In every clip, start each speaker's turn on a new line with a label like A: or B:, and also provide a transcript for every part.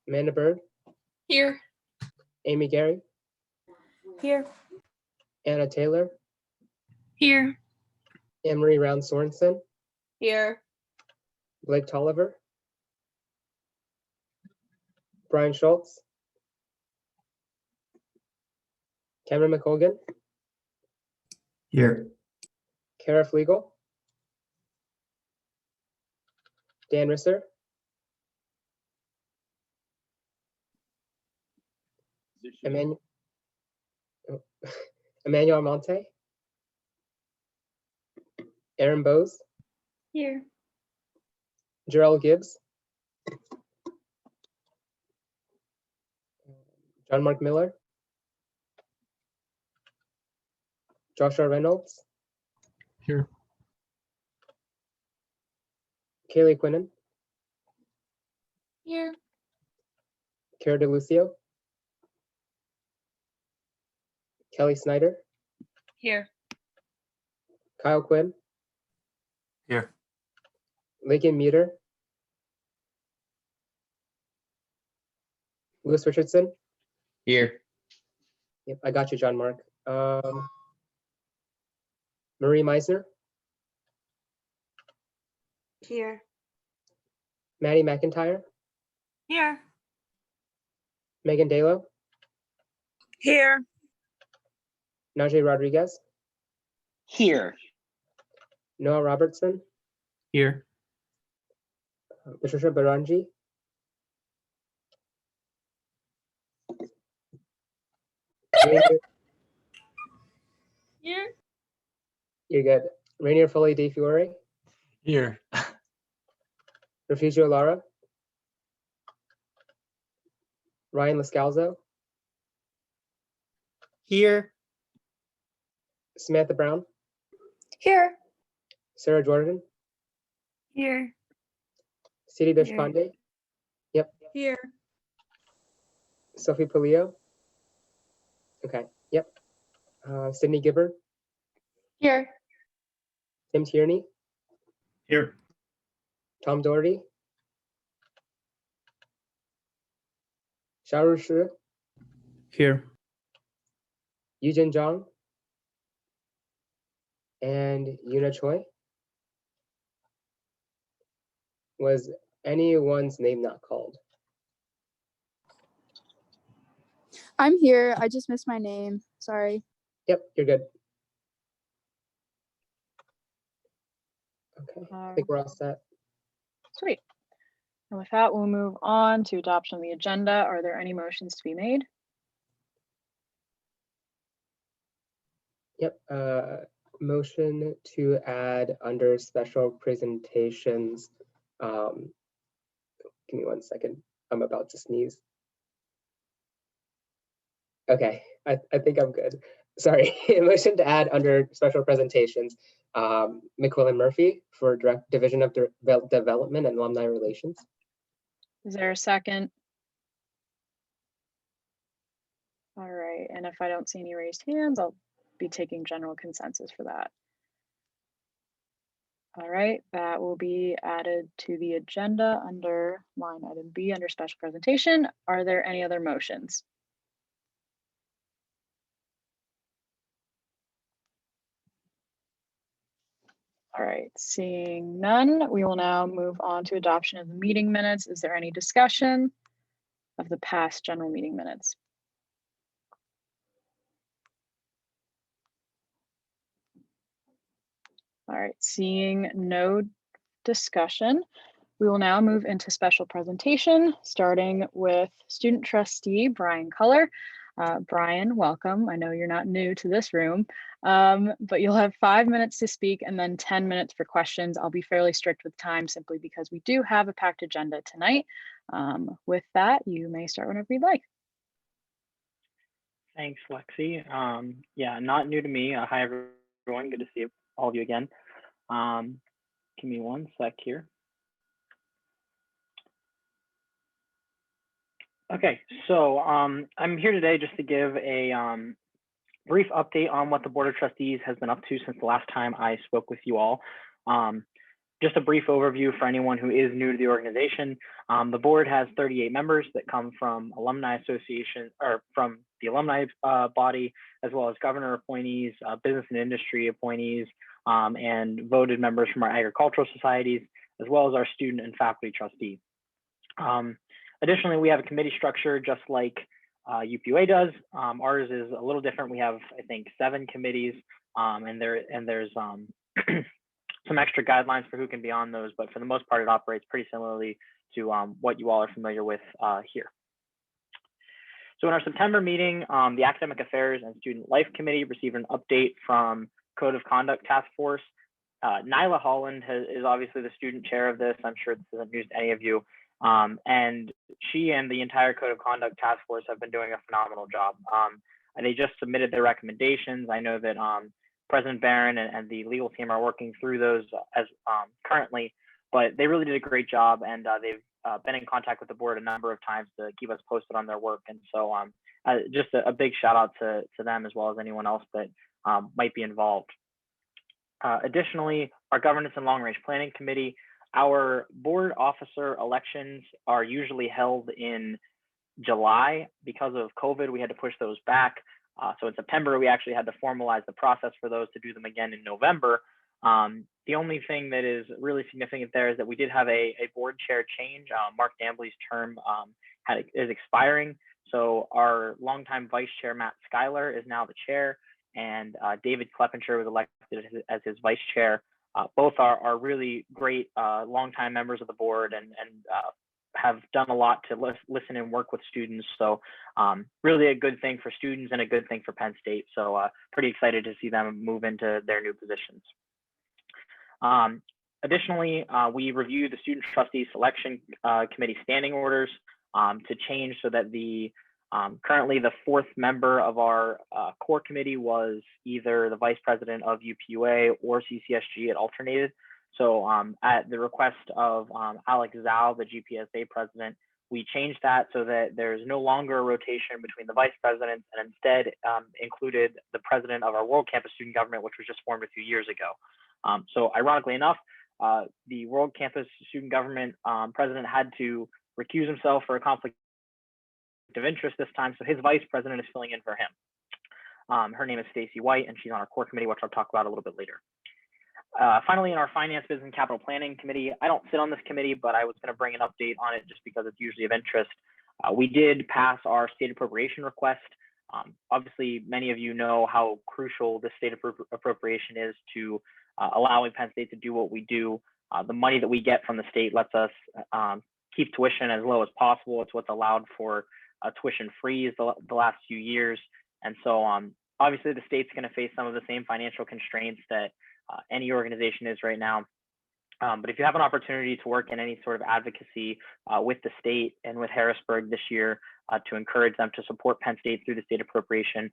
A: Amanda Bird,
B: Here.
A: Amy Gary,
B: Here.
A: Anna Taylor,
B: Here.
A: Anne-Marie Ron Sorensen,
B: Here.
A: Blake Tolliver, Brian Schultz, Cameron McColgan,
C: Here.
A: Kara Flegel, Dan Risser, Emmanuel Monte, Aaron Bose,
B: Here.
A: Jarrell Gibbs, John Mark Miller, Joshua Reynolds,
C: Here.
A: Kaylee Quinnen,
B: Here.
A: Cara DeLucio, Kelly Snyder,
B: Here.
A: Kyle Quinn,
C: Here.
A: Lakin Meter, Louis Richardson.
C: Here.
A: Yep, I got you, John Mark. Marie Meisner,
B: Here.
A: Maddie McIntyre,
B: Here.
A: Megan Dalo,
B: Here.
A: Najee Rodriguez,
D: Here.
A: Noah Robertson,
C: Here.
A: Patricia Baranji,
B: Here.
A: you're good. Rainier Foley De Fiore,
C: Here.
A: Refugio Lara, Ryan Lascalzo,
C: Here.
A: Samantha Brown,
B: Here.
A: Sarah Jordan,
B: Here.
A: Siti
B: Here.
A: Deshpande,
B: Here.
A: Sophie Polio. Okay, yep. Sydney Gibber,
B: Here.
A: Tim Tierney,
C: Here.
A: Tom Doherty, Xiaoru Shi,
C: Here.
A: Yujin Zhang, and Yuna Choi. Was anyone's name not called?
E: I'm here. I just missed my name. Sorry.
A: Yep, you're good. Okay, I think we're all set.
F: Sweet. And with that, we'll move on to adoption of the agenda. Are there any motions to be made?
A: Yep, motion to add under special presentations. Give me 1 second. I'm about to sneeze. Okay, I think I'm good. Sorry, motion to add under special presentations, McQuillan Murphy for Division of Development and Alumni Relations.
F: Is there a second? All right, and if I don't see any raised hands, I'll be taking general consensus for that. All right, that will be added to the agenda under line item B under special presentation. Are there any other motions? All right, seeing none, we will now move on to adoption of the meeting minutes. Is there any discussion of the past general meeting minutes? All right, seeing no discussion, we will now move into special presentation, starting with student trustee Brian Culler. Brian, welcome. I know you're not new to this room, but you'll have 5 minutes to speak and then 10 minutes for questions. I'll be fairly strict with time simply because we do have a packed agenda tonight. With that, you may start whenever you'd like.
D: Thanks, Lexi. Yeah, not new to me. Hi, everyone. Good to see all of you again. Give me 1 sec here. Okay, so I'm here today just to give a brief update on what the Board of Trustees has been up to since the last time I spoke with you all. Just a brief overview for anyone who is new to the organization. The board has 38 members that come from alumni association or from the alumni body, as well as governor appointees, business and industry appointees, and voted members from our agricultural societies, as well as our student and faculty trustee. Additionally, we have a committee structure just like UPUA does. Ours is a little different. We have, I think, 7 committees, and there's some extra guidelines for who can be on those, but for the most part, it operates pretty similarly to what you all are familiar with here. So in our September meeting, the Academic Affairs and Student Life Committee received an update from Code of Conduct Task Force. Nyla Holland is obviously the student chair of this. I'm sure this isn't news to any of you. And she and the entire Code of Conduct Task Force have been doing a phenomenal job. They just submitted their recommendations. I know that President Barron and the legal team are working through those as currently, but they really did a great job, and they've been in contact with the board a number of times to keep us posted on their work. And so just a big shout out to them, as well as anyone else that might be involved. Additionally, our Governance and Long Range Planning Committee, our board officer elections are usually held in July. Because of COVID, we had to push those back. So in September, we actually had to formalize the process for those to do them again in November. The only thing that is really significant there is that we did have a board chair change. Mark Dambley's term is expiring. So our longtime vice chair, Matt Schuyler, is now the chair, and David Kleppinger was elected as his vice chair. Both are really great longtime members of the board and have done a lot to listen and work with students. So really a good thing for students and a good thing for Penn State. So pretty excited to see them move into their new positions. Additionally, we reviewed the Student Trustee Selection Committee standing orders to change so that currently the 4th member of our core committee was either the vice president of UPUA or CCSG. It alternated. So at the request of Alex Zhao, the GPSA president, we changed that so that there's no longer a rotation between the vice presidents, and instead included the president of our World Campus Student Government, which was just formed a few years ago. So ironically enough, the World Campus Student Government president had to recuse himself for a conflict of interest this time, so his vice president is filling in for him. Her name is Stacy White, and she's on our core committee, which I'll talk about a little bit later. Finally, in our Finance, Business, and Capital Planning Committee, I don't sit on this committee, but I was going to bring an update on it just because it's usually of interest. We did pass our state appropriation request. Obviously, many of you know how crucial the state appropriation is to allowing Penn State to do what we do. The money that we get from the state lets us keep tuition as low as possible. It's what's allowed for tuition freeze the last few years. And so obviously the state's going to face some of the same financial constraints that any organization is right now. But if you have an opportunity to work in any sort of advocacy with the state and with Harrisburg this year to encourage them to support Penn State through the state appropriation,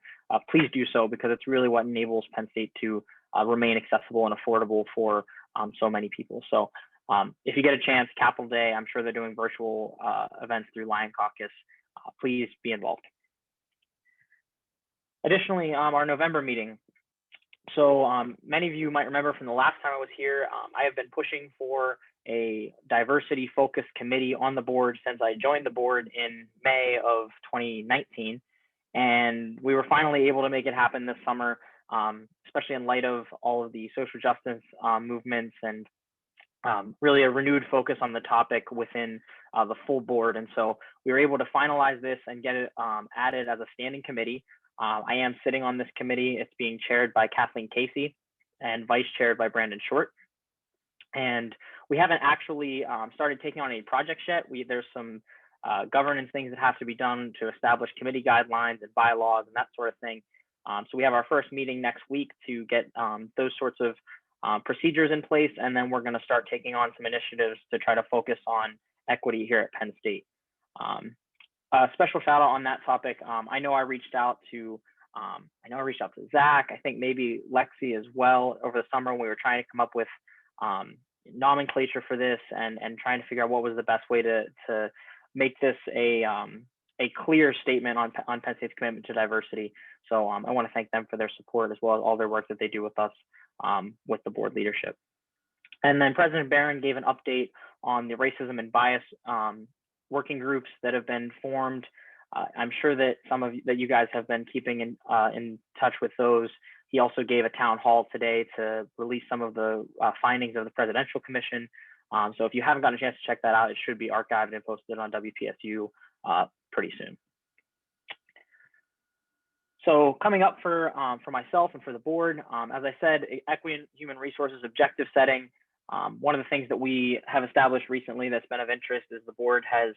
D: please do so, because it's really what enables Penn State to remain accessible and affordable for so many people. So if you get a chance, Capitol Day, I'm sure they're doing virtual events through Lion Caucus. Please be involved. Additionally, our November meeting. So many of you might remember from the last time I was here, I have been pushing for a diversity focused committee on the board since I joined the board in May of 2019. And we were finally able to make it happen this summer, especially in light of all of the social justice movements and really a renewed focus on the topic within the full board. And so we were able to finalize this and get it added as a standing committee. I am sitting on this committee. It's being chaired by Kathleen Casey and vice chaired by Brandon Short. And we haven't actually started taking on any projects yet. There's some governance things that have to be done to establish committee guidelines and bylaws and that sort of thing. So we have our first meeting next week to get those sorts of procedures in place. And then we're going to start taking on some initiatives to try to focus on equity here at Penn State. A special shout out on that topic. I know I reached out to Zach, I think maybe Lexi as well over the summer when we were trying to come up with nomenclature for this and trying to figure out what was the best way to make this a clear statement on Penn State's commitment to diversity. So I want to thank them for their support as well as all their work that they do with us with the board leadership. And then President Barron gave an update on the racism and bias working groups that have been formed. I'm sure that you guys have been keeping in touch with those. He also gave a town hall today to release some of the findings of the Presidential Commission. So if you haven't gotten a chance to check that out, it should be archived and posted on WPSU pretty soon. So coming up for myself and for the board, as I said, equity and human resources objective setting. One of the things that we have established recently that's been of interest is the board has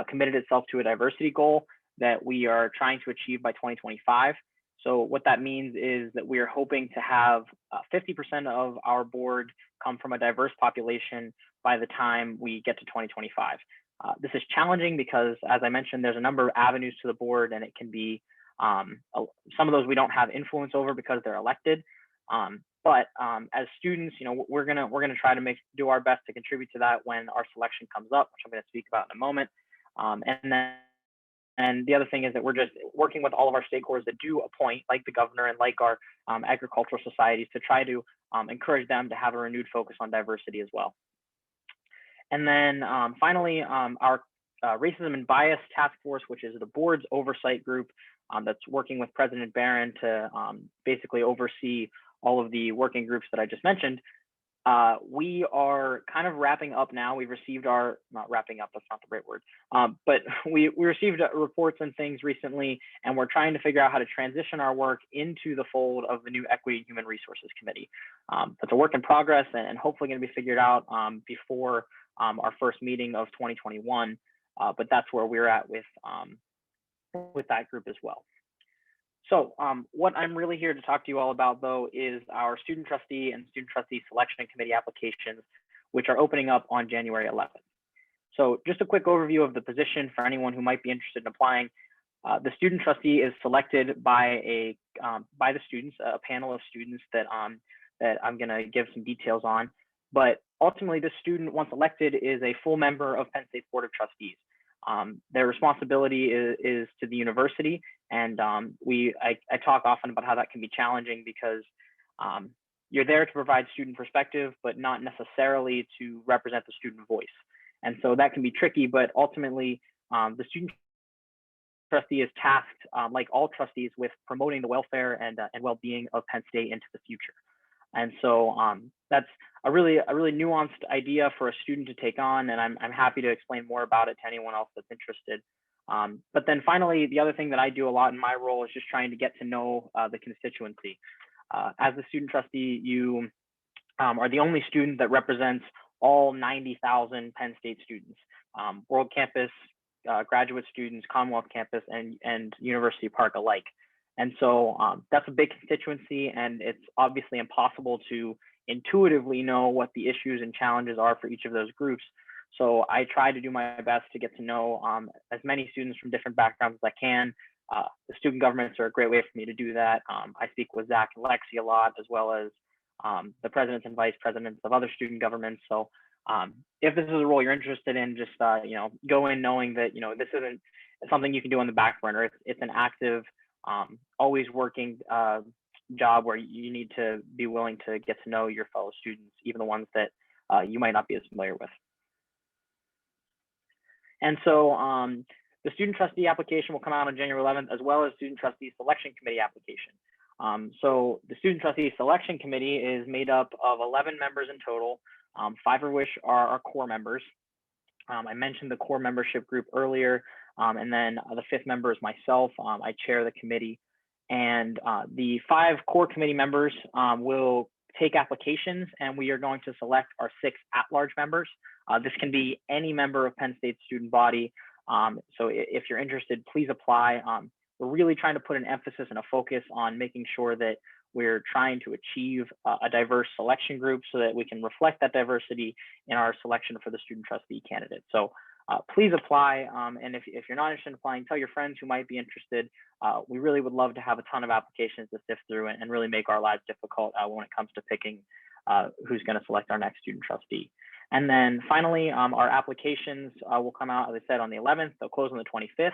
D: committed itself to a diversity goal that we are trying to achieve by 2025. So what that means is that we are hoping to have 50% of our board come from a diverse population by the time we get to 2025. This is challenging because, as I mentioned, there's a number of avenues to the board, and it can be some of those we don't have influence over because they're elected. But as students, we're gonna try to do our best to contribute to that when our selection comes up, which I'm going to speak about in a moment. And the other thing is that we're just working with all of our stakeholders that do appoint, like the governor and like our agricultural societies, to try to encourage them to have a renewed focus on diversity as well. And then finally, our Racism and Bias Task Force, which is the board's oversight group that's working with President Barron to basically oversee all of the working groups that I just mentioned. We are kind of wrapping up now. We've received not wrapping up, that's not the right word, but we received reports and things recently, and we're trying to figure out how to transition our work into the fold of the new Equity and Human Resources Committee. That's a work in progress and hopefully going to be figured out before our first meeting of 2021, but that's where we're at with that group as well. So what I'm really here to talk to you all about, though, is our student trustee and student trustee selection committee applications, which are opening up on January 11th. So just a quick overview of the position for anyone who might be interested in applying. The student trustee is selected by the students, a panel of students that I'm going to give some details on. But ultimately, the student, once elected, is a full member of Penn State's Board of Trustees. Their responsibility is to the university, and I talk often about how that can be challenging because you're there to provide student perspective, but not necessarily to represent the student voice. And so that can be tricky, but ultimately the student trustee is tasked, like all trustees, with promoting the welfare and well-being of Penn State into the future. And so that's a really nuanced idea for a student to take on, and I'm happy to explain more about it to anyone else that's interested. But then finally, the other thing that I do a lot in my role is just trying to get to know the constituency. As the student trustee, you are the only student that represents all 90,000 Penn State students, World Campus, graduate students, Commonwealth Campus, and University Park alike. And so that's a big constituency, and it's obviously impossible to intuitively know what the issues and challenges are for each of those groups. So I try to do my best to get to know as many students from different backgrounds as I can. The student governments are a great way for me to do that. I speak with Zach and Lexi a lot, as well as the presidents and vice presidents of other student governments. So if this is a role you're interested in, just go in knowing that this isn't something you can do on the back burner. It's an active, always working job where you need to be willing to get to know your fellow students, even the ones that you might not be as familiar with. And so the student trustee application will come out on January 11th, as well as student trustee selection committee application. So the student trustee selection committee is made up of 11 members in total, 5 of which are our core members. I mentioned the core membership group earlier, and then the 5th member is myself. I chair the committee, and the 5 core committee members will take applications, and we are going to select our 6 at-large members. This can be any member of Penn State's student body. So if you're interested, please apply. We're really trying to put an emphasis and a focus on making sure that we're trying to achieve a diverse selection group so that we can reflect that diversity in our selection for the student trustee candidate. So please apply. And if you're not interested in applying, tell your friends who might be interested. We really would love to have a ton of applications to sift through and really make our lives difficult when it comes to picking who's going to select our next student trustee. And then finally, our applications will come out, as I said, on the 11th. They'll close on the 25th.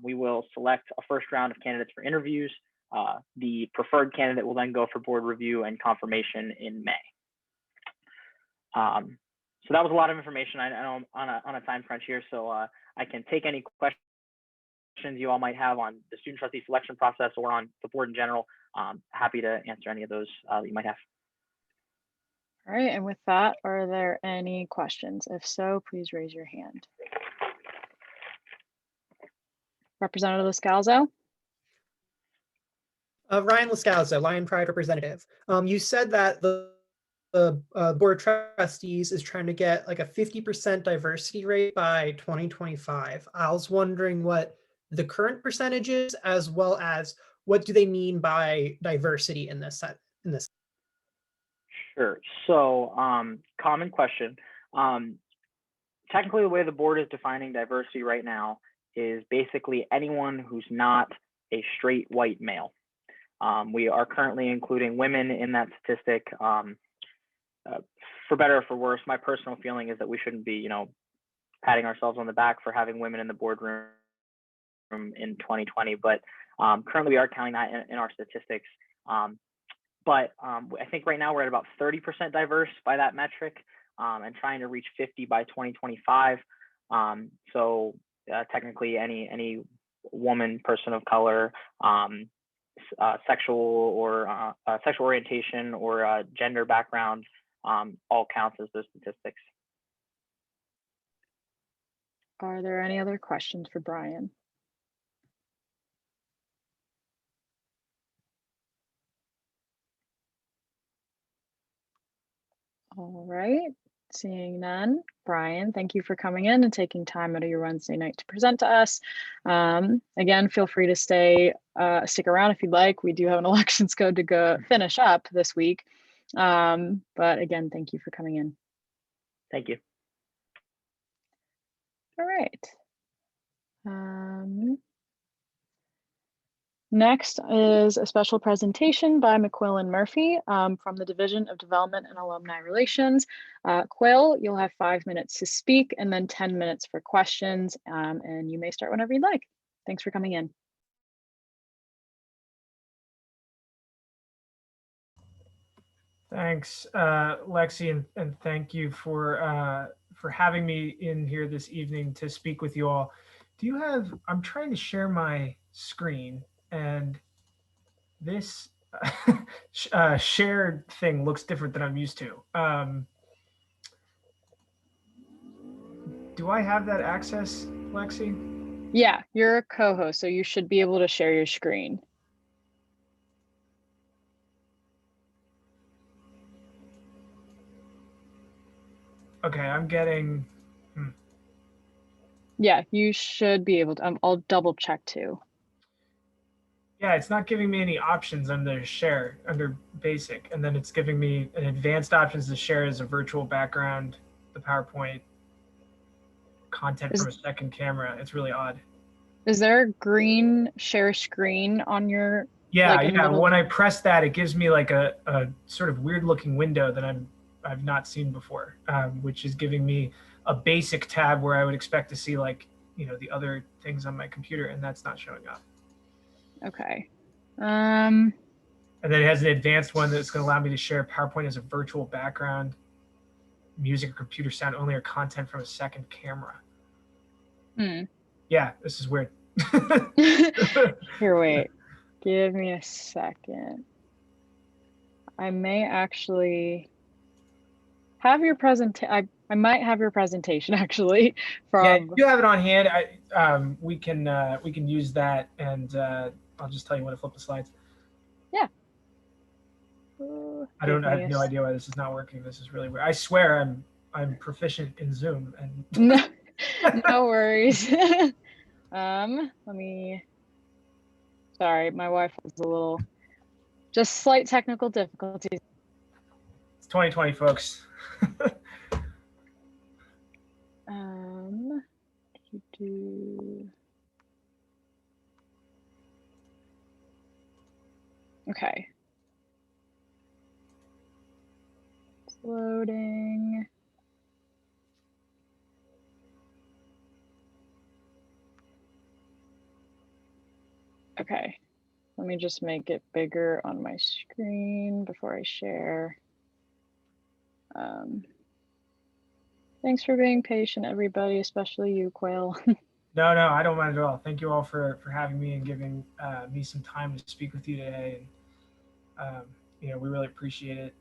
D: We will select a first round of candidates for interviews. The preferred candidate will then go for board review and confirmation in May. So that was a lot of information. I know I'm on a time crunch here, so I can take any questions you all might have on the student trustee selection process or on the board in general. Happy to answer any of those that you might have.
F: All right, and with that, are there any questions? If so, please raise your hand. Representative Lascalzo?
G: Ryan Lascalzo, Lion Pride representative. You said that the Board of Trustees is trying to get like a 50% diversity rate by 2025. I was wondering what the current percentage is, as well as what do they mean by diversity in this set?
D: Sure. So common question. Technically, the way the board is defining diversity right now is basically anyone who's not a straight white male. We are currently including women in that statistic. For better or for worse, my personal feeling is that we shouldn't be, patting ourselves on the back for having women in the boardroom in 2020. But currently, we are counting that in our statistics. But I think right now we're at about 30% diverse by that metric, and trying to reach 50 by 2025. So technically, any woman, person of color, sexual or sexual orientation or gender background all counts as those statistics.
F: Are there any other questions for Brian? All right, seeing none. Brian, thank you for coming in and taking time out of your Wednesday night to present to us. Again, feel free to stick around if you'd like. We do have an elections code to go finish up this week. But again, thank you for coming in.
D: Thank you.
F: All right. Next is a special presentation by McQuillan Murphy from the Division of Development and Alumni Relations. Quill, you'll have 5 minutes to speak and then 10 minutes for questions, and you may start whenever you'd like. Thanks for coming in.
H: Thanks, Lexi, and thank you for having me in here this evening to speak with you all. Do you have, I'm trying to share my screen, and this shared thing looks different than I'm used to. Do I have that access, Lexi?
F: Yeah, you're a co-host, so you should be able to share your screen.
H: Okay, I'm getting.
F: Yeah, you should be able to. I'll double check too.
H: Yeah, it's not giving me any options under share, under basic, and then it's giving me an advanced options to share as a virtual background, the PowerPoint, content from a second camera. It's really odd.
F: Is there a green share screen on your?
H: Yeah, like yeah. When I press that, it gives me like a sort of weird looking window that I've not seen before, which is giving me a basic tab where I would expect to see like, the other things on my computer, and that's not showing up.
F: Okay.
H: And then it has an advanced one that's going to allow me to share PowerPoint as a virtual background, music or computer sound only, or content from a second camera. Yeah, this is weird.
F: Here, wait. Give me a second. I may actually have your presentation. I might have your presentation actually.
H: Yeah, you have it on hand. We can use that, and I'll just tell you when to flip the slides.
F: Yeah.
H: I have no idea why this is not working. This is really weird. I swear I'm proficient in Zoom, and
F: no worries. Let me. Sorry, my Wi-Fi is a little, just slight technical difficulties.
H: It's 2020, folks.
F: Okay. It's loading. Okay. Let me just make it bigger on my screen before I share. Thanks for being patient, everybody, especially you, Quail.
H: No, I don't mind at all. Thank you all for having me and giving me some time to speak with you today. And we really appreciate it.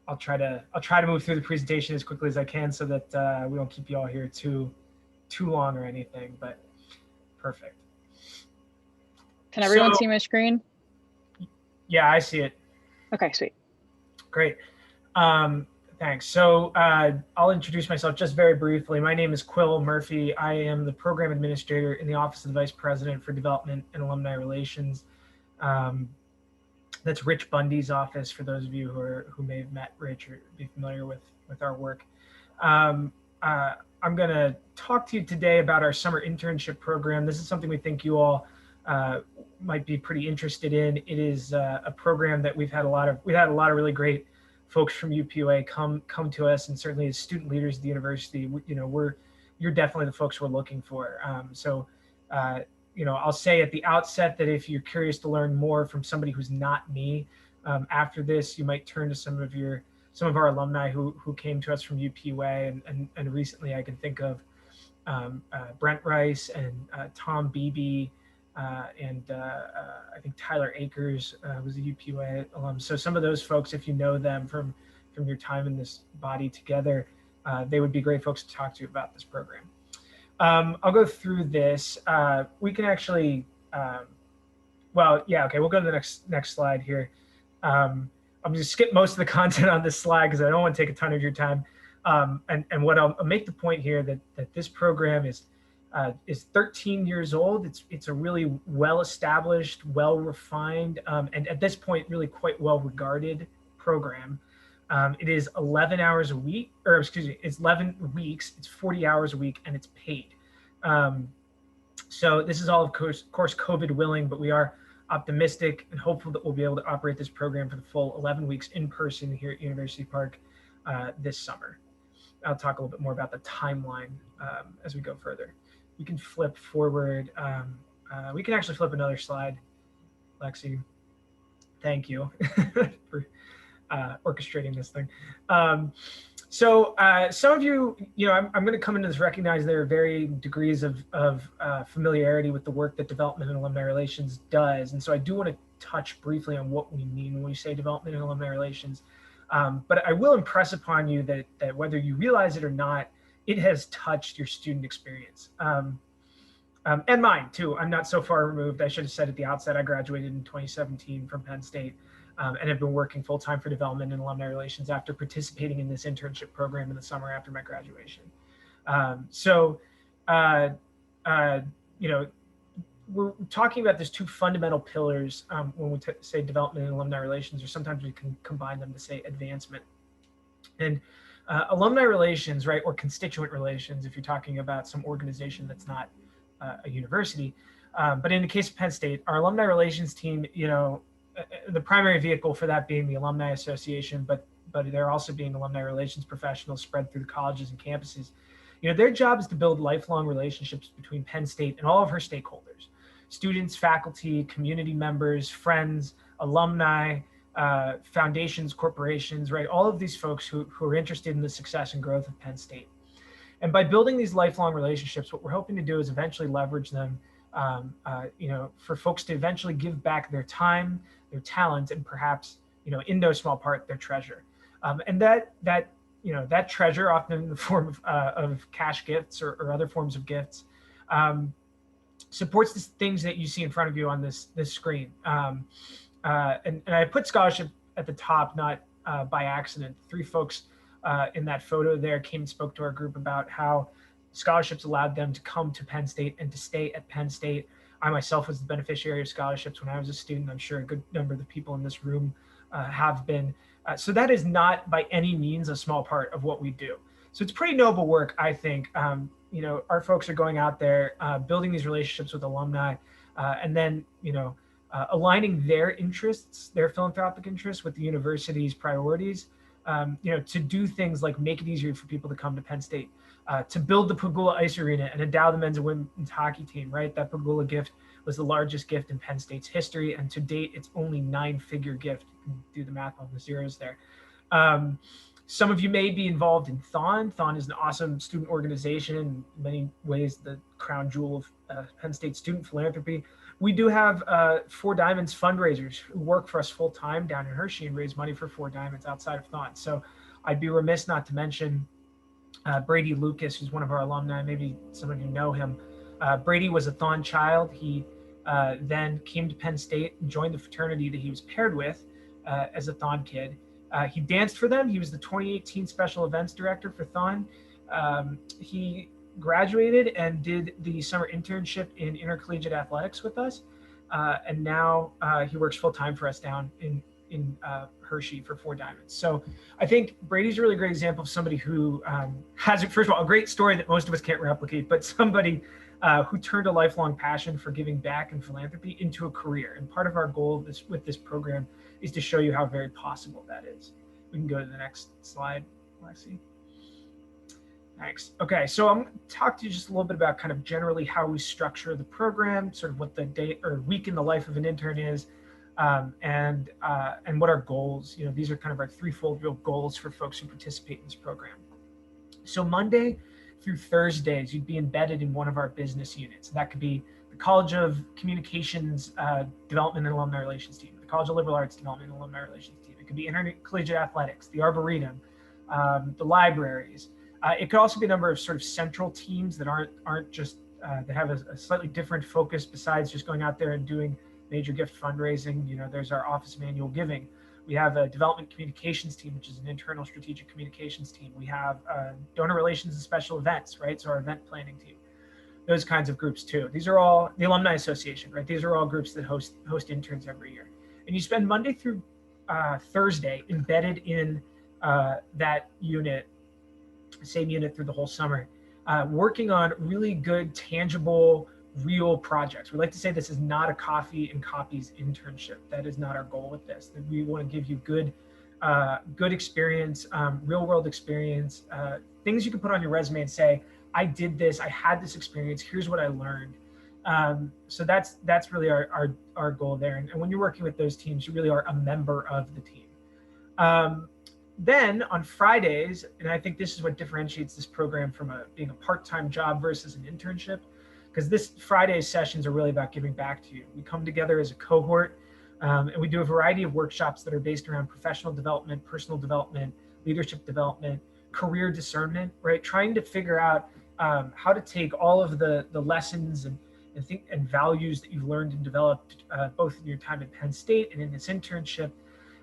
H: I'll try to move through the presentation as quickly as I can so that we don't keep you all here too long or anything. But perfect.
F: Can everyone see my screen?
H: Yeah, I see it.
F: Okay, sweet.
H: Great. Thanks. So I'll introduce myself just very briefly. My name is Quill Murphy. I am the program administrator in the Office of the Vice President for Development and Alumni Relations. That's Rich Bundy's office, for those of you who may have met Rich or be familiar with our work. I'm going to talk to you today about our summer internship program. This is something we think you all might be pretty interested in. It is a program that we've had a lot of really great folks from UPUA come to us, and certainly as student leaders at the university, you're definitely the folks we're looking for. I'll say at the outset that if you're curious to learn more from somebody who's not me, after this, you might turn to some of our alumni who came to us from UPUA, and recently I can think of Brent Rice and Tom Beebe, and I think Tyler Akers was a UPUA alum. So some of those folks, if you know them from your time in this body together, they would be great folks to talk to about this program. I'll go through this. We can actually, we'll go to the next slide here. I'm going to skip most of the content on this slide because I don't want to take a ton of your time. And what I'll make the point here that this program is 13 years old. It's a really well-established, well-refined, and at this point, really quite well-regarded program. It is 11 hours a week, or excuse me, it's 11 weeks, it's 40 hours a week, and it's paid. So this is all, of course, COVID willing, but we are optimistic and hopeful that we'll be able to operate this program for the full 11 weeks in person here at University Park this summer. I'll talk a little bit more about the timeline as we go further. We can flip forward. We can actually flip another slide, Lexi. Thank you for orchestrating this thing. So some of you, I'm going to come into this, recognize there are varying degrees of familiarity with the work that Development and Alumni Relations does. And so I do want to touch briefly on what we mean when we say Development and Alumni Relations. But I will impress upon you that whether you realize it or not, it has touched your student experience. And mine too. I'm not so far removed. I should have said at the outset, I graduated in 2017 from Penn State and have been working full-time for Development and Alumni Relations after participating in this internship program in the summer after my graduation. We're talking about these two fundamental pillars when we say Development and Alumni Relations, or sometimes we can combine them to say advancement. And alumni relations, right, or constituent relations, if you're talking about some organization that's not a university. But in the case of Penn State, our alumni relations team, the primary vehicle for that being the Alumni Association, but they're also being alumni relations professionals spread through the colleges and campuses. Their job is to build lifelong relationships between Penn State and all of her stakeholders: students, faculty, community members, friends, alumni, foundations, corporations, right? All of these folks who are interested in the success and growth of Penn State. And by building these lifelong relationships, what we're hoping to do is eventually leverage them, for folks to eventually give back their time, their talent, and perhaps, in no small part, their treasure. And that treasure, often in the form of cash gifts or other forms of gifts, supports the things that you see in front of you on this screen. And I put scholarship at the top, not by accident. 3 folks in that photo there came and spoke to our group about how scholarships allowed them to come to Penn State and to stay at Penn State. I myself was the beneficiary of scholarships when I was a student. I'm sure a good number of the people in this room have been. So that is not by any means a small part of what we do. So it's pretty noble work, I think. Our folks are going out there, building these relationships with alumni, and then, aligning their interests, their philanthropic interests with the university's priorities, to do things like make it easier for people to come to Penn State, to build the Pagula Ice Arena and endow the men's and women's hockey team, right? That Pagula gift was the largest gift in Penn State's history. And to date, it's only 9-figure gift. You can do the math on the zeros there. Some of you may be involved in Thon. Thon is an awesome student organization, in many ways the crown jewel of Penn State student philanthropy. We do have 4 Diamonds fundraisers who work for us full time down in Hershey and raise money for 4 Diamonds outside of Thon. So I'd be remiss not to mention Brady Lucas, who's one of our alumni. Maybe some of you know him. Brady was a Thon child. He then came to Penn State and joined the fraternity that he was paired with as a Thon kid. He danced for them. He was the 2018 Special Events Director for Thon. He graduated and did the summer internship in intercollegiate athletics with us. And now he works full-time for us down in Hershey for 4 Diamonds. So I think Brady's a really great example of somebody who has, first of all, a great story that most of us can't replicate, but somebody who turned a lifelong passion for giving back and philanthropy into a career. And part of our goal with this program is to show you how very possible that is. We can go to the next slide, Lexi. Thanks. Okay, so I'm going to talk to you just a little bit about kind of generally how we structure the program, sort of what the day or week in the life of an intern is, and what our goals. You know, these are kind of our threefold real goals for folks who participate in this program. So Monday through Thursdays, you'd be embedded in one of our business units. That could be the College of Communications Development and Alumni Relations team, the College of Liberal Arts Development and Alumni Relations team. It could be intercollegiate athletics, the Arboretum, the libraries. It could also be a number of sort of central teams that aren't just that have a slightly different focus besides just going out there and doing major gift fundraising. You know, there's our Office of Annual Giving. We have a development communications team, which is an internal strategic communications team. We have donor relations and special events, right? So our event planning team, those kinds of groups too. These are all the Alumni Association, right? These are all groups that host interns every year. And you spend Monday through Thursday embedded in that unit, same unit through the whole summer, working on really good, tangible, real projects. We like to say this is not a coffee and copies internship. That is not our goal with this. That we want to give you good experience, real world experience, things you can put on your resume and say, I did this, I had this experience, here's what I learned. So that's really our goal there. And when you're working with those teams, you really are a member of the team. Then on Fridays, and I think this is what differentiates this program from being a part-time job versus an internship, because this Friday's sessions are really about giving back to you. We come together as a cohort, and we do a variety of workshops that are based around professional development, personal development, leadership development, career discernment, right? Trying to figure out how to take all of the lessons and values that you've learned and developed both in your time at Penn State and in this internship.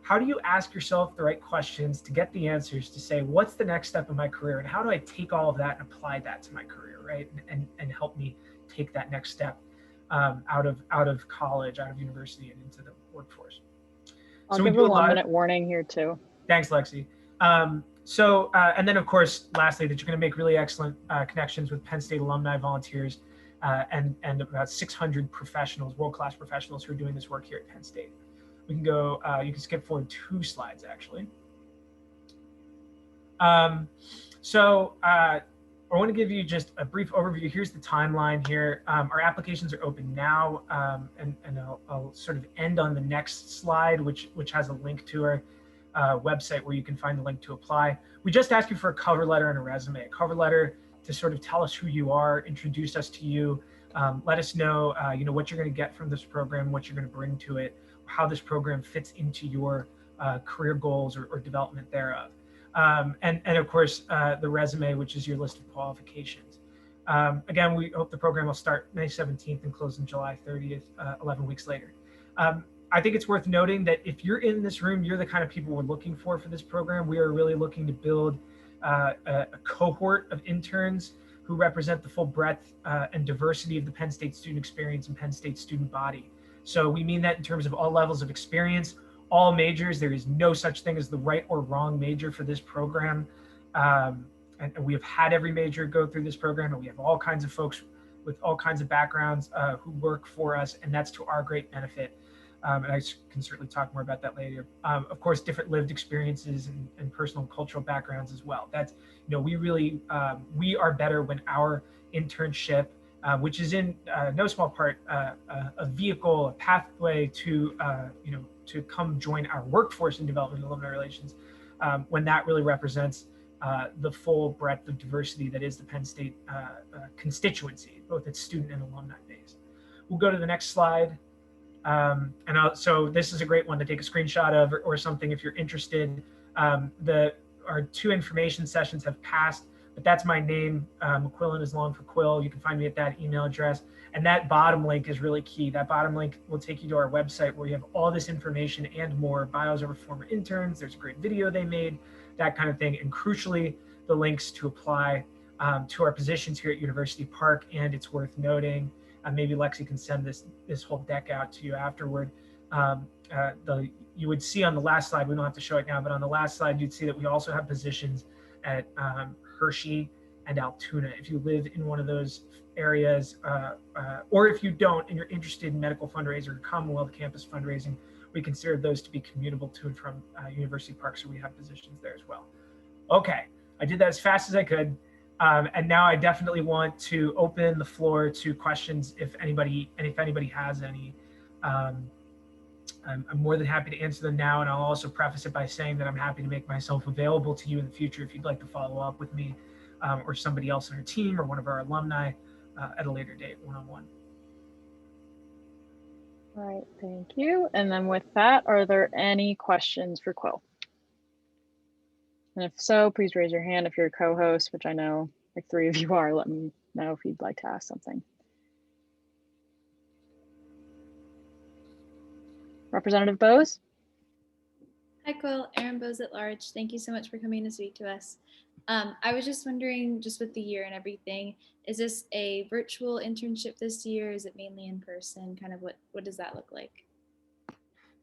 H: How do you ask yourself the right questions to get the answers to say, what's the next step in my career? And how do I take all of that and apply that to my career, right? And help me take that next step out of college, out of university, and into the workforce.
F: I'll give a 1-minute warning here too.
H: Thanks, Lexi. And then of course, lastly, that you're going to make really excellent connections with Penn State alumni, volunteers, and about 600 professionals, world-class professionals who are doing this work here at Penn State. We can go, you can skip forward 2 slides actually. I want to give you just a brief overview. Here's the timeline here. Our applications are open now, and I'll sort of end on the next slide, which has a link to our website where you can find the link to apply. We just ask you for a cover letter and a resume. A cover letter to sort of tell us who you are, introduce us to you, let us know, what you're going to get from this program, what you're going to bring to it, how this program fits into your career goals or development thereof. And of course, the resume, which is your list of qualifications. Again, we hope the program will start May 17th and close on July 30th, 11 weeks later. I think it's worth noting that if you're in this room, you're the kind of people we're looking for this program. We are really looking to build a cohort of interns who represent the full breadth and diversity of the Penn State student experience and Penn State student body. So we mean that in terms of all levels of experience, all majors. There is no such thing as the right or wrong major for this program. And we have had every major go through this program, and we have all kinds of folks with all kinds of backgrounds who work for us, and that's to our great benefit. And I can certainly talk more about that later. Of course, different lived experiences and personal and cultural backgrounds as well. That's, we really, we are better when our internship, which is in no small part a vehicle, a pathway to, to come join our workforce in development and alumni relations. when that really represents the full breadth of diversity that is the Penn State constituency, both its student and alumni base. We'll go to the next slide. So this is a great one to take a screenshot of or something if you're interested. Our 2 information sessions have passed, but that's my name. McQuillan is long for Quill. You can find me at that email address. And that bottom link is really key. That bottom link will take you to our website where you have all this information and more, bios of our former interns. There's a great video they made, that kind of thing. And crucially, the links to apply to our positions here at University Park. And it's worth noting, maybe Lexi can send this whole deck out to you afterward. You would see on the last slide, we don't have to show it now, but on the last slide, you'd see that we also have positions at Hershey and Altoona. If you live in one of those areas, or if you don't and you're interested in medical fundraising or Commonwealth campus fundraising, we consider those to be commutable to and from University Park, so we have positions there as well. Okay, I did that as fast as I could. And now I definitely want to open the floor to questions if anybody has any. I'm more than happy to answer them now, and I'll also preface it by saying that I'm happy to make myself available to you in the future if you'd like to follow up with me or somebody else on our team or one of our alumni at a later date, one-on-one.
F: All right, thank you. And then with that, are there any questions for Quill? And if so, please raise your hand if you're a co-host, which I know like 3 of you are. Let me know if you'd like to ask something. Representative Bose?
B: Hi, Quill. Erin Bose at large. Thank you so much for coming to speak to us. I was just wondering, just with the year and everything, is this a virtual internship this year? Is it mainly in person? Kind of what does that look like?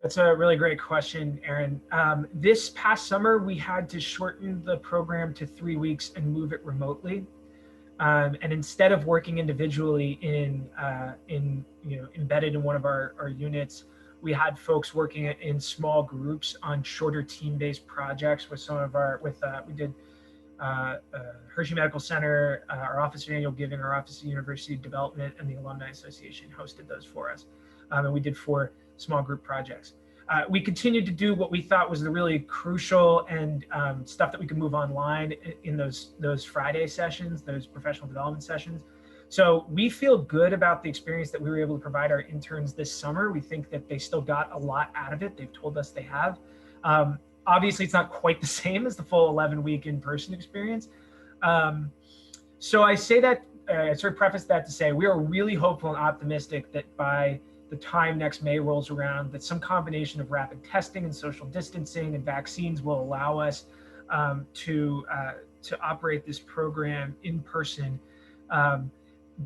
H: That's a really great question, Erin. This past summer, we had to shorten the program to 3 weeks and move it remotely. And instead of working individually embedded in one of our units, we had folks working in small groups on shorter team-based projects with some of we did Hershey Medical Center, our Office of Annual Giving, our Office of University Development, and the Alumni Association hosted those for us. And we did 4 small group projects. We continued to do what we thought was the really crucial and stuff that we could move online in those Friday sessions, those professional development sessions. So we feel good about the experience that we were able to provide our interns this summer. We think that they still got a lot out of it. They've told us they have. Obviously, it's not quite the same as the full 11-week in-person experience. So I say that, I sort of preface that to say we are really hopeful and optimistic that by the time next May rolls around, that some combination of rapid testing and social distancing and vaccines will allow us to operate this program in person.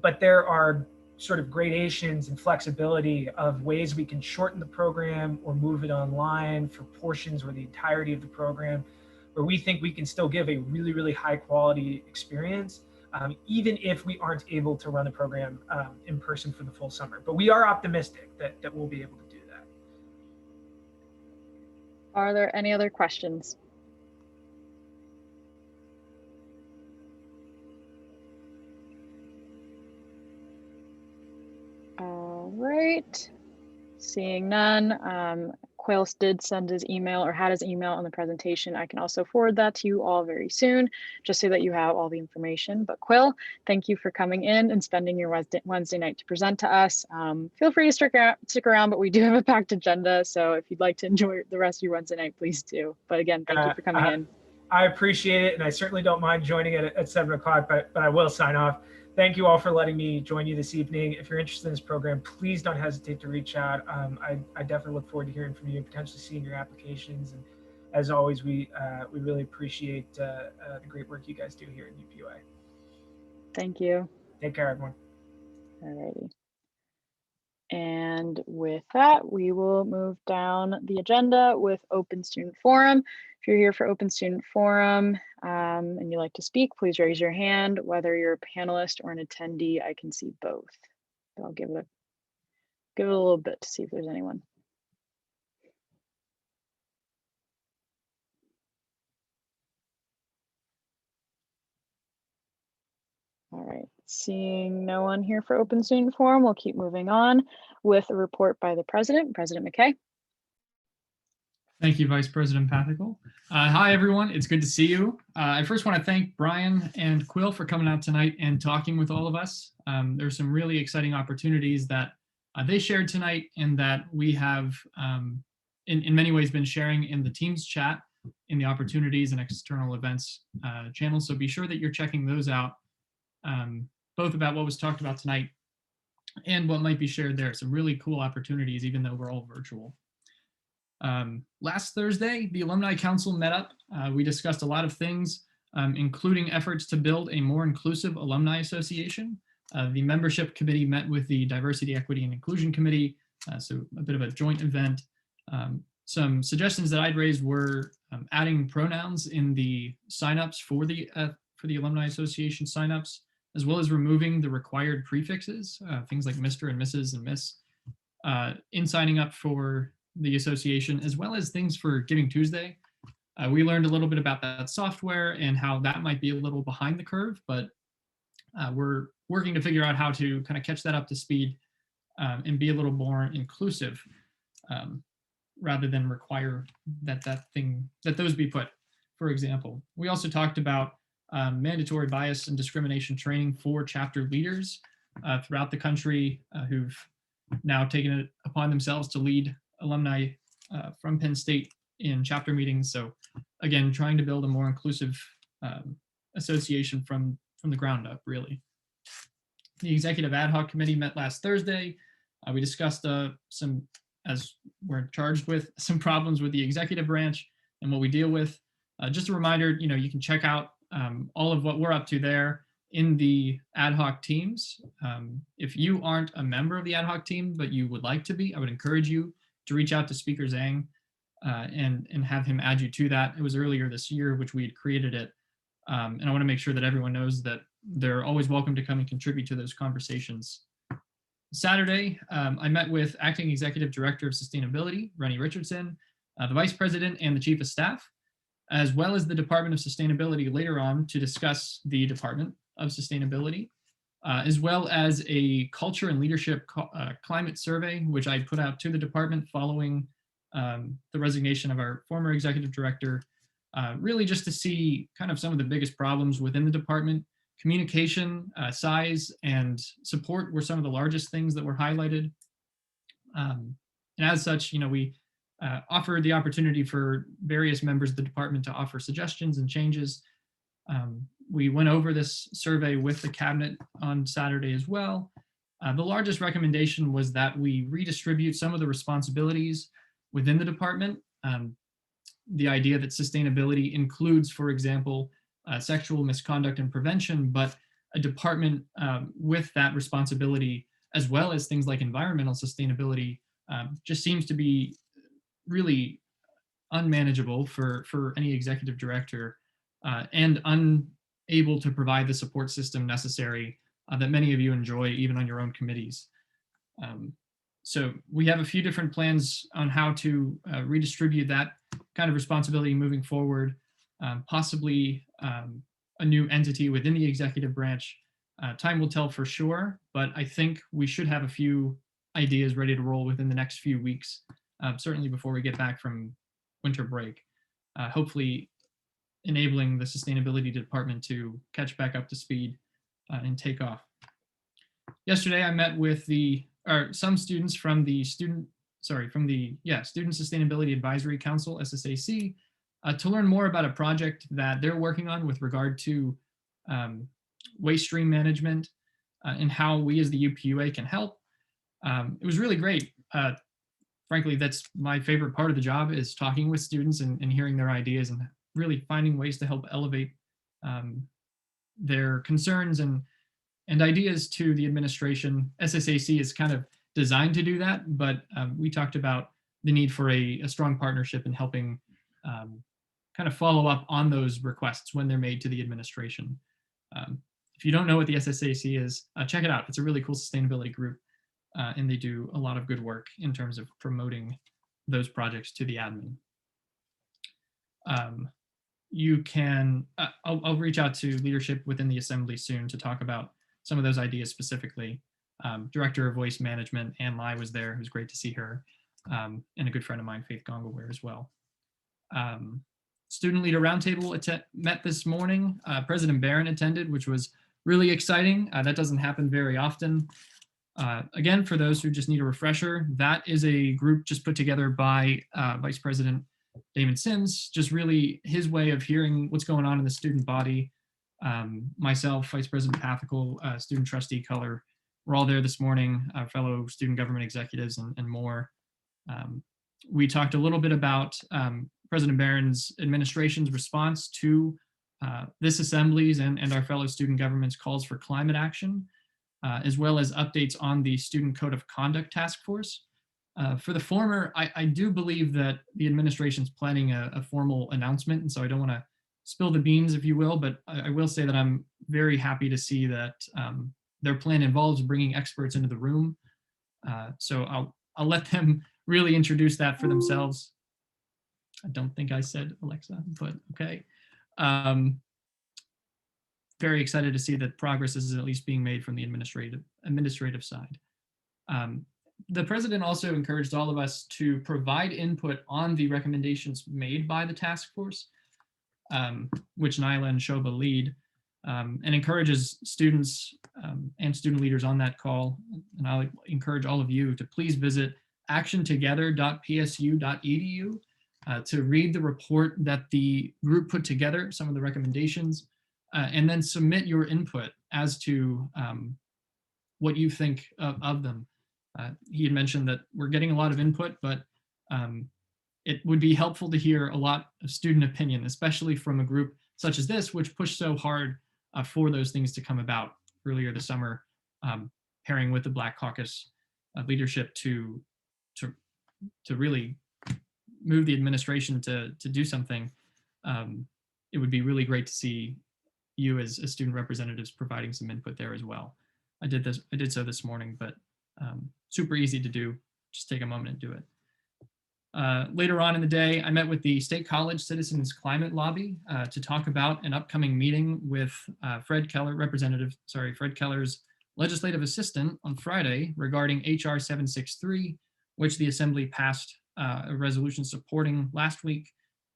H: But there are sort of gradations and flexibility of ways we can shorten the program or move it online for portions or the entirety of the program, where we think we can still give a really, really high quality experience, even if we aren't able to run the program in person for the full summer. But we are optimistic that we'll be able to do that.
F: Are there any other questions? All right, seeing none. Quill did send his email or had his email on the presentation. I can also forward that to you all very soon, just so that you have all the information. But Quill, thank you for coming in and spending your Wednesday night to present to us. Feel free to stick around, but we do have a packed agenda. So if you'd like to enjoy the rest of your Wednesday night, please do. But again, thank you for coming in.
H: I appreciate it. And I certainly don't mind joining it at 7 o'clock, but I will sign off. Thank you all for letting me join you this evening. If you're interested in this program, please don't hesitate to reach out. I definitely look forward to hearing from you and potentially seeing your applications. And as always, we really appreciate the great work you guys do here at UPUA.
F: Thank you.
H: Take care, everyone.
F: All righty. And with that, we will move down the agenda with Open Student Forum. If you're here for Open Student Forum and you'd like to speak, please raise your hand. Whether you're a panelist or an attendee, I can see both. But I'll give it a little bit to see if there's anyone. All right, seeing no one here for Open Student Forum, we'll keep moving on with a report by the President, President Mckay.
I: Thank you, Vice President Pathical. Hi, everyone. It's good to see you. I first want to thank Brian and Quill for coming out tonight and talking with all of us. There's some really exciting opportunities that they shared tonight and that we have in many ways been sharing in the Teams chat in the opportunities and external events channel. So be sure that you're checking those out, both about what was talked about tonight and what might be shared there. Some really cool opportunities, even though we're all virtual. Last Thursday, the Alumni Council met up. We discussed a lot of things, including efforts to build a more inclusive alumni association. The membership committee met with the Diversity, Equity, and Inclusion Committee, so a bit of a joint event. Some suggestions that I'd raised were adding pronouns in the signups for the Alumni Association signups, as well as removing the required prefixes, things like Mr. and Mrs. and Miss, in signing up for the association, as well as things for Giving Tuesday. We learned a little bit about that software and how that might be a little behind the curve, but we're working to figure out how to kind of catch that up to speed and be a little more inclusive rather than require that those be put, for example. We also talked about mandatory bias and discrimination training for chapter leaders throughout the country who've now taken it upon themselves to lead alumni from Penn State in chapter meetings. So again, trying to build a more inclusive association from the ground up, really. The Executive Ad Hoc Committee met last Thursday. We discussed some, as we're charged with, some problems with the executive branch and what we deal with. Just a reminder, you can check out all of what we're up to there in the ad hoc teams. If you aren't a member of the ad hoc team, but you would like to be, I would encourage you to reach out to Speaker Zhang and have him add you to that. It was earlier this year, which we had created it. And I want to make sure that everyone knows that they're always welcome to come and contribute to those conversations. Saturday, I met with Acting Executive Director of Sustainability, Rennie Richardson, the Vice President and the Chief of Staff, as well as the Department of Sustainability later on to discuss the Department of Sustainability, as well as a culture and leadership climate survey, which I put out to the department following the resignation of our former executive director, really just to see kind of some of the biggest problems within the department. Communication, size, and support were some of the largest things that were highlighted. And as such, we offered the opportunity for various members of the department to offer suggestions and changes. We went over this survey with the cabinet on Saturday as well. The largest recommendation was that we redistribute some of the responsibilities within the department. The idea that sustainability includes, for example, sexual misconduct and prevention, but a department with that responsibility, as well as things like environmental sustainability, just seems to be really unmanageable for any executive director and unable to provide the support system necessary that many of you enjoy even on your own committees. So we have a few different plans on how to redistribute that kind of responsibility moving forward, possibly a new entity within the executive branch. Time will tell for sure, but I think we should have a few ideas ready to roll within the next few weeks, certainly before we get back from winter break, hopefully enabling the sustainability department to catch back up to speed and take off. Yesterday, I met with some students from the Student Sustainability Advisory Council, SSAC, to learn more about a project that they're working on with regard to waste stream management and how we as the UPUA can help. It was really great. Frankly, that's my favorite part of the job, is talking with students and hearing their ideas and really finding ways to help elevate their concerns and ideas to the administration. SSAC is kind of designed to do that, but we talked about the need for a strong partnership in helping kind of follow up on those requests when they're made to the administration. If you don't know what the SSAC is, check it out. It's a really cool sustainability group, and they do a lot of good work in terms of promoting those projects to the admin. You can, I'll reach out to leadership within the assembly soon to talk about some of those ideas specifically. Director of Waste Management, Ann Lai, was there. It was great to see her, and a good friend of mine, Faith Gongaware, as well. Student Leader Roundtable met this morning. President Barron attended, which was really exciting. That doesn't happen very often. Again, for those who just need a refresher, that is a group just put together by Vice President Damon Sims, just really his way of hearing what's going on in the student body. Myself, Vice President Pathical, Student Trustee Color, we're all there this morning, fellow student government executives and more. We talked a little bit about President Barron's administration's response to this assembly's and our fellow student government's calls for climate action, as well as updates on the Student Code of Conduct Task Force. For the former, I do believe that the administration's planning a formal announcement, and so I don't want to spill the beans, if you will, but I will say that I'm very happy to see that their plan involves bringing experts into the room. So I'll let them really introduce that for themselves. I don't think I said Alexa, but okay. Very excited to see that progress is at least being made from the administrative side. The president also encouraged all of us to provide input on the recommendations made by the task force, which Nyla and Shobha lead, and encourages students and student leaders on that call. And I'll encourage all of you to please visit actiontogether.psu.edu to read the report that the group put together, some of the recommendations, and then submit your input as to what you think of them. He had mentioned that we're getting a lot of input, but it would be helpful to hear a lot of student opinion, especially from a group such as this, which pushed so hard for those things to come about earlier this summer, pairing with the Black Caucus leadership to really move the administration to do something. It would be really great to see you as student representatives providing some input there as well. I did so this morning, but super easy to do. Just take a moment and do it. Later on in the day, I met with the State College Citizens Climate Lobby to talk about an upcoming meeting with Fred Keller's legislative assistant on Friday regarding HR 763, which the Assembly passed a resolution supporting last week.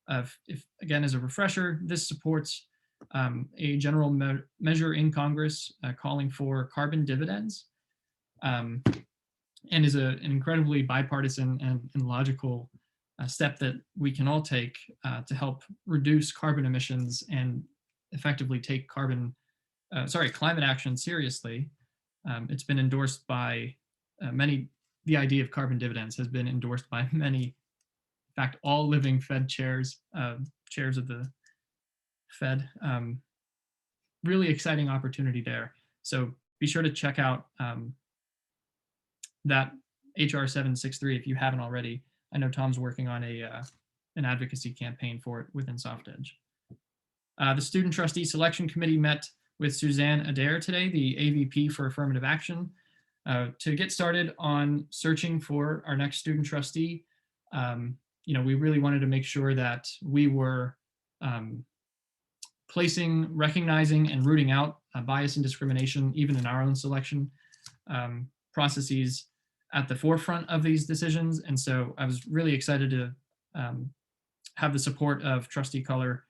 I: If again, as a refresher, this supports a general measure in Congress calling for carbon dividends, and is an incredibly bipartisan and logical step that we can all take to help reduce carbon emissions and effectively take climate action seriously. It's been endorsed by many. The idea of carbon dividends has been endorsed by many, in fact, all living Fed chairs of the Fed. Really exciting opportunity there. So be sure to check out that HR 763 if you haven't already. I know Tom's working on an advocacy campaign for it within SoftEdge. The Student Trustee Selection Committee met with Suzanne Adair today, the AVP for Affirmative Action, to get started on searching for our next student trustee. We really wanted to make sure that we were recognizing and rooting out bias and discrimination, even in our own selection processes, at the forefront of these decisions. And so I was really excited to have the support of Trustee Color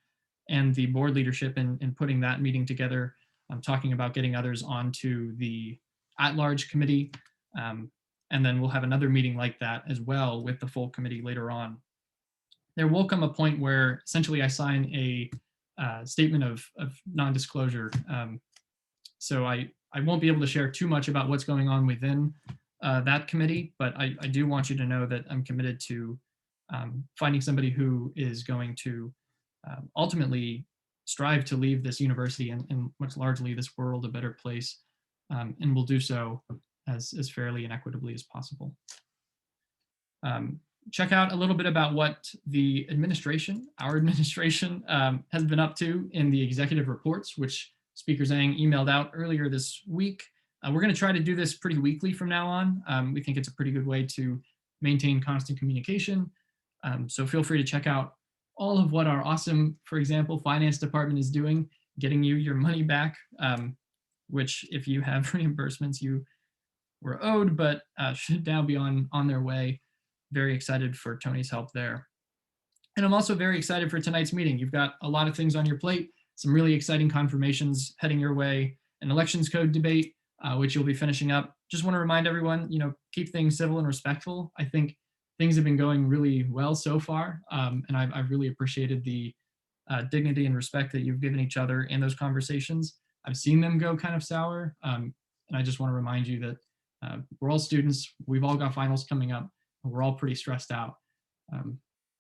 I: and the board leadership in putting that meeting together. I'm talking about getting others onto the at-large committee. And then we'll have another meeting like that as well with the full committee later on. There will come a point where essentially I sign a statement of non-disclosure. So I won't be able to share too much about what's going on within that committee, but I do want you to know that I'm committed to finding somebody who is going to ultimately strive to leave this university and much largely this world a better place, and will do so as fairly and equitably as possible. Check out a little bit about what our administration has been up to in the executive reports, which Speaker Zhang emailed out earlier this week. We're going to try to do this pretty weekly from now on. We think it's a pretty good way to maintain constant communication. So feel free to check out all of what our awesome, for example, finance department is doing, getting you your money back, which if you have reimbursements you were owed, but should now be on their way. Very excited for Tony's help there. And I'm also very excited for tonight's meeting. You've got a lot of things on your plate, some really exciting confirmations heading your way, an elections code debate, which you'll be finishing up. Just want to remind everyone, keep things civil and respectful. I think things have been going really well so far, and I've really appreciated the dignity and respect that you've given each other in those conversations. I've seen them go kind of sour, and I just want to remind you that we're all students, we've all got finals coming up, and we're all pretty stressed out.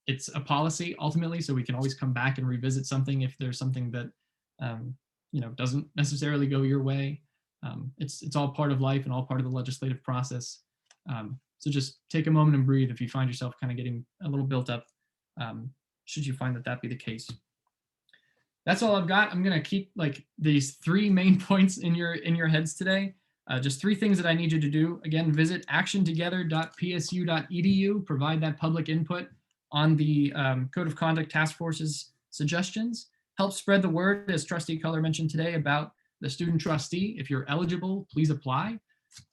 I: It's a policy ultimately, so we can always come back and revisit something if there's something that doesn't necessarily go your way. It's all part of life and all part of the legislative process. So just take a moment and breathe if you find yourself kind of getting a little built up, should you find that be the case. That's all I've got. I'm gonna keep like these 3 main points in your heads today. Just 3 things that I need you to do. Again, visit actiontogether.psu.edu, provide that public input on the Code of Conduct Task Force's suggestions. Help spread the word, as Trustee Culler mentioned today, about the student trustee. If you're eligible, please apply,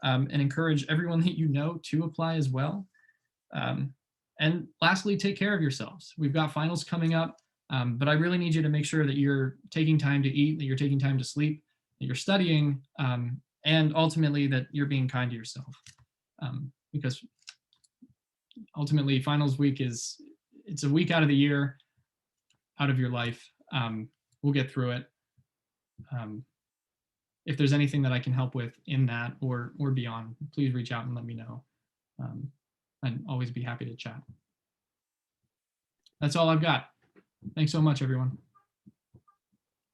I: and encourage everyone that you know to apply as well. And lastly, take care of yourselves. We've got finals coming up, but I really need you to make sure that you're taking time to eat, that you're taking time to sleep, that you're studying, and ultimately that you're being kind to yourself. Because ultimately finals week it's a week out of the year, out of your life. We'll get through it. If there's anything that I can help with in that or beyond, please reach out and let me know. I'd always be happy to chat. That's all I've got. Thanks so much, everyone.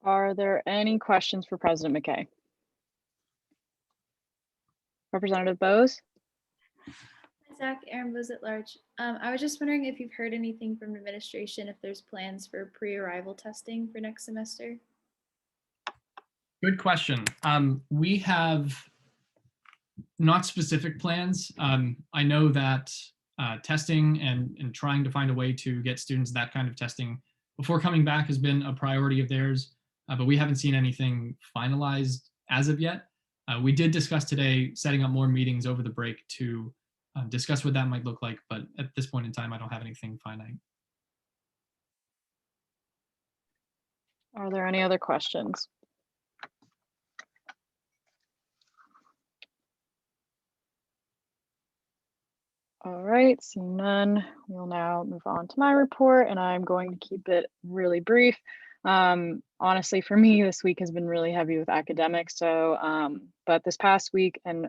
F: Are there any questions for President Mckay? Representative Bose?
B: Hi, Zach, Aaron Bose at large. I was just wondering if you've heard anything from administration, if there's plans for pre-arrival testing for next semester.
I: Good question. We have not specific plans. I know that testing and trying to find a way to get students that kind of testing before coming back has been a priority of theirs, but we haven't seen anything finalized as of yet. We did discuss today setting up more meetings over the break to discuss what that might look like, but at this point in time, I don't have anything finite.
F: Are there any other questions? All right, seeing none, we'll now move on to my report, and I'm going to keep it really brief. Honestly, for me, this week has been really heavy with academics. So, but this past week, and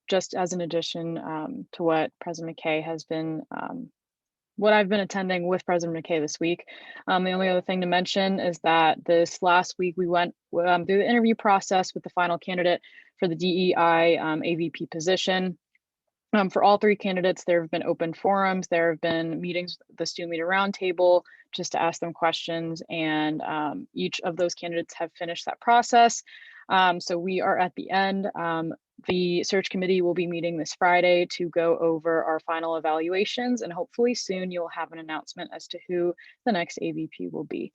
F: just as an addition to what President Mckay has been, what I've been attending with President Mckay this week, the only other thing to mention is that this last week we went through the interview process with the final candidate for the DEI AVP position. For all 3 candidates, there have been open forums. There have been meetings with the Student Leader Roundtable just to ask them questions, and each of those candidates have finished that process. So we are at the end. The search committee will be meeting this Friday to go over our final evaluations, and hopefully soon you'll have an announcement as to who the next AVP will be.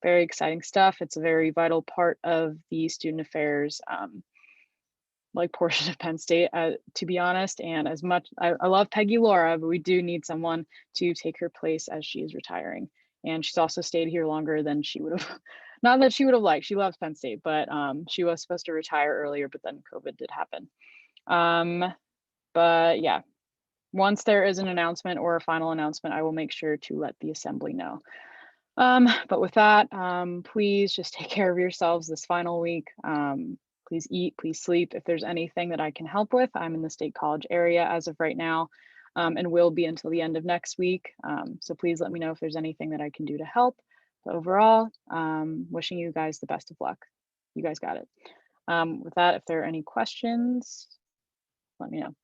F: Very exciting stuff. It's a very vital part of the student affairs portion of Penn State, to be honest. And as much, I love Peggy Laura, but we do need someone to take her place as she is retiring. And she's also stayed here longer than she would have, not that she would have liked, she loves Penn State, but she was supposed to retire earlier, but then COVID did happen. But yeah, once there is an announcement or a final announcement, I will make sure to let the assembly know. But with that, please just take care of yourselves this final week. Please eat, please sleep. If there's anything that I can help with, I'm in the State College area as of right now, and will be until the end of next week. So please let me know if there's anything that I can do to help. But overall, wishing you guys the best of luck. You guys got it. With that, if there are any questions, let me know.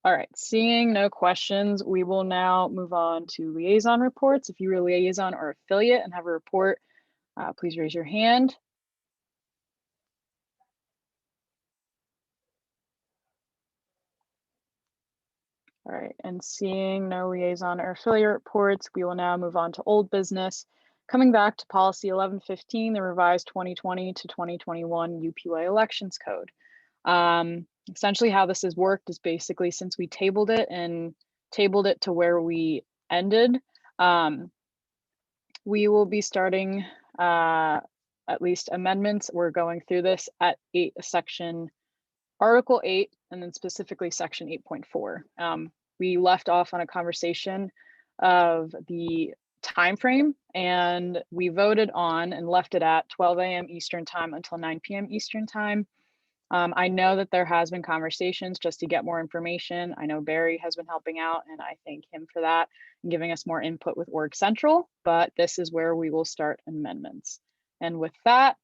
F: All right, seeing no questions, we will now move on to liaison reports. If you're a liaison or affiliate and have a report, please raise your hand. All right, and seeing no liaison or affiliate reports, we will now move on to old business. Coming back to policy 1115, the revised 2020 to 2021 UPUA elections code. Essentially how this has worked is basically since we tabled it to where we ended, we will be starting at least amendments. We're going through this at section Article 8, and then specifically section 8.4. We left off on a conversation of the time frame, and we voted on and left it at 12 a.m. Eastern time until 9 p.m. Eastern time. I know that there has been conversations just to get more information. I know Barry has been helping out, and I thank him for that and giving us more input with Org Central, but this is where we will start amendments. And with that,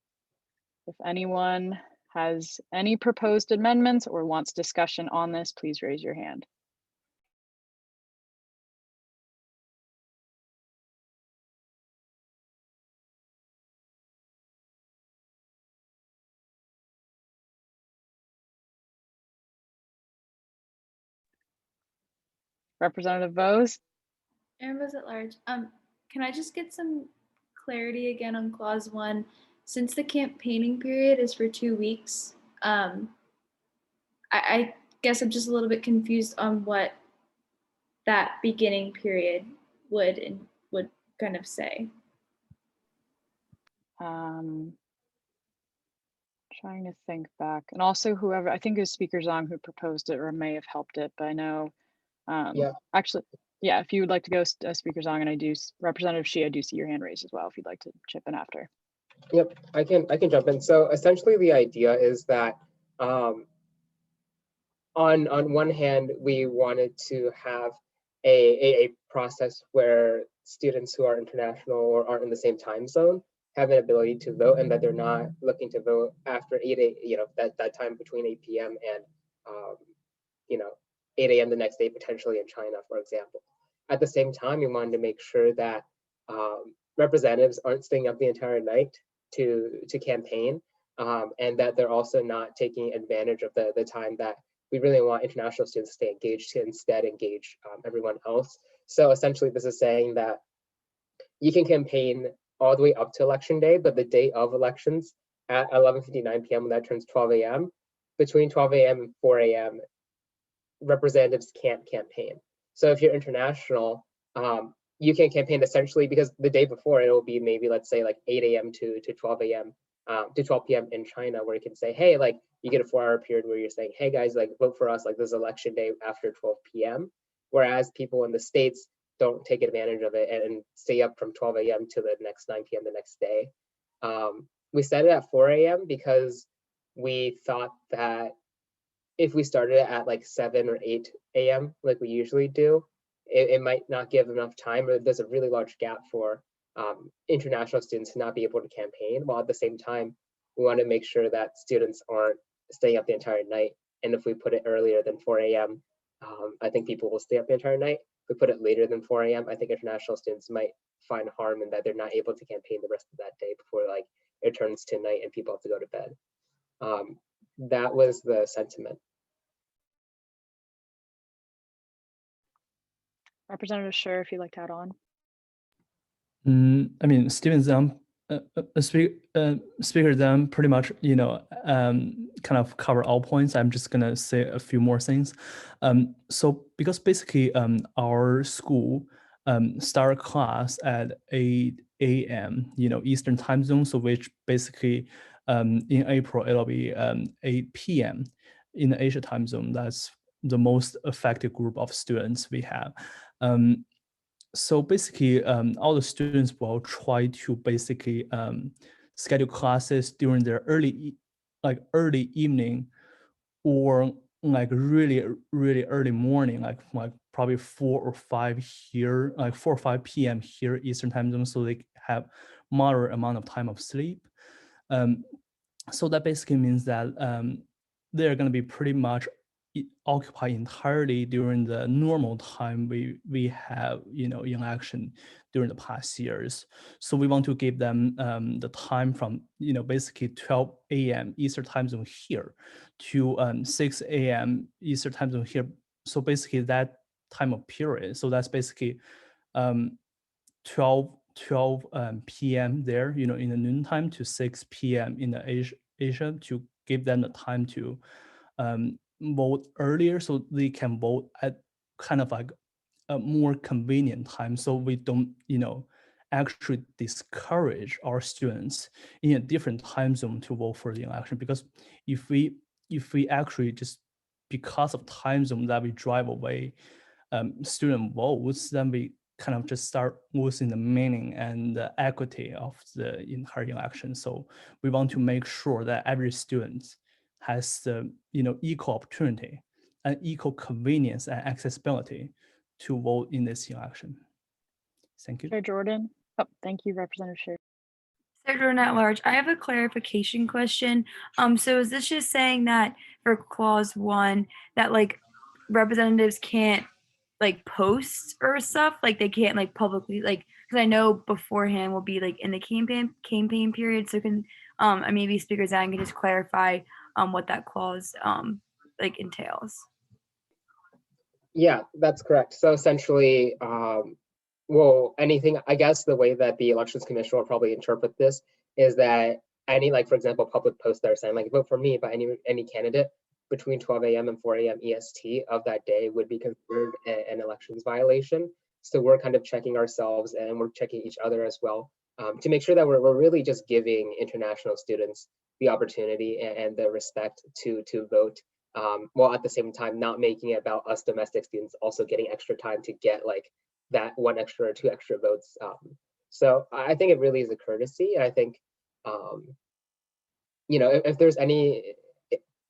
F: if anyone has any proposed amendments or wants discussion on this, please raise your hand. Representative Vose?
B: Aaron Bose at large. Can I just get some clarity again on clause 1? Since the campaigning period is for 2 weeks, I guess I'm just a little bit confused on what that beginning period would kind of say.
F: Trying to think back, and also whoever, I think it was Speaker Zong who proposed it or may have helped it, but I know, actually, yeah, if you would like to go, Speaker Zong, and I do, Representative Shi, I do see your hand raised as well, if you'd like to chip in after.
A: Yep, I can jump in. So essentially the idea is that on one hand, we wanted to have a process where students who are international or aren't in the same time zone have an ability to vote, and that they're not looking to vote after 8 that time between 8 p.m. and 8 a.m. the next day, potentially in China, for example. At the same time, we wanted to make sure that representatives aren't staying up the entire night to campaign, and that they're also not taking advantage of the time that we really want international students to stay engaged, to instead engage everyone else. So essentially this is saying that you can campaign all the way up to election day, but the day of elections at 11:59 p.m. when that turns 12 a.m., between 12 a.m. and 4 a.m., representatives can't campaign. So if you're international, you can campaign essentially because the day before it will be maybe, let's say, like 8 a.m. to 12 a.m. To 12 p.m. in China, where you can say, hey, like you get a 4-hour period where you're saying, hey guys, like vote for us, like this is election day after 12 p.m. Whereas people in the States don't take advantage of it and stay up from 12 a.m. to the next 9 p.m. the next day. We set it at 4 a.m. because we thought that if we started it at like 7 or 8 a.m. like we usually do, it might not give enough time, or there's a really large gap for international students to not be able to campaign, while at the same time, we want to make sure that students aren't staying up the entire night. And if we put it earlier than 4 a.m., I think people will stay up the entire night. If we put it later than 4 a.m., I think international students might find harm in that they're not able to campaign the rest of that day before like it turns to night and people have to go to bed. That was the sentiment.
F: Representative Scher, if you'd like to add on.
C: I mean, Stephen Zhang, Speaker Zhang pretty much, kind of cover all points. I'm just gonna say a few more things. So because basically our school start class at 8 a.m., Eastern time zone, so which basically in April, it'll be 8 p.m. in the Asia time zone. That's the most affected group of students we have. So basically, all the students will try to basically schedule classes during their early evening, or like really early morning, like probably 4 or 5 here, like 4 or 5 p.m. here Eastern time zone, so they have moderate amount of time of sleep. So that basically means that they're going to be pretty much occupy entirely during the normal time we have election during the past years. So we want to give them the time from basically 12 a.m. Eastern time zone here to 6 a.m. Eastern time zone here. So basically that time of period. So that's basically 12 p.m. there, in the noontime to 6 p.m. in the Asia to give them the time to vote earlier, so they can vote at kind of like a more convenient time, so we don't, actually discourage our students in a different time zone to vote for the election. Because if we actually just, because of time zone, that we drive away student votes, then we kind of just start losing the meaning and the equity of the entire election. So we want to make sure that every student has the equal opportunity and equal convenience and accessibility to vote in this election. Thank you.
F: Chair Jordan. Oh, thank you, Representative Sher.
J: Chair Jordan at large, I have a clarification question. So is this just saying that for clause 1 that like representatives can't like post or stuff, like they can't like publicly, like, because I know beforehand will be like in the campaign period, so can maybe Speaker Zhang can just clarify what that clause like entails.
A: Yeah, that's correct. So essentially, well, anything, I guess the way that the Elections Commission will probably interpret this is that any, like, for example, public post that are saying, like, vote for me by any candidate between 12 a.m. and 4 a.m. EST of that day would be considered an elections violation. So we're kind of checking ourselves, and we're checking each other as well, to make sure that we're really just giving international students the opportunity and the respect to vote, while at the same time not making it about us domestic students also getting extra time to get like that 1 extra or 2 extra votes. So I think it really is a courtesy. I think, if there's any,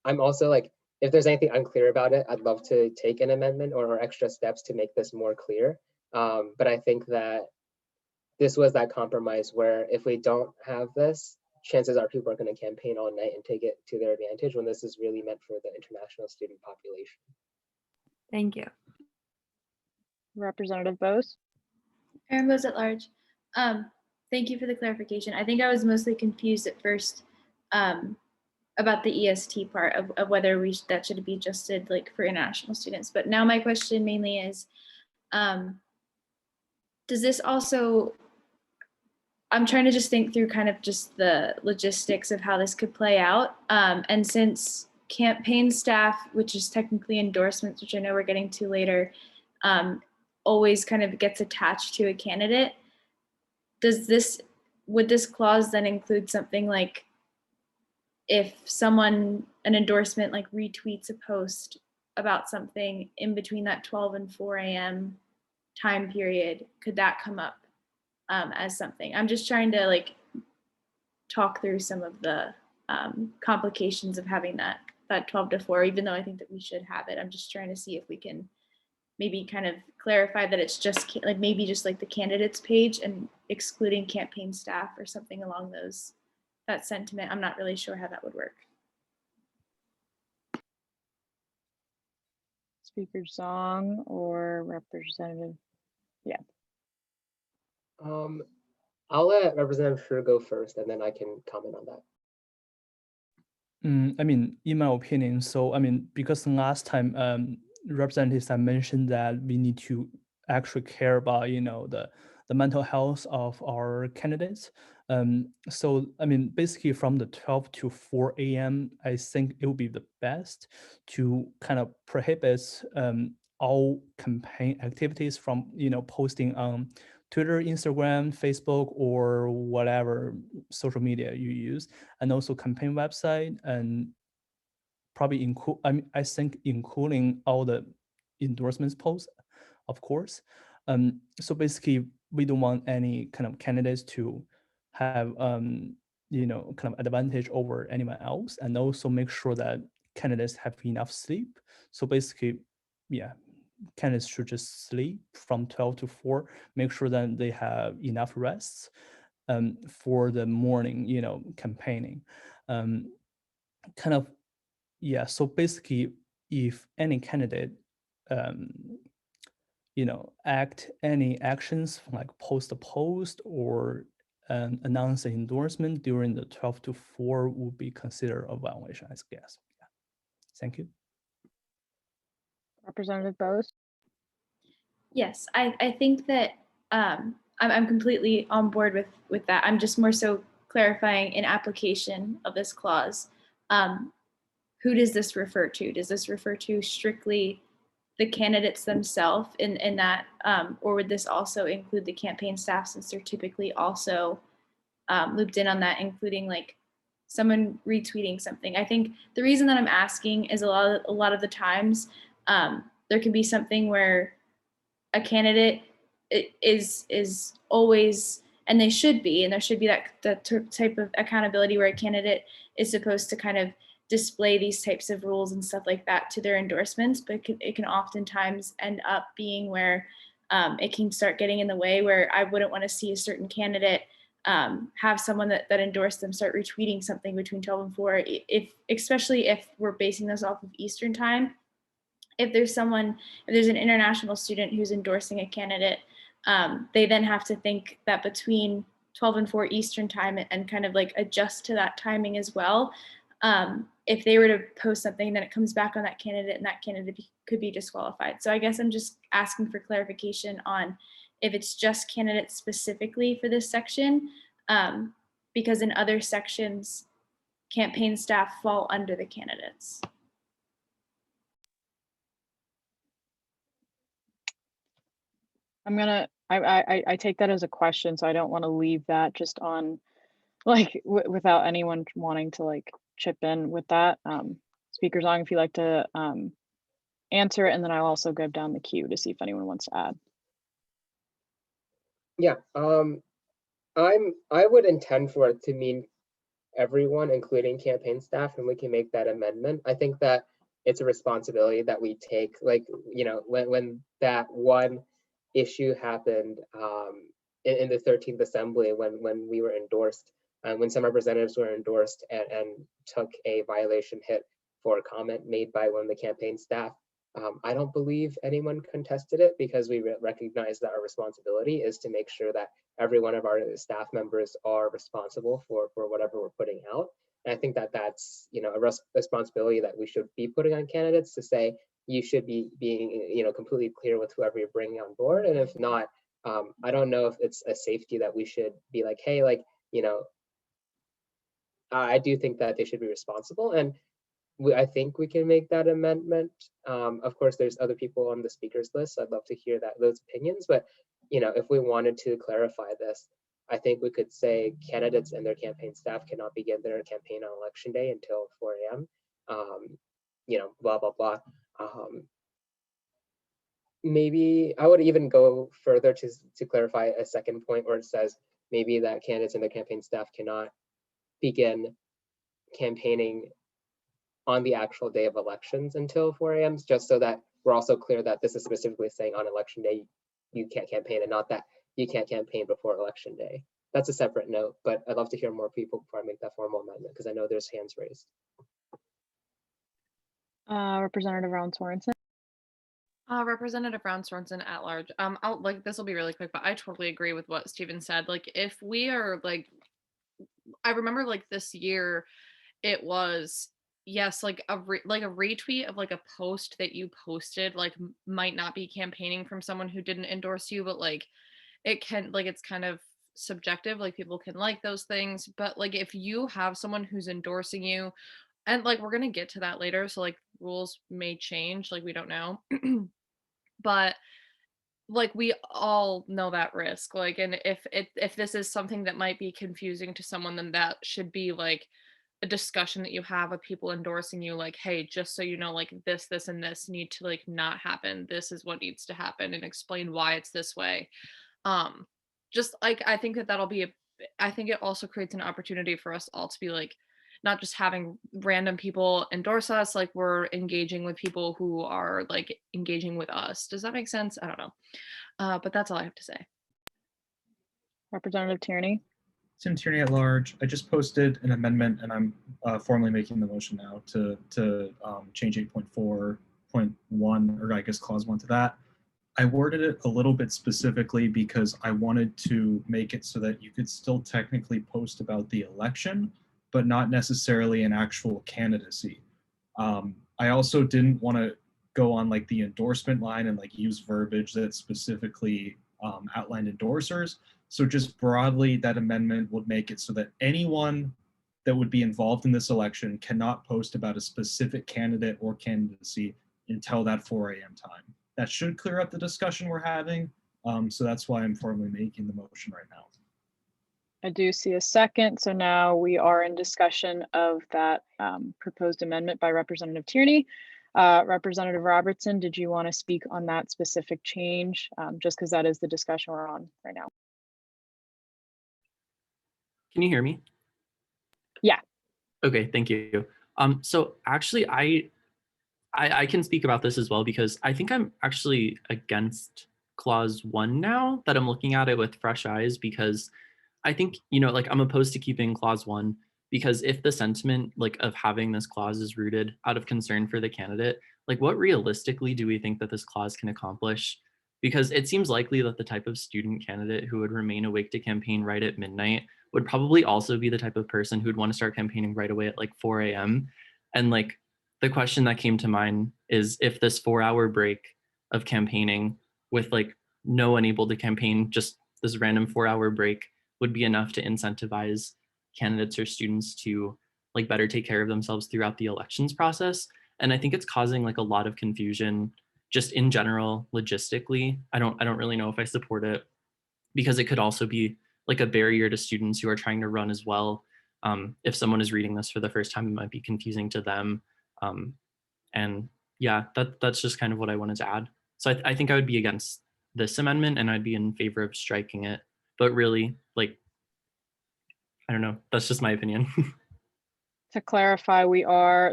A: I'm also like, if there's anything unclear about it, I'd love to take an amendment or extra steps to make this more clear. But I think that this was that compromise where if we don't have this, chances are people are going to campaign all night and take it to their advantage when this is really meant for the international student population.
J: Thank you.
F: Representative Bose.
B: Aaron Bose at large. Thank you for the clarification. I think I was mostly confused at first about the EST part of whether that should be adjusted like for international students. But now my question mainly is, does this also, I'm trying to just think through kind of just the logistics of how this could play out. And since campaign staff, which is technically endorsements, which I know we're getting to later, always kind of gets attached to a candidate, would this clause then include something like if someone, an endorsement like retweets a post about something in between that 12 and 4 a.m. time period, could that come up as something? I'm just trying to like talk through some of the complications of having that 12 to 4, even though I think that we should have it. I'm just trying to see if we can maybe kind of clarify that it's just like maybe just like the candidates page and excluding campaign staff or something along that sentiment. I'm not really sure how that would work.
F: Speaker Zhang or Representative, yeah.
A: I'll let Representative Sher go first, and then I can comment on that.
C: I mean, in my opinion, so I mean, because last time representatives have mentioned that we need to actually care about, the mental health of our candidates. So I mean, basically from the 12 to 4 a.m., I think it would be the best to kind of prohibit all campaign activities from, posting on Twitter, Instagram, Facebook, or whatever social media you use, and also campaign website, and probably include, I think including all the endorsements posts, of course. So basically, we don't want any kind of candidates to have, kind of advantage over anyone else, and also make sure that candidates have enough sleep. So basically, yeah, candidates should just sleep from 12 to 4, make sure that they have enough rests for the morning, campaigning. Kind of, yeah, so basically, if any candidate, act any actions like post a post or announce an endorsement during the 12 to 4 would be considered a violation, I guess. Yeah. Thank you.
F: Representative Bose.
B: Yes, I think that I'm completely on board with that. I'm just more so clarifying in application of this clause. who does this refer to? Does this refer to strictly the candidates themselves in that, or would this also include the campaign staff, since they're typically also looped in on that, including like someone retweeting something? I think the reason that I'm asking is a lot of the times there can be something where a candidate is always, and they should be, and there should be that type of accountability where a candidate is supposed to kind of display these types of rules and stuff like that to their endorsements, but it can oftentimes end up being where it can start getting in the way, where I wouldn't want to see a certain candidate have someone that endorsed them start retweeting something between 12 and 4, especially if we're basing this off of Eastern time. If there's an international student who's endorsing a candidate, they then have to think that between 12 and 4 Eastern time and kind of like adjust to that timing as well. If they were to post something, then it comes back on that candidate, and that candidate could be disqualified. So I guess I'm just asking for clarification on if it's just candidates specifically for this section, because in other sections, campaign staff fall under the candidates.
F: I take that as a question, so I don't want to leave that just on like without anyone wanting to like chip in with that. Speakers on, if you'd like to answer it, and then I'll also go down the queue to see if anyone wants to add.
A: Yeah, I would intend for it to mean everyone, including campaign staff, and we can make that amendment. I think that it's a responsibility that we take, like, you know, when that one issue happened in the 13th Assembly, when we were endorsed, when some representatives were endorsed and took a violation hit for a comment made by one of the campaign staff. I don't believe anyone contested it, because we recognize that our responsibility is to make sure that every one of our staff members are responsible for whatever we're putting out. And I think that that's, you know, a responsibility that we should be putting on candidates, to say you should be being, you know, completely clear with whoever you're bringing on board. And if not, I don't know if it's a safety that we should be like, hey, like, you know, I do think that they should be responsible, and I think we can make that amendment. Of course, there's other people on the speakers list, so I'd love to hear those opinions. But, you know, if we wanted to clarify this, I think we could say candidates and their campaign staff cannot begin their campaign on election day until 4 a.m. You know, blah blah blah. Maybe I would even go further to clarify a second point, where it says maybe that candidates and their campaign staff cannot begin campaigning on the actual day of elections until 4 a.m., just so that we're also clear that this is specifically saying on election day you can't campaign, and not that you can't campaign before election day. That's a separate note, but I'd love to hear more people before I make that formal amendment, because I know there's hands raised.
F: Representative Ron Sorensen.
K: Representative Ron Sorenson at large. This will be really quick, but I totally agree with what Steven said. Like, if we are like, I remember like this year, it was, yes, like a retweet of like a post that you posted, like might not be campaigning from someone who didn't endorse you, but like it can, like, it's kind of subjective, like people can like those things. But like if you have someone who's endorsing you, and like we're gonna get to that later, so like rules may change, like we don't know. But like we all know that risk, like, and if this is something that might be confusing to someone, then that should be like a discussion that you have with people endorsing you, like, hey, just so you know, like this and this need to like not happen, this is what needs to happen, and explain why it's this way. Just like, I think that'll be I think it also creates an opportunity for us all to be like, not just having random people endorse us, like we're engaging with people who are like engaging with us. Does that make sense? I don't know. But that's all I have to say.
F: Representative Tierney.
L: Tim Tierney at large. I just posted an amendment, and I'm formally making the motion now to change 8.4.1, or I guess clause 1 to that. I worded it a little bit specifically because I wanted to make it so that you could still technically post about the election, but not necessarily an actual candidacy. I also didn't want to go on like the endorsement line and like use verbiage that specifically outlined endorsers. So just broadly, that amendment would make it so that anyone that would be involved in this election cannot post about a specific candidate or candidacy until that 4 a.m. time. That should clear up the discussion we're having. So that's why I'm formally making the motion right now.
F: I do see a second. So now we are in discussion of that proposed amendment by Representative Tierney. Representative Robertson, did you want to speak on that specific change? Just because that is the discussion we're on right now.
M: Can you hear me?
F: Yeah.
M: Okay, thank you. So actually, I can speak about this as well, because I think I'm actually against clause 1 now that I'm looking at it with fresh eyes, because I think, like, I'm opposed to keeping clause 1, because if the sentiment, like, of having this clause is rooted out of concern for the candidate, like, what realistically do we think that this clause can accomplish? Because it seems likely that the type of student candidate who would remain awake to campaign right at midnight would probably also be the type of person who'd want to start campaigning right away at like 4 a.m. And like, the question that came to mind is if this 4-hour break of campaigning with like no one able to campaign, just this random 4-hour break, would be enough to incentivize candidates or students to like better take care of themselves throughout the elections process. And I think it's causing like a lot of confusion just in general, logistically. I don't really know if I support it, because it could also be like a barrier to students who are trying to run as well. If someone is reading this for the first time, it might be confusing to them. And yeah, that's just kind of what I wanted to add. So I think I would be against this amendment, and I'd be in favor of striking it. But really, like, I don't know, that's just my opinion.
F: To clarify,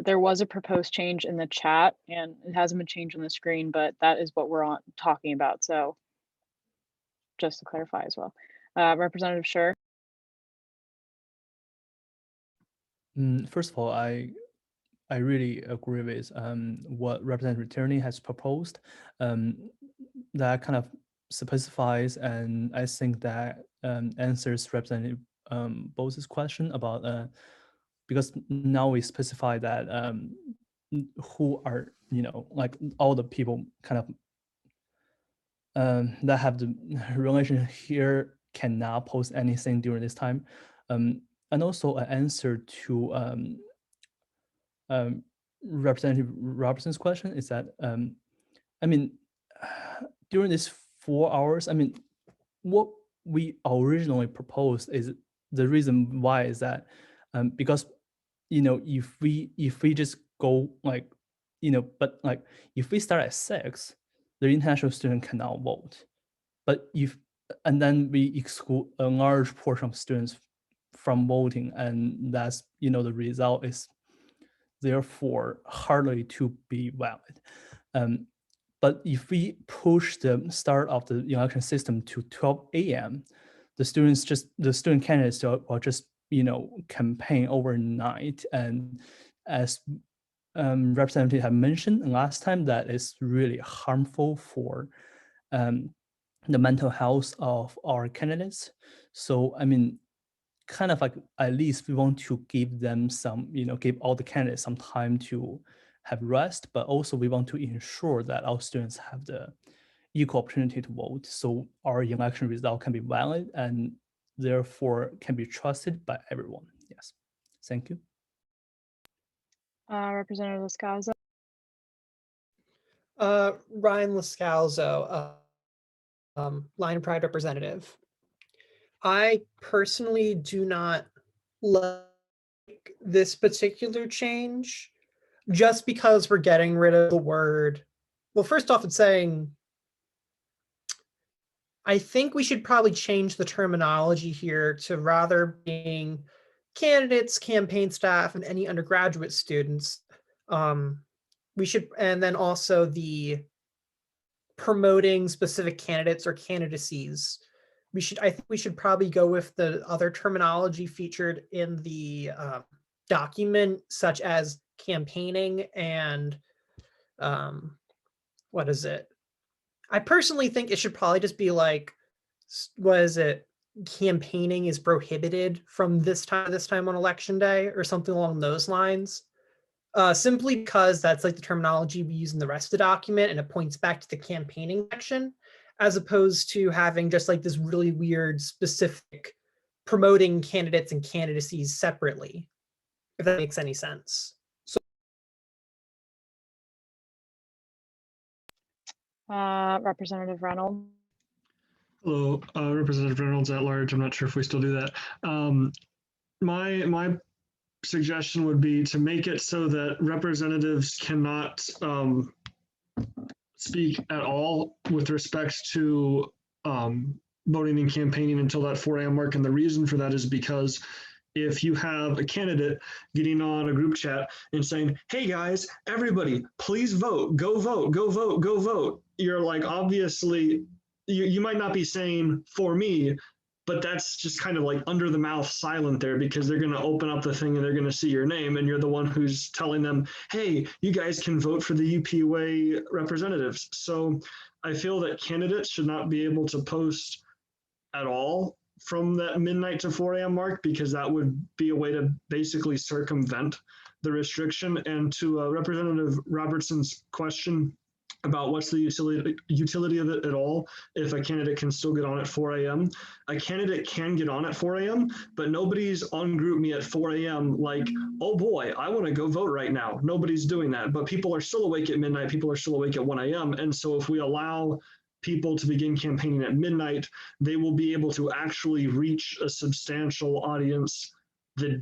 F: there was a proposed change in the chat, and it hasn't been changed on the screen, but that is what we're talking about. So just to clarify as well. Representative Scher.
C: First of all, I really agree with what Representative Tierney has proposed. That kind of specifies, and I think that answers Representative Bose's question about because now we specify that who are, like all the people kind of that have the relation here cannot post anything during this time. And also an answer to Representative Robertson's question is that, I mean, during these 4 hours, I mean, what we originally proposed is the reason why is that because, if we just go like, but like if we start at 6, the international student cannot vote. But and then we exclude a large portion of students from voting, and that's, the result is therefore hardly to be valid. But if we push the start of the election system to 12 a.m., the student candidates will just, campaign overnight. And as Representative had mentioned last time, that is really harmful for the mental health of our candidates. So, I mean, kind of like, at least we want to give them some, give all the candidates some time to have rest, but also we want to ensure that our students have the equal opportunity to vote, so our election result can be valid and therefore can be trusted by everyone. Yes, thank you.
F: Representative Lascalzo.
G: Ryan Lascalzo, Line Pride representative. I personally do not like this particular change just because we're getting rid of the word. Well, first off, it's saying, I think we should probably change the terminology here to rather being candidates, campaign staff, and any undergraduate students. We should, and then also the promoting specific candidates or candidacies. I think we should probably go with the other terminology featured in the document, such as campaigning and what is it? I personally think it should probably just be like, what is it? Campaigning is prohibited from this time on election day, or something along those lines. Simply because that's like the terminology we use in the rest of the document, and it points back to the campaigning section, as opposed to having just like this really weird specific promoting candidates and candidacies separately. if that makes any sense.
F: Representative Reynolds.
N: Hello, Representative Reynolds at large. I'm not sure if we still do that. My suggestion would be to make it so that representatives cannot speak at all with respect to voting and campaigning until that 4 a.m. mark. And the reason for that is because if you have a candidate getting on a group chat and saying, hey guys, everybody, please vote, go vote, go vote, go vote. You're like, obviously, you might not be saying for me, but that's just kind of like under the mouth silent there, because they're going to open up the thing and they're going to see your name and you're the one who's telling them, hey, you guys can vote for the UPUA representatives. So I feel that candidates should not be able to post at all from that midnight to 4 a.m. mark, because that would be a way to basically circumvent the restriction. And to Representative Robertson's question about what's the utility of it at all, if a candidate can still get on at 4 a.m. A candidate can get on at 4 a.m., but nobody's on GroupMe at 4 a.m. like, oh boy, I want to go vote right now. Nobody's doing that, but people are still awake at midnight. People are still awake at 1 a.m. And so if we allow people to begin campaigning at midnight, they will be able to actually reach a substantial audience the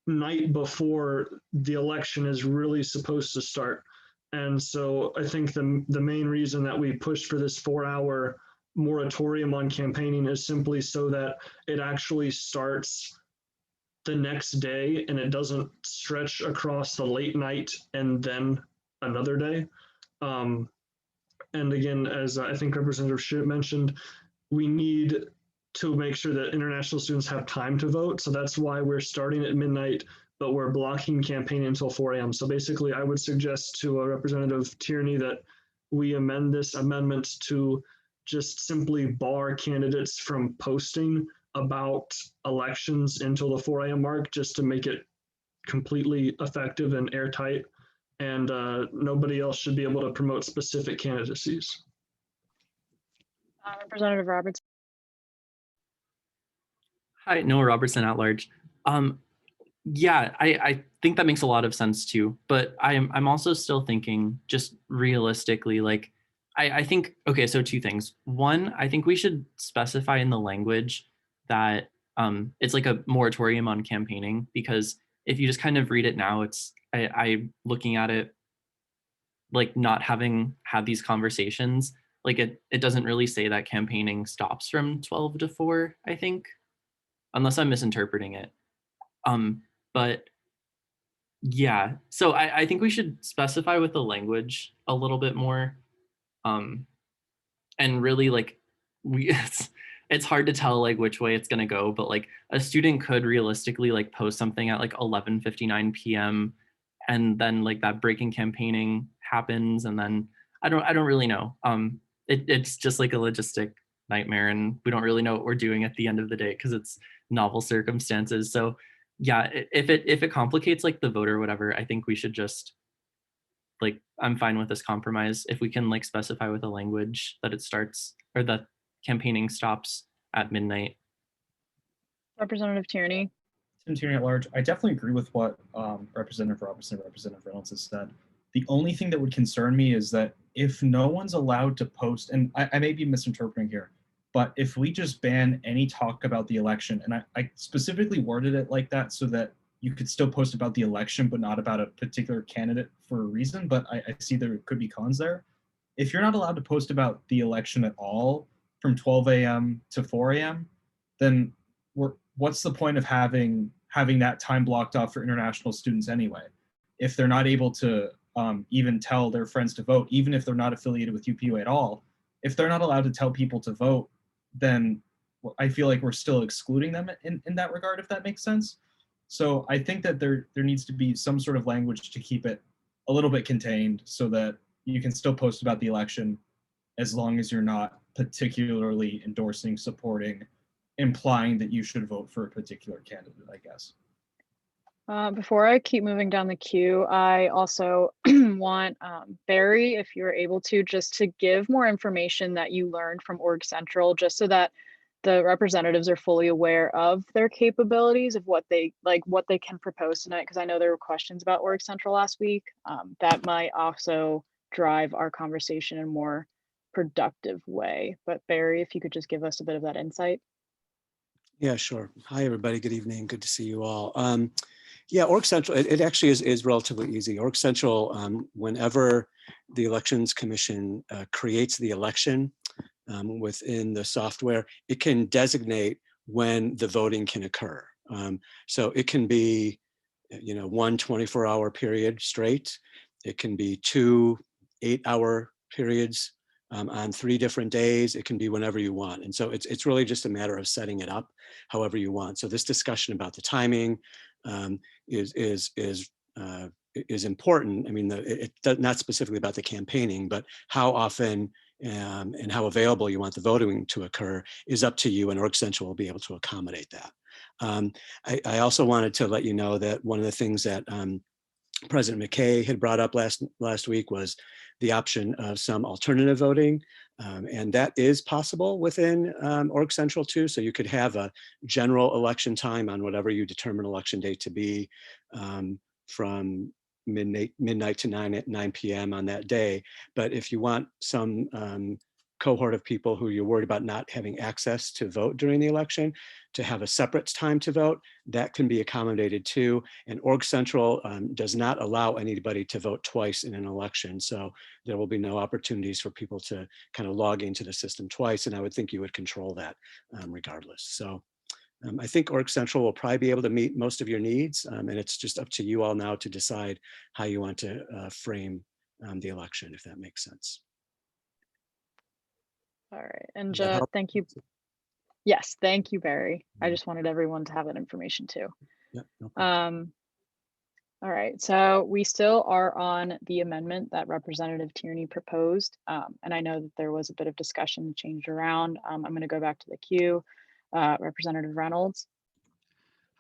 N: night before the election is really supposed to start. And so I think the main reason that we pushed for this 4-hour moratorium on campaigning is simply so that it actually starts the next day and it doesn't stretch across the late night and then another day. And again, as I think Representative Schitt mentioned, we need to make sure that international students have time to vote. So that's why we're starting at midnight, but we're blocking campaigning until 4 a.m. So basically, I would suggest to Representative Tierney that we amend this amendment to just simply bar candidates from posting about elections until the 4 a.m. mark, just to make it completely effective and airtight. And nobody else should be able to promote specific candidacies.
F: Representative Roberts.
M: Hi, Noah Robertson at large. Yeah, I think that makes a lot of sense too, but I'm also still thinking just realistically, like, I think, okay, so 2 things. One, I think we should specify in the language that it's like a moratorium on campaigning, because if you just kind of read it now, I'm looking at it like not having had these conversations, like it doesn't really say that campaigning stops from 12 to 4, I think, unless I'm misinterpreting it. But yeah, so I think we should specify with the language a little bit more. And really, like, it's hard to tell like which way it's gonna go, but like a student could realistically like post something at like 11:59 p.m. and then like that breaking campaigning happens, and then I don't really know. It's just like a logistic nightmare, and we don't really know what we're doing at the end of the day because it's novel circumstances. So yeah, if it complicates like the vote or whatever, I think we should just, like, I'm fine with this compromise if we can like specify with a language that it starts, or that campaigning stops at midnight.
F: Representative Tierney.
L: Tim Tierney at large. I definitely agree with what Representative Robertson and Representative Reynolds has said. The only thing that would concern me is that if no one's allowed to post, and I may be misinterpreting here, but if we just ban any talk about the election, and I specifically worded it like that so that you could still post about the election, but not about a particular candidate for a reason, but I see there could be cons there. If you're not allowed to post about the election at all from 12 a.m. to 4 a.m., then what's the point of having that time blocked off for international students anyway? If they're not able to even tell their friends to vote, even if they're not affiliated with UPUA at all, if they're not allowed to tell people to vote, then I feel like we're still excluding them in that regard, if that makes sense. So I think that there needs to be some sort of language to keep it a little bit contained so that you can still post about the election as long as you're not particularly endorsing, supporting, implying that you should vote for a particular candidate, I guess.
F: Before I keep moving down the queue, I also want Barry, if you're able to, just to give more information that you learned from Org Central, just so that the representatives are fully aware of their capabilities, of what they can propose tonight, because I know there were questions about Org Central last week. That might also drive our conversation in a more productive way. But Barry, if you could just give us a bit of that insight.
O: Yeah, sure. Hi, everybody. Good evening. Good to see you all. Yeah, Org Central, it actually is relatively easy. Org Central, whenever the Elections Commission creates the election within the software, it can designate when the voting can occur. So it can be, one 24-hour period straight. It can be 2 8-hour periods on 3 different days. It can be whenever you want. And so it's really just a matter of setting it up however you want. So this discussion about the timing is important. I mean, it's not specifically about the campaigning, but how often and how available you want the voting to occur is up to you, and Org Central will be able to accommodate that. I also wanted to let you know that one of the things that President Mckay had brought up last week was the option of some alternative voting. And that is possible within Org Central too. So you could have a general election time on whatever you determine election day to be from midnight to 9 p.m. on that day. But if you want some cohort of people who you're worried about not having access to vote during the election to have a separate time to vote, that can be accommodated too. And Org Central does not allow anybody to vote twice in an election. So there will be no opportunities for people to kind of log into the system twice. And I would think you would control that regardless. So I think Org Central will probably be able to meet most of your needs. And it's just up to you all now to decide how you want to frame the election, if that makes sense.
F: All right, and thank you. Yes, thank you, Barry. I just wanted everyone to have that information too.
O: Yeah, no problem.
F: All right, so we still are on the amendment that Representative Tierney proposed. And I know that there was a bit of discussion changed around. I'm going to go back to the queue. Representative Reynolds.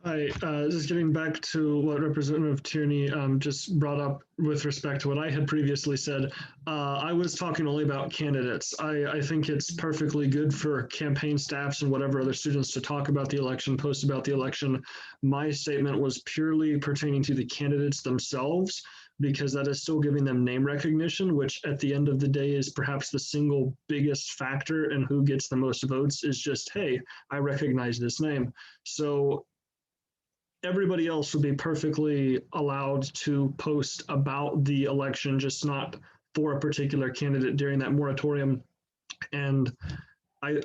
N: Hi, just getting back to what Representative Tierney just brought up with respect to what I had previously said. I was talking only about candidates. I think it's perfectly good for campaign staffs and whatever other students to talk about the election, post about the election. My statement was purely pertaining to the candidates themselves, because that is still giving them name recognition, which at the end of the day is perhaps the single biggest factor in who gets the most votes, is just, hey, I recognize this name. So everybody else would be perfectly allowed to post about the election, just not for a particular candidate during that moratorium. And I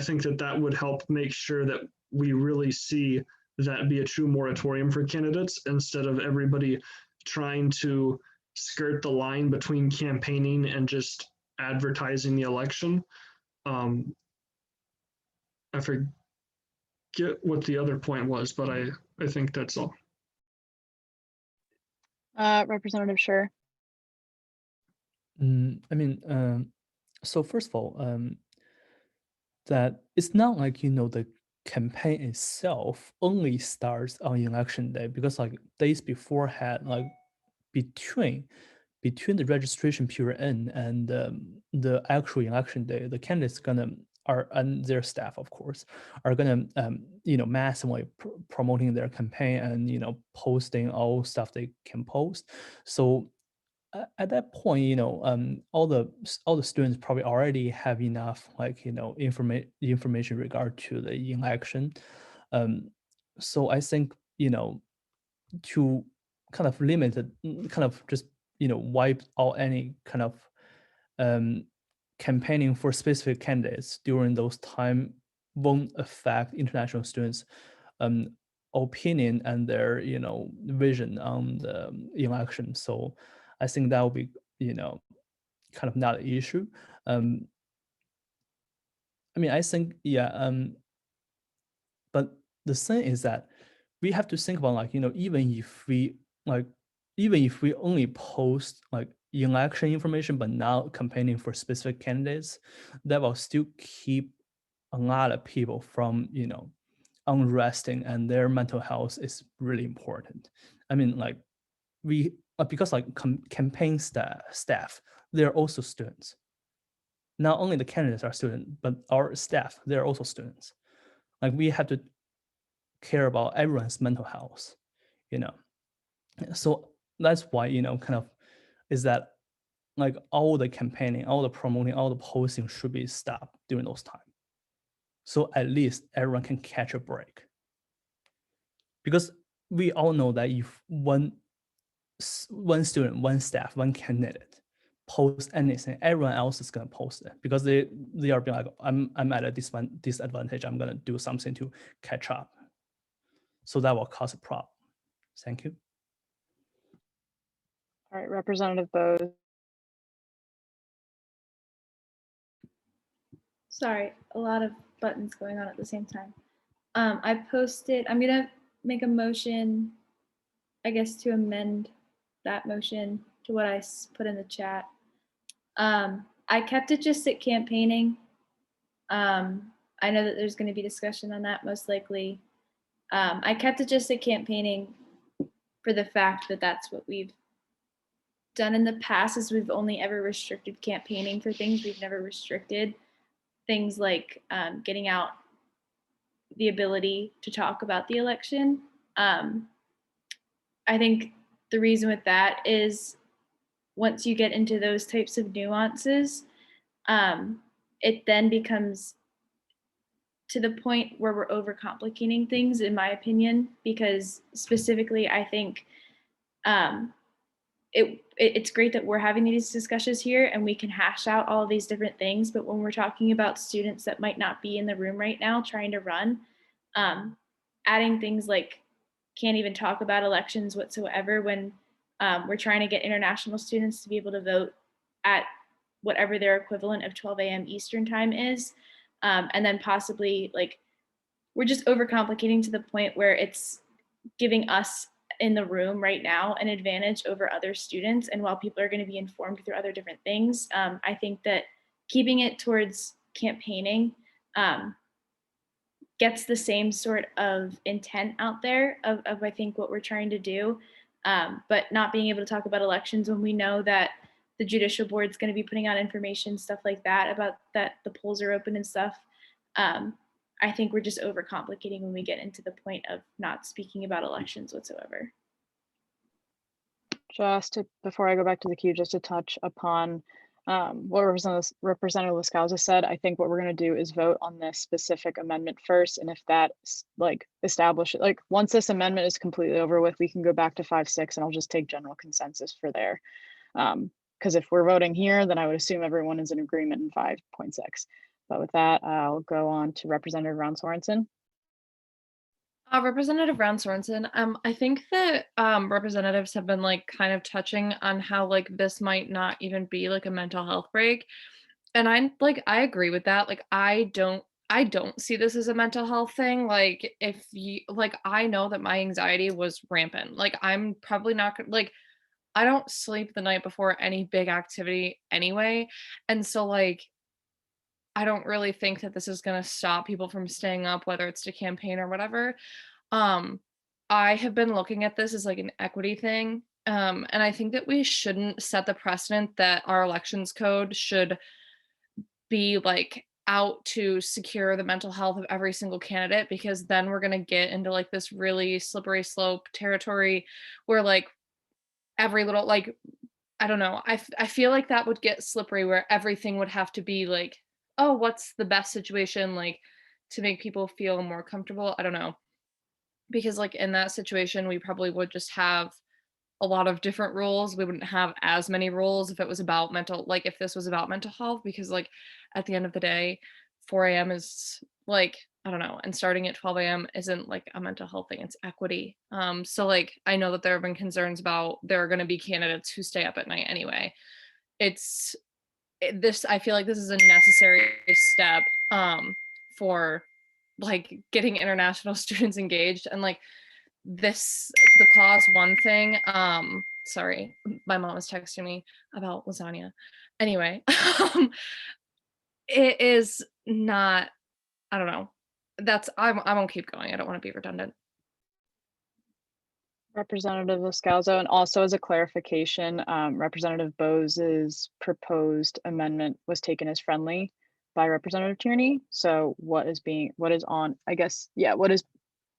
N: think that would help make sure that we really see that be a true moratorium for candidates, instead of everybody trying to skirt the line between campaigning and just advertising the election. I forget what the other point was, but I think that's all.
F: Representative Scher.
C: So first of all, that it's not like, the campaign itself only starts on election day, because like days beforehand, like between the registration period and the actual election day, the candidates and their staff, of course, are gonna massively promoting their campaign and posting all stuff they can post. So at that point, all the students probably already have enough information regard to the election. So I think to kind of limit it, kind of just wipe out any kind of campaigning for specific candidates during those time won't affect international students' opinion and their vision on the election. So I think that will be kind of not an issue. I think but the thing is that we have to think about even if we only post election information but not campaigning for specific candidates, that will still keep a lot of people from unresting, and their mental health is really important. Because campaign staff, they're also students. not only the candidates are students, but our staff, they're also students. Like we have to care about everyone's mental health, you know. So that's why, you know, kind of is that like all the campaigning, all the promoting, all the posting should be stopped during those times. So at least everyone can catch a break. Because we all know that if one student, one staff, one candidate post anything, everyone else is gonna post it because they are being like, I'm at a disadvantage. I'm gonna do something to catch up. So that will cause a problem. Thank you.
F: All right, Representative Bose.
B: Sorry, a lot of buttons going on at the same time. I'm gonna make a motion, I guess, to amend that motion to what I put in the chat. I kept it just at campaigning. I know that there's going to be discussion on that most likely. I kept it just at campaigning for the fact that that's what we've done in the past, is we've only ever restricted campaigning for things. We've never restricted things like getting out the ability to talk about the election. I think the reason with that is once you get into those types of nuances, it then becomes to the point where we're overcomplicating things, in my opinion, because specifically, I think it's great that we're having these discussions here and we can hash out all of these different things. But when we're talking about students that might not be in the room right now trying to run, adding things like can't even talk about elections whatsoever when we're trying to get international students to be able to vote at whatever their equivalent of 12 a.m. Eastern time is. And then possibly like, we're just overcomplicating to the point where it's giving us in the room right now an advantage over other students. And while people are going to be informed through other different things, I think that keeping it towards campaigning gets the same sort of intent out there of I think what we're trying to do, but not being able to talk about elections when we know that the judicial board is going to be putting out information, stuff like that, about that the polls are open and stuff. I think we're just overcomplicating when we get into the point of not speaking about elections whatsoever.
F: Before I go back to the queue, just to touch upon what Representative Lascausa said, I think what we're going to do is vote on this specific amendment first. And if that once this amendment is completely over with, we can go back to 5.6 and I'll just take general consensus for there. Because if we're voting here, then I would assume everyone is in agreement in 5.6. But with that, I'll go on to Representative Ron Sorensen.
K: Representative Ron Sorenson, I think that representatives have been like kind of touching on how like this might not even be like a mental health break. And I agree with that. Like, I don't see this as a mental health thing. Like, if you like, I know that my anxiety was rampant. Like, I'm probably not like, I don't sleep the night before any big activity anyway. And so like, I don't really think that this is going to stop people from staying up, whether it's to campaign or whatever. I have been looking at this as like an equity thing. And I think that we shouldn't set the precedent that our elections code should be like out to secure the mental health of every single candidate, because then we're going to get into like this really slippery slope territory where like every little, like, I don't know. I feel like that would get slippery where everything would have to be like, oh, what's the best situation, like, to make people feel more comfortable? I don't know. Because like in that situation, we probably would just have a lot of different rules. We wouldn't have as many rules if it was about if this was about mental health, because like at the end of the day, 4 a.m. is like, I don't know, and starting at 12 a.m. isn't like a mental health thing, it's equity. So like, I know that there have been concerns about there are going to be candidates who stay up at night anyway. I feel like this is a necessary step for like getting international students engaged, and like the clause 1 thing, sorry, my mom was texting me about lasagna. Anyway, it is not, I don't know. I won't keep going. I don't want to be redundant.
F: Representative Liscalzo, and also as a clarification, Representative Bose's proposed amendment was taken as friendly by Representative Tierney. So what is on, I guess, yeah, what is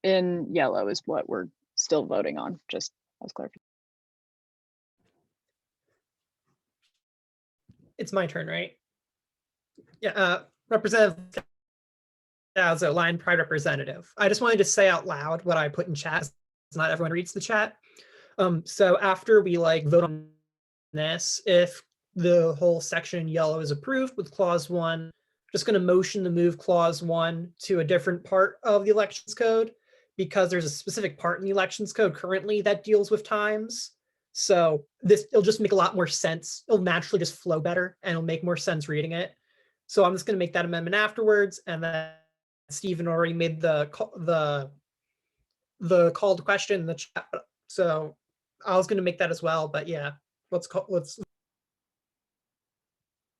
F: in yellow is what we're still voting on, just as clarification.
G: It's my turn, right? Yeah, Representative Liscalzo, line pride representative. I just wanted to say out loud what I put in chat. Not everyone reads the chat. So after we vote on this, if the whole section in yellow is approved with clause 1, just going to motion to move clause 1 to a different part of the elections code, because there's a specific part in the elections code currently that deals with times. So it'll just make a lot more sense. It'll naturally just flow better and it'll make more sense reading it. So I'm just going to make that amendment afterwards. And then Stephen already made the called question in the chat. So I was going to make that as well, but yeah, let's.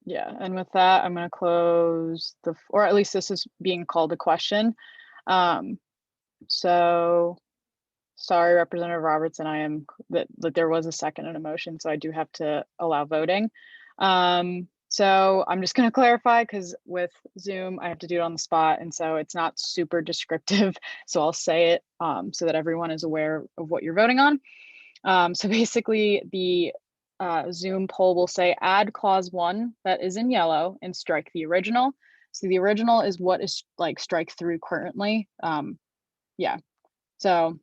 F: Yeah, and with that, I'm going to close or at least this is being called a question. So sorry, Representative Robertson, I am that there was a second and a motion, so I do have to allow voting. So I'm just going to clarify, because with Zoom, I have to do it on the spot, and so it's not super descriptive. So I'll say it so that everyone is aware of what you're voting on. So basically, the Zoom poll will say add clause 1 that is in yellow and strike the original. So the original is what is strike through currently. Yeah, so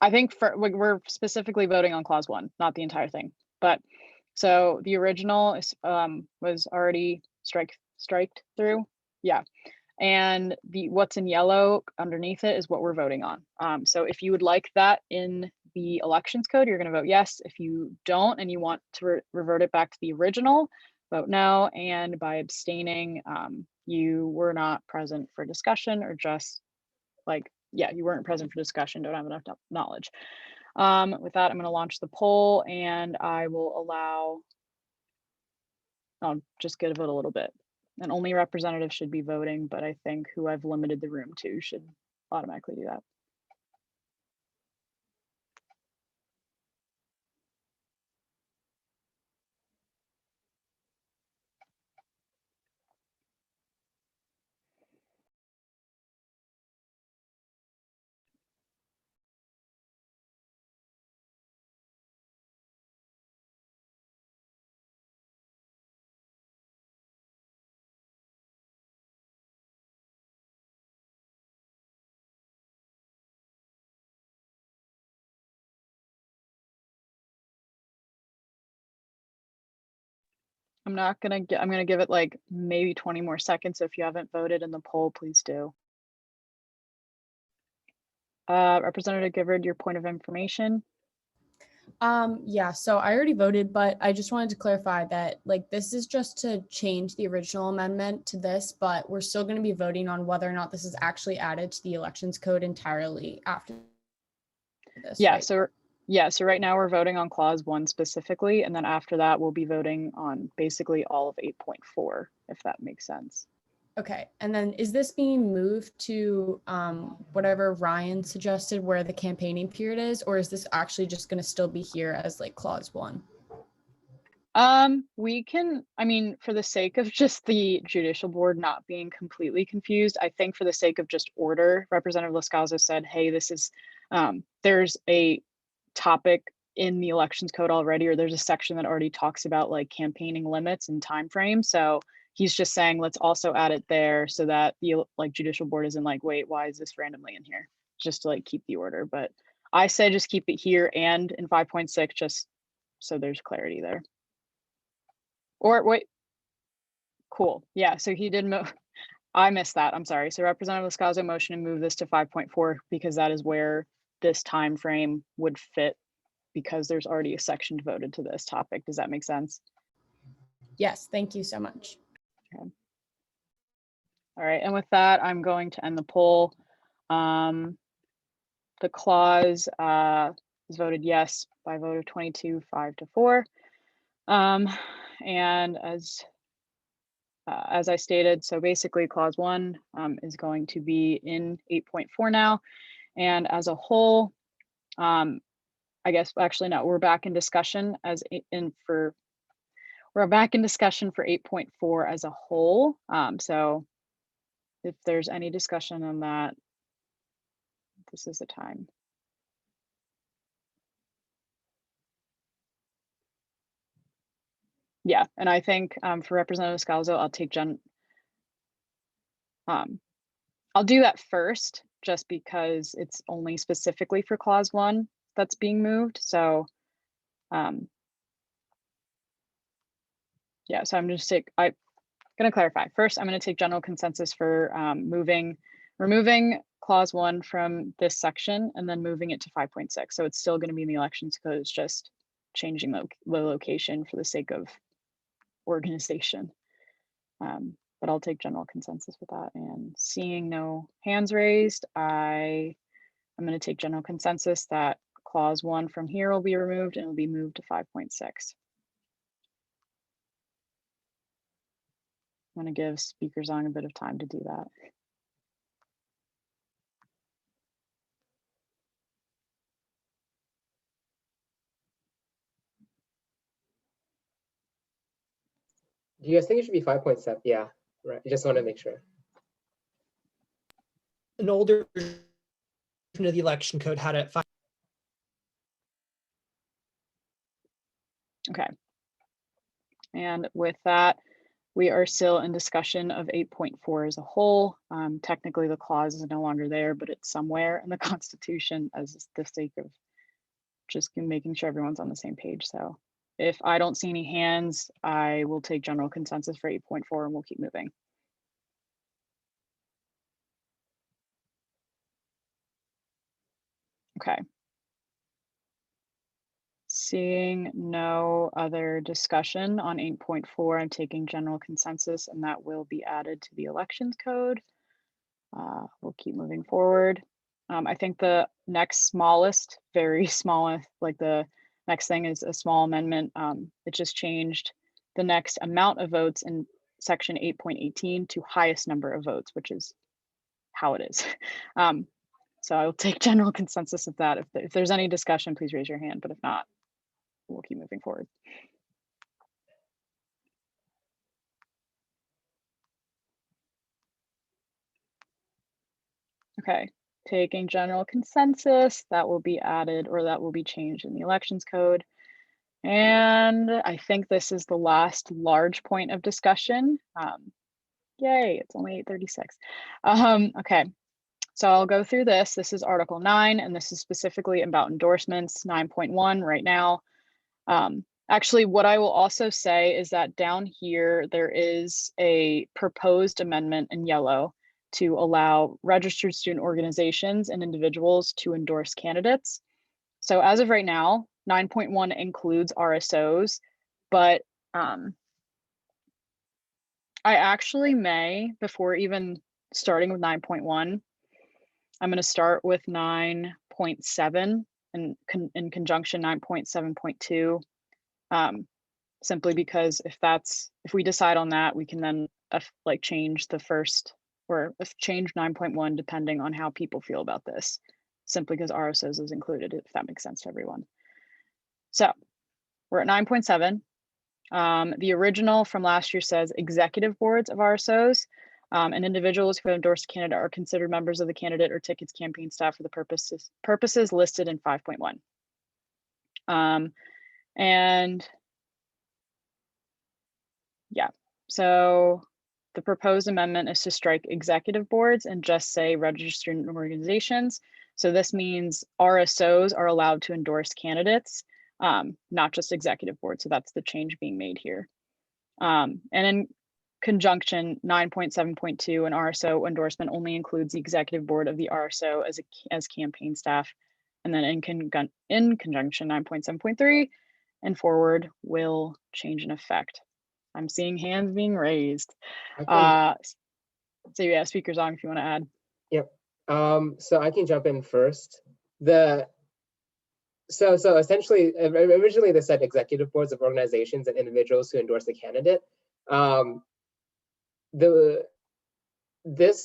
F: I think we're specifically voting on clause 1, not the entire thing. But so the original is was already striked through. Yeah. And what's in yellow underneath it is what we're voting on. So if you would like that in the elections code, you're going to vote yes. If you don't and you want to revert it back to the original, vote no. And by abstaining, you were not present for discussion, or just yeah, you weren't present for discussion, don't have enough knowledge. With that, I'm going to launch the poll, and I will allow, I'll just give it a little bit. And only representatives should be voting, but I think who I've limited the room to should automatically do that. I'm gonna give it maybe 20 more seconds. So if you haven't voted in the poll, please do. Representative Gifford, your point of information.
P: Yeah, so I already voted, but I just wanted to clarify that this is just to change the original amendment to this, but we're still going to be voting on whether or not this is actually added to the elections code entirely after this.
F: Yeah,
P: right?
F: So right now we're voting on clause 1 specifically, and then after that we'll be voting on basically all of 8.4, if that makes sense.
P: Okay, and then is this being moved to whatever Ryan suggested where the campaigning period is, or is this actually just going to still be here as clause 1?
F: We can, I mean, for the sake of just the judicial board not being completely confused, I think for the sake of just order, Representative Liscalzo said, hey, this is, there's a topic in the elections code already, or there's a section that already talks about campaigning limits and timeframes. So he's just saying, let's also add it there so that the judicial board isn't wait, why is this randomly in here? Just to keep the order. But I say just keep it here and in 5.6, just so there's clarity there. Or wait, cool. Yeah, so he did move. I missed that. I'm sorry. So Representative Liscalzo motion to move this to 5.4 because that is where this time frame would fit, because there's already a section devoted to this topic. Does that make sense?
P: Yes, thank you so much.
F: Okay. All right, and with that, I'm going to end the poll. The clause is voted yes by a vote of 22, 5-4. And as I stated, so basically clause 1 is going to be in 8.4 now, And as a whole, I guess actually no, we're back in discussion we're back in discussion for 8.4 as a whole. So if there's any discussion on that, this is the time. Yeah, and I think for Representative Scalzo, I'll do that first, just because it's only specifically for clause 1 that's being moved. So yeah, so I'm gonna clarify. First, I'm gonna take general consensus for removing clause 1 from this section and then moving it to 5.6. So it's still gonna be in the elections code, it's just changing the location for the sake of organization. But I'll take general consensus with that. And seeing no hands raised, I'm gonna take general consensus that clause 1 from here will be removed and will be moved to 5.6. I'm going to give Speaker Zong a bit of time to do that.
A: Do you guys think it should be 5.7? Yeah, right. I just want to make sure.
G: An older version of the election code had it 5.
F: Okay. And with that, we are still in discussion of 8.4 as a whole. Technically, the clause is no longer there, but it's somewhere in the Constitution as the sake of just making sure everyone's on the same page. So if I don't see any hands, I will take general consensus for 8.4 and we'll keep moving. Okay. Seeing no other discussion on 8.4, I'm taking general consensus and that will be added to the elections code. We'll keep moving forward. I think the next smallest, very smallest, like the next thing is a small amendment. It just changed the next amount of votes in section 8.18 to highest number of votes, which is how it is. So I'll take general consensus of that. If there's any discussion, please raise your hand, but if not, we'll keep moving forward. Okay, taking general consensus, that will be added or that will be changed in the elections code. And I think this is the last large point of discussion. Yay, it's only 8:36. Okay, so I'll go through this. This is Article 9, and this is specifically about endorsements, 9.1 right now. Actually, what I will also say is that down here, there is a proposed amendment in yellow to allow registered student organizations and individuals to endorse candidates. So as of right now, 9.1 includes RSOs, but I actually may, before even starting with 9.1, I'm going to start with 9.7 and in conjunction 9.7.2. Simply because if we decide on that, we can then like change the first or change 9.1 depending on how people feel about this, simply because RSOs is included, if that makes sense to everyone. So we're at 9.7. The original from last year says executive boards of RSOs and individuals who have endorsed a candidate are considered members of the candidate or tickets campaign staff for the purposes listed in 5.1. And yeah, so the proposed amendment is to strike executive boards and just say registered student organizations. So this means RSOs are allowed to endorse candidates, not just executive boards. So that's the change being made here. And in conjunction, 9.7.2, an RSO endorsement only includes the executive board of the RSO as campaign staff. And then in conjunction, 9.7.3 and forward will change in effect. I'm seeing hands being raised. So yeah, Speaker Zong, if you want to add.
A: Yep. So I can jump in first. So essentially, originally they said executive boards of organizations and individuals who endorse a candidate. The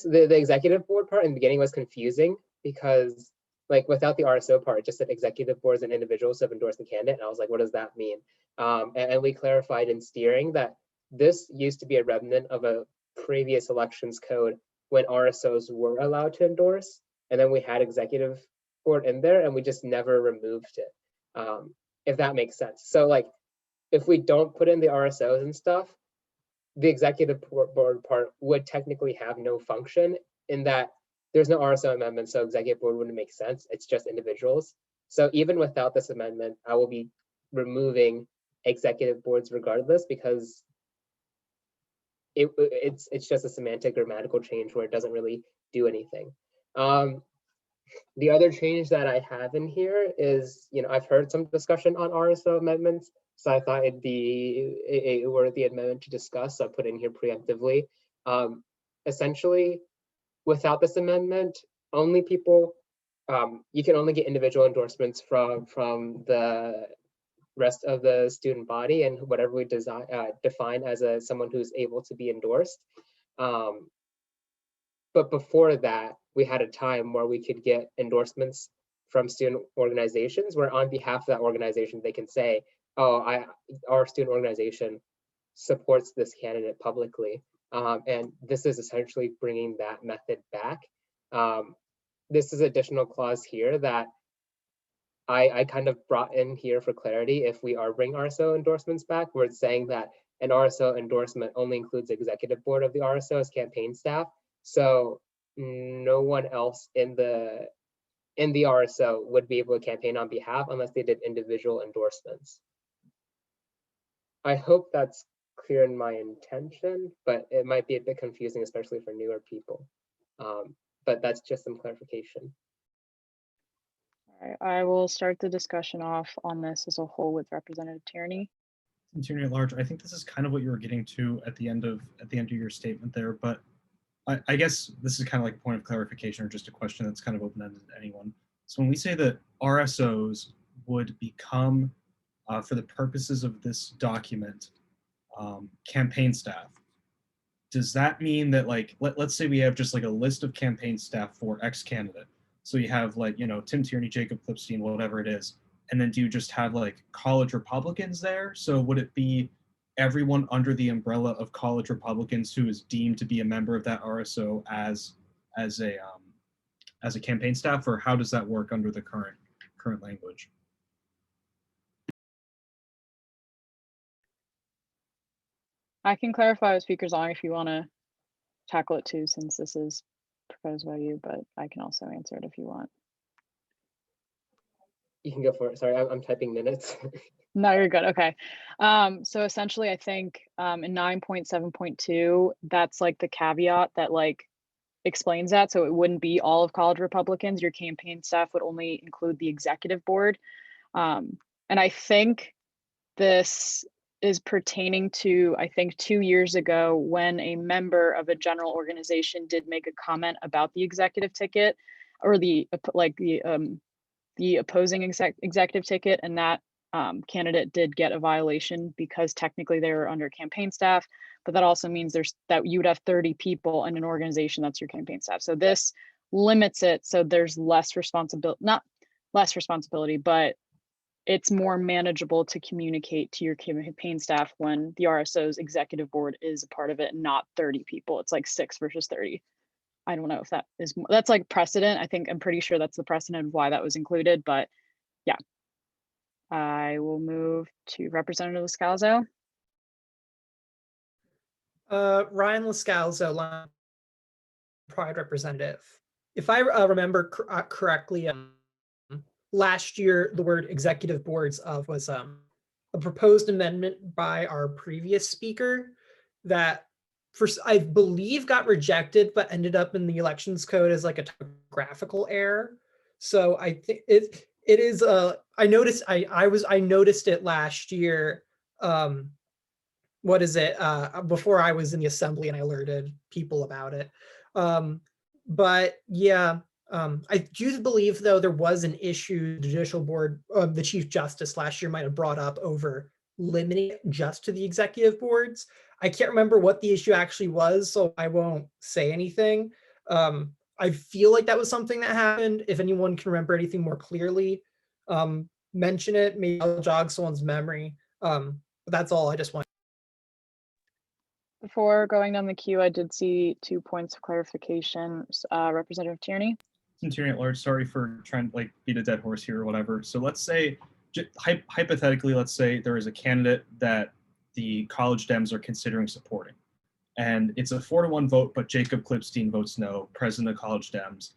A: executive board part in the beginning was confusing because like without the RSO part, just that executive boards and individuals have endorsed the candidate. And I was like, what does that mean? And we clarified in steering that this used to be a remnant of a previous elections code when RSOs were allowed to endorse. And then we had executive board in there and we just never removed it, if that makes sense. So like, if we don't put in the RSOs and stuff, the executive board part would technically have no function in that there's no RSO amendment, so executive board wouldn't make sense. It's just individuals. So even without this amendment, I will be removing executive boards regardless, because it's just a semantic grammatical change where it doesn't really do anything. The other change that I have in here is, I've heard some discussion on RSO amendments, so I thought it'd be a worthy amendment to discuss. So I put in here preemptively. Essentially, without this amendment, only people, you can only get individual endorsements from the rest of the student body and whatever we define as someone who's able to be endorsed. But before that, we had a time where we could get endorsements from student organizations where on behalf of that organization, they can say, oh, our student organization supports this candidate publicly. And this is essentially bringing that method back. This is additional clause here that I kind of brought in here for clarity. If we are bringing RSO endorsements back, we're saying that an RSO endorsement only includes the executive board of the RSO as campaign staff. So no one else in the RSO would be able to campaign on behalf unless they did individual endorsements. I hope that's clear in my intention, but it might be a bit confusing, especially for newer people. But that's just some clarification.
F: All right, I will start the discussion off on this as a whole with Representative Tierney.
L: Tierney at large, I think this is kind of what you were getting to at the end of your statement there, but I guess this is kind of like a point of clarification or just a question that's kind of open-ended to anyone. So when we say that RSOs would become, for the purposes of this document, campaign staff, does that mean that, like, let's say we have just like a list of campaign staff for X candidate. So you have like, Tim Tierney, Jacob Clipstein, whatever it is. And then do you just have like college Republicans there? So would it be everyone under the umbrella of college Republicans who is deemed to be a member of that RSO as a campaign staff, or how does that work under the current language?
F: I can clarify with speakers on if you want to tackle it too, since this is proposed by you, but I can also answer it if you want.
A: You can go for it. Sorry, I'm typing minutes.
F: No, you're good. Okay. So essentially, I think in 9.7.2, that's like the caveat that like explains that. So it wouldn't be all of college Republicans. Your campaign staff would only include the executive board. And I think this is pertaining to, I think 2 years ago, when a member of a general organization did make a comment about the executive ticket or the opposing executive ticket, and that candidate did get a violation because technically they were under campaign staff, but that also means that you would have 30 people in an organization that's your campaign staff. So this limits it so there's less responsibility, not less responsibility, but it's more manageable to communicate to your campaign staff when the RSO's executive board is a part of it, not 30 people. It's like 6 versus 30. I don't know if that's like precedent. I'm pretty sure that's the precedent of why that was included, but yeah. I will move to Representative Lascalzo.
G: Ryan Lascalzo, Line Pride Representative. If I remember correctly, last year the word executive boards was a proposed amendment by our previous speaker that I believe got rejected, but ended up in the elections code as like a typographical error. So I think it is I noticed it last year. Before I was in the assembly and I alerted people about it. But yeah, I do believe though there was an issue the judicial board, the Chief Justice last year might have brought up over limiting it just to the executive boards. I can't remember what the issue actually was, so I won't say anything. I feel like that was something that happened. If anyone can remember anything more clearly, mention it. Maybe I'll jog someone's memory. But that's all. I just want.
F: Before going down the queue, I did see 2 points of clarification. Representative Tierney.
L: Tierney at large, sorry for trying to like beat a dead horse here or whatever. So let's say, hypothetically, let's say there is a candidate that the college Dems are considering supporting. And it's a 4-to-1 vote, but Jacob Klipstein votes no, president of college Dems.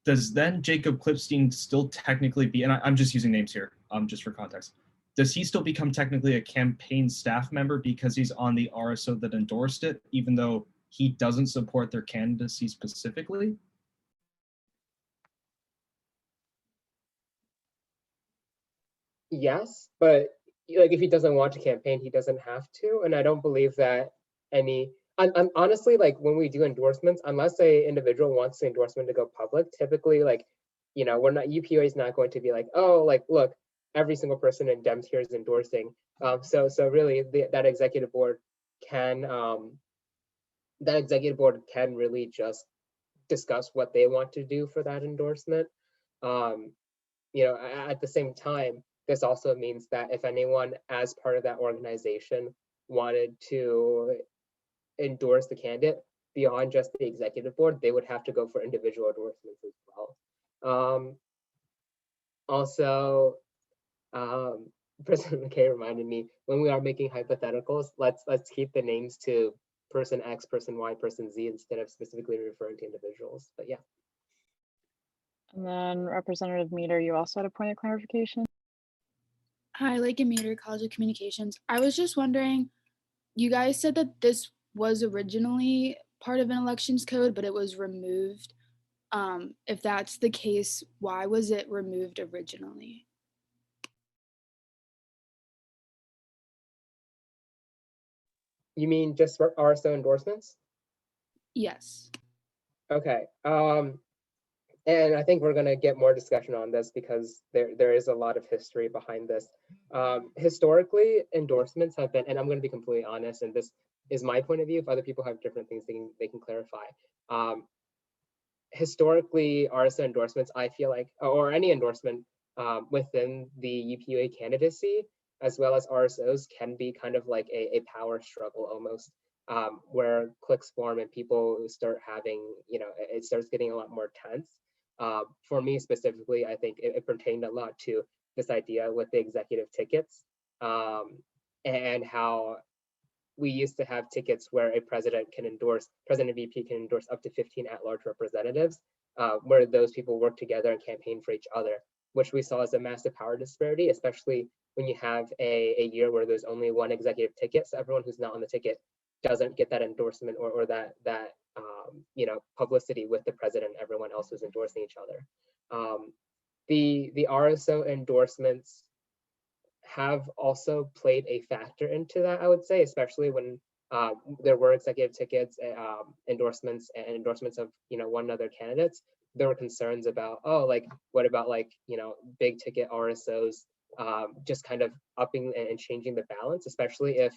L: Does then Jacob Klipstein still technically be, and I'm just using names here, just for context, does he still become technically a campaign staff member because he's on the RSO that endorsed it, even though he doesn't support their candidacy specifically?
A: Yes, but like if he doesn't want to campaign, he doesn't have to. And I don't believe that I'm honestly, like when we do endorsements, unless a individual wants the endorsement to go public, typically like, we're not, UPUA is not going to be like, oh, like, look, every single person in Dems here is endorsing. So really that executive board can really just discuss what they want to do for that endorsement. At the same time, this also means that if anyone as part of that organization wanted to endorse the candidate beyond just the executive board, they would have to go for individual endorsements as well. Also, President Mckay reminded me, when we are making hypotheticals, let's keep the names to person X, person Y, person Z instead of specifically referring to individuals. But yeah.
F: And then Representative Meter, you also had a point of clarification.
P: Hi, Lakin Meter, College of Communications. I was just wondering, you guys said that this was originally part of an elections code, but it was removed. If that's the case, why was it removed originally?
A: You mean just for RSO endorsements?
P: Yes.
A: Okay. And I think we're going to get more discussion on this because there is a lot of history behind this. Historically, endorsements have been, and I'm going to be completely honest, and this is my point of view. If other people have different things, they can clarify. Historically, RSO endorsements, I feel like, or any endorsement within the UPUA candidacy, as well as RSOs, can be kind of like a power struggle almost, where cliques form and people start having, it starts getting a lot more tense. For me specifically, I think it pertained a lot to this idea with the executive tickets, and how we used to have tickets where a president VP can endorse up to 15 at-large representatives, where those people work together and campaign for each other, which we saw as a massive power disparity, especially when you have a year where there's only one executive ticket. So everyone who's not on the ticket doesn't get that endorsement or that publicity with the president. Everyone else is endorsing each other. The RSO endorsements have also played a factor into that, I would say, especially when there were executive tickets, endorsements of one other candidates. There were concerns about, oh, like what about big ticket RSOs just kind of upping and changing the balance, especially if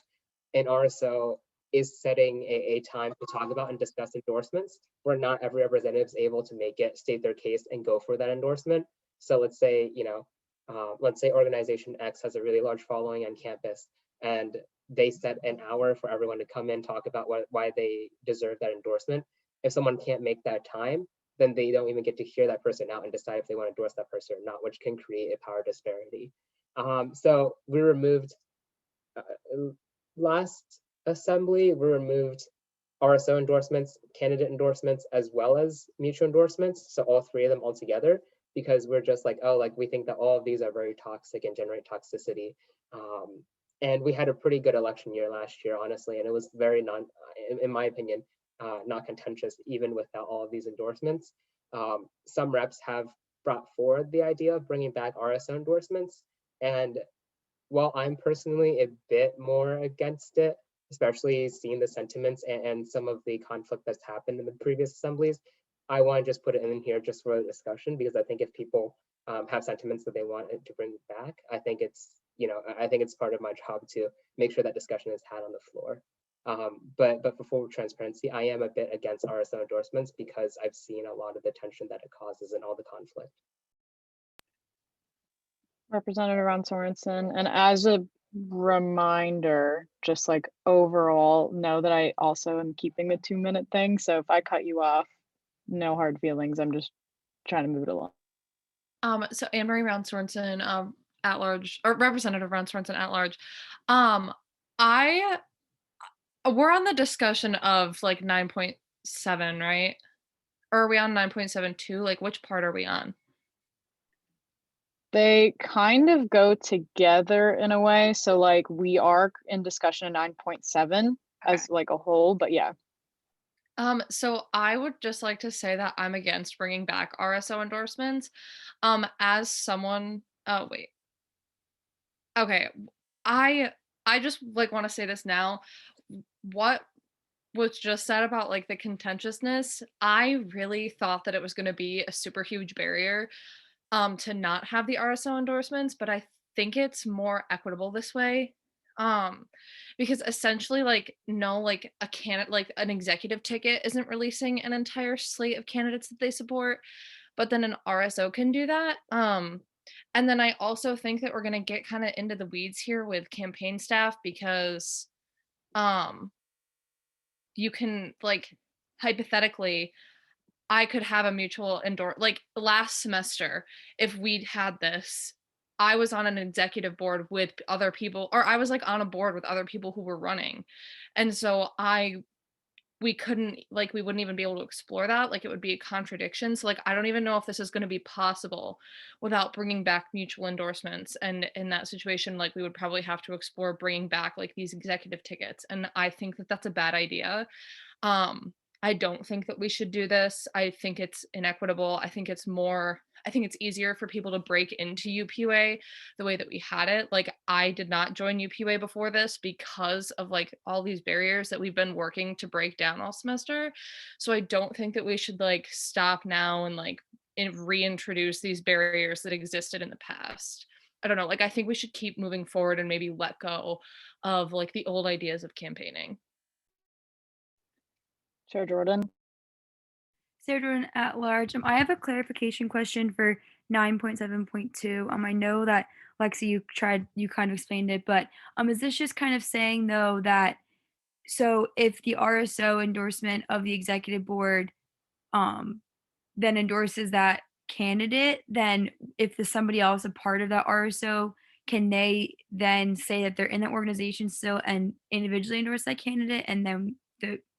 A: an RSO is setting a time to talk about and discuss endorsements where not every representative is able to make it, state their case, and go for that endorsement. So let's say, organization X has a really large following on campus, and they set an hour for everyone to come in, talk about why they deserve that endorsement. If someone can't make that time, then they don't even get to hear that person out and decide if they want to endorse that person or not, which can create a power disparity. So we removed, last assembly, we removed RSO endorsements, candidate endorsements, as well as mutual endorsements. So all three of them all together, because we're just like, oh, like we think that all of these are very toxic and generate toxicity. And we had a pretty good election year last year, honestly, and it was very in my opinion, not contentious, even without all of these endorsements. Some reps have brought forward the idea of bringing back RSO endorsements. And while I'm personally a bit more against it, especially seeing the sentiments and some of the conflict that's happened in the previous assemblies, I want to just put it in here just for a discussion, because I think if people have sentiments that they want to bring back, I think it's part of my job to make sure that discussion is had on the floor. But for full transparency, I am a bit against RSO endorsements because I've seen a lot of the tension that it causes and all the conflict.
F: Representative Ron Sorensen, and as a reminder, just like overall, know that I also am keeping the 2-minute thing. So if I cut you off, no hard feelings. I'm just trying to move it along.
K: So Anne Marie Ron Sorensen, at large, or Representative Ron Sorensen at large. We're on the discussion of like 9.7, right? Or are we on 9.72? Like, which part are we on?
F: They kind of go together in a way. So like we are in discussion of 9.7 as like a whole, but yeah.
K: So I would just like to say that I'm against bringing back RSO endorsements. As someone, oh wait. Okay, I just like want to say this now. What was just said about like the contentiousness, I really thought that it was going to be a super huge barrier to not have the RSO endorsements, but I think it's more equitable this way. Because essentially like no, like a candidate, like an executive ticket isn't releasing an entire slate of candidates that they support, but then an RSO can do that. And then I also think that we're going to get kind of into the weeds here with campaign staff because you can like hypothetically I could have a mutual like last semester if we'd had this, I was on an executive board with other people, or I was like on a board with other people who were running, and so we wouldn't even be able to explore that. Like it would be a contradiction. So like I don't even know if this is going to be possible without bringing back mutual endorsements, and in that situation like we would probably have to explore bringing back like these executive tickets, and I think that that's a bad idea. I don't think that we should do this. I think it's inequitable. I think it's easier for people to break into UPUA the way that we had it. Like I did not join UPUA before this because of like all these barriers that we've been working to break down all semester. So I don't think that we should like stop now and like reintroduce these barriers that existed in the past. I don't know, like I think we should keep moving forward and maybe let go of like the old ideas of campaigning.
F: Chair Jordan.
J: Sarah Jordan at large. I have a clarification question for 9.7.2. I know that Lexi, you kind of explained it, but is this just kind of saying though that so if the RSO endorsement of the executive board then endorses that candidate, then if there's somebody else a part of that RSO, can they then say that they're in that organization still and individually endorse that candidate, and then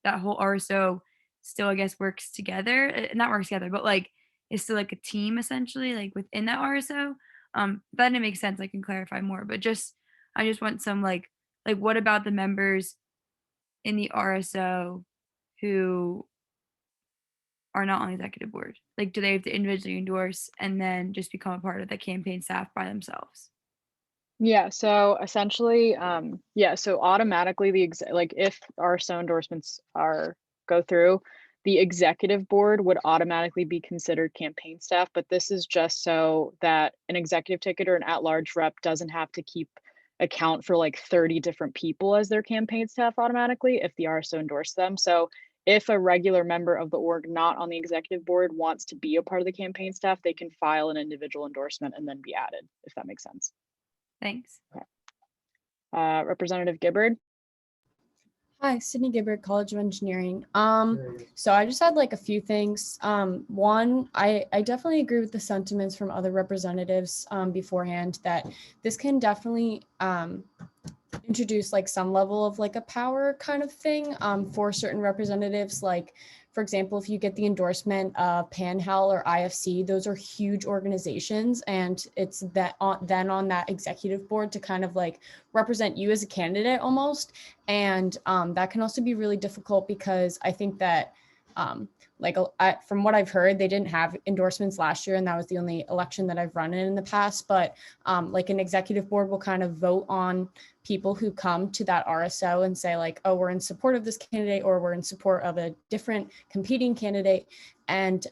J: that whole RSO still, I guess, works together? Not works together, but like is still like a team essentially, like within that RSO. That didn't make sense. I can clarify more, but I just want some like what about the members in the RSO who are not on the executive board? Like, do they have to individually endorse and then just become a part of the campaign staff by themselves?
F: Yeah, so essentially, so automatically like if RSO endorsements go through, the executive board would automatically be considered campaign staff, but this is just so that an executive ticket or an at-large rep doesn't have to keep account for like 30 different people as their campaign staff automatically if the RSO endorsed them. So if a regular member of the org not on the executive board wants to be a part of the campaign staff, they can file an individual endorsement and then be added, if that makes sense.
J: Thanks.
F: Okay. Representative Gibbard.
P: Hi, Sydney Gibbard, College of Engineering. So I just had like a few things. One, I definitely agree with the sentiments from other representatives beforehand that this can definitely introduce like some level of like a power kind of thing for certain representatives. Like, for example, if you get the endorsement of PanHel or IFC, those are huge organizations, and it's that then on that executive board to kind of like represent you as a candidate almost. And that can also be really difficult because I think that from what I've heard, they didn't have endorsements last year, and that was the only election that I've run in the past. But like an executive board will kind of vote on people who come to that RSO and say like, oh, we're in support of this candidate, or we're in support of a different competing candidate. And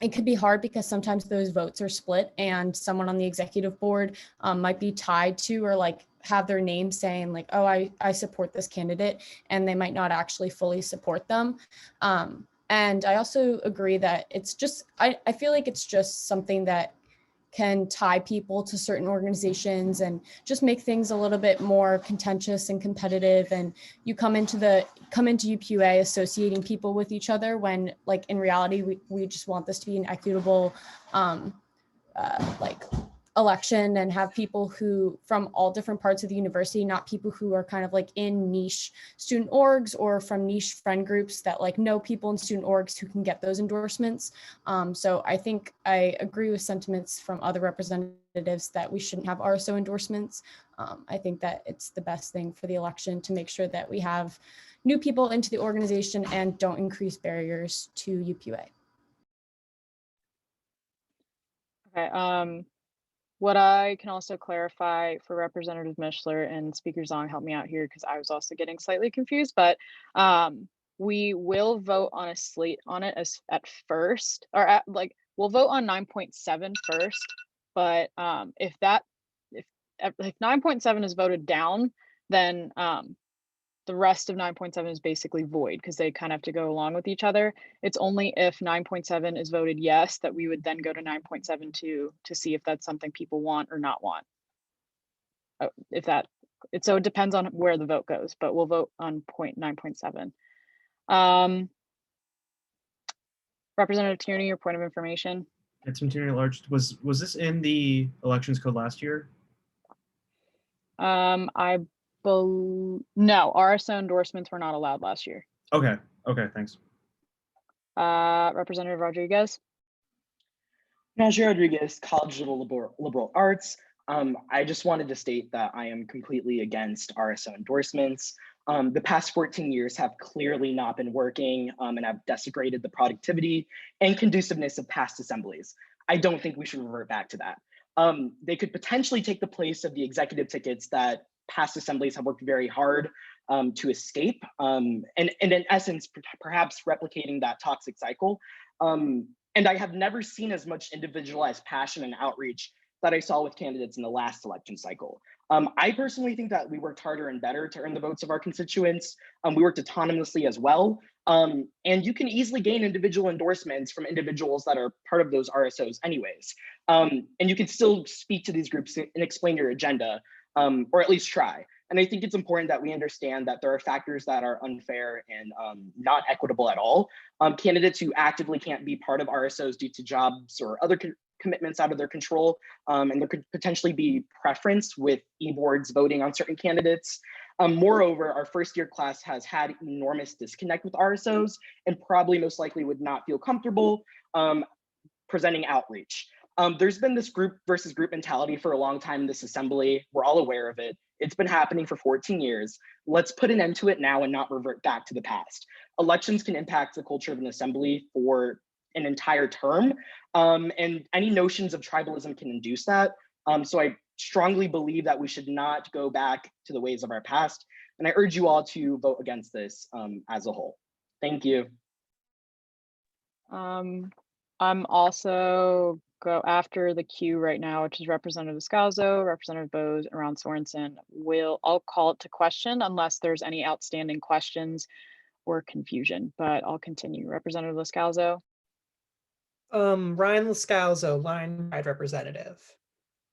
P: it could be hard because sometimes those votes are split, and someone on the executive board might be tied to or like have their name saying like, oh, I support this candidate, and they might not actually fully support them. And I also agree that it's just, I feel like it's just something that can tie people to certain organizations and just make things a little bit more contentious and competitive. And you come into UPUA associating people with each other when, like, in reality, we just want this to be an equitable like election, and have people who from all different parts of the university, not people who are kind of like in niche student orgs or from niche friend groups that like know people in student orgs who can get those endorsements. So I think I agree with sentiments from other representatives that we shouldn't have RSO endorsements. I think that it's the best thing for the election to make sure that we have new people into the organization and don't increase barriers to UPUA.
F: Okay. What I can also clarify for Representative Mishler, and Speaker Zong helped me out here because I was also getting slightly confused, but we will vote on a slate on it as at first, or at, like, we'll vote on 9.7 first, but if 9.7 is voted down, then the rest of 9.7 is basically void because they kind of have to go along with each other. It's only if 9.7 is voted yes that we would then go to 9.72 to see if that's something people want or not want. So it depends on where the vote goes, but we'll vote on 9.7. Representative Tierney, your point of information.
L: Councilman Tierney at large, was this in the elections code last year?
F: No, RSO endorsements were not allowed last year.
L: Okay, thanks.
F: Representative Rodriguez.
Q: Najee Rodriguez, College of Liberal Arts. I just wanted to state that I am completely against RSO endorsements. The past 14 years have clearly not been working and have desecrated the productivity and conduciveness of past assemblies. I don't think we should revert back to that. They could potentially take the place of the executive tickets that past assemblies have worked very hard to escape, and in essence, perhaps replicating that toxic cycle. And I have never seen as much individualized passion and outreach that I saw with candidates in the last election cycle. I personally think that we worked harder and better to earn the votes of our constituents. We worked autonomously as well. And you can easily gain individual endorsements from individuals that are part of those RSOs anyways. And you can still speak to these groups and explain your agenda, or at least try. And I think it's important that we understand that there are factors that are unfair and not equitable at all. Candidates who actively can't be part of RSOs due to jobs or other commitments out of their control, and there could potentially be preference with e-boards voting on certain candidates. Moreover, our first year class has had enormous disconnect with RSOs and probably most likely would not feel comfortable presenting outreach. There's been this group versus group mentality for a long time in this assembly. We're all aware of it. It's been happening for 14 years. Let's put an end to it now and not revert back to the past. Elections can impact the culture of an assembly for an entire term, and any notions of tribalism can induce that. So I strongly believe that we should not go back to the ways of our past. And I urge you all to vote against this as a whole. Thank you.
F: I'm also go after the queue right now, which is Representative Scalzo, Representative Bose, and Ron Sorensen. I'll call it to question unless there's any outstanding questions or confusion, but I'll continue. Representative Scalzo.
G: Ryan Lascalzo, line ride representative.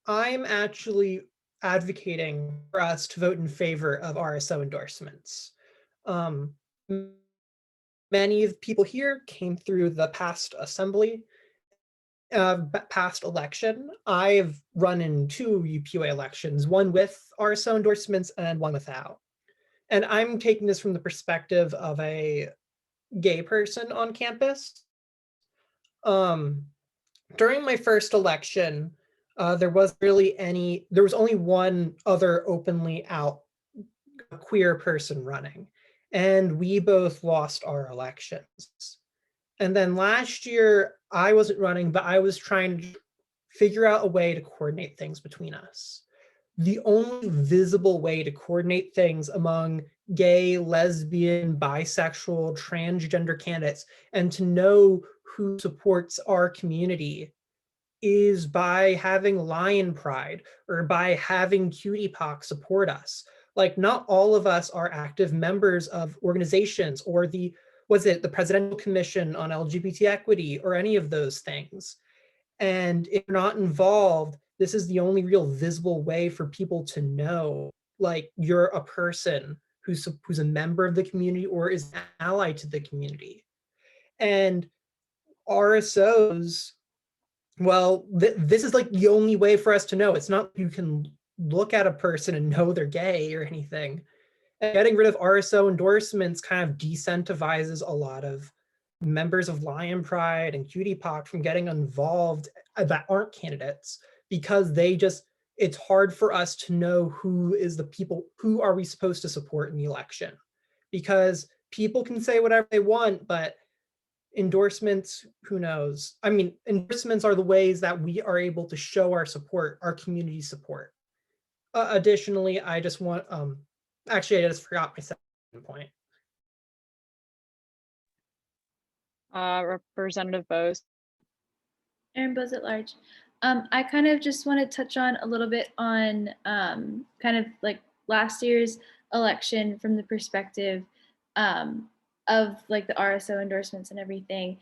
G: I'm actually advocating for us to vote in favor of RSO endorsements. Many of the people here came through the past assembly, past election. I've run in 2 UPUA elections, one with RSO endorsements and one without. And I'm taking this from the perspective of a gay person on campus. During my first election, there was only one other openly out queer person running, and we both lost our elections. And then last year, I wasn't running, but I was trying to figure out a way to coordinate things between us. The only visible way to coordinate things among gay, lesbian, bisexual, transgender candidates, and to know who supports our community is by having Lion Pride or by having Cutie Pock support us. Like, not all of us are active members of organizations or the Presidential Commission on LGBT Equity or any of those things. And if you're not involved, this is the only real visible way for people to know, like, you're a person who's a member of the community or is an ally to the community. And RSOs, well, this is like the only way for us to know. It's not you can look at a person and know they're gay or anything. And getting rid of RSO endorsements kind of decentivizes a lot of members of Lion Pride and Cutie Pock from getting involved that aren't candidates, because it's hard for us to know who are we supposed to support in the election, because people can say whatever they want, but endorsements, who knows? I mean, endorsements are the ways that we are able to show our support, our community support. Additionally, I just want, actually, I just forgot my second point.
F: Representative Bose.
B: Aaron Bose at large. I kind of just want to touch on a little bit on kind of like last year's election from the perspective of like the RSO endorsements and everything.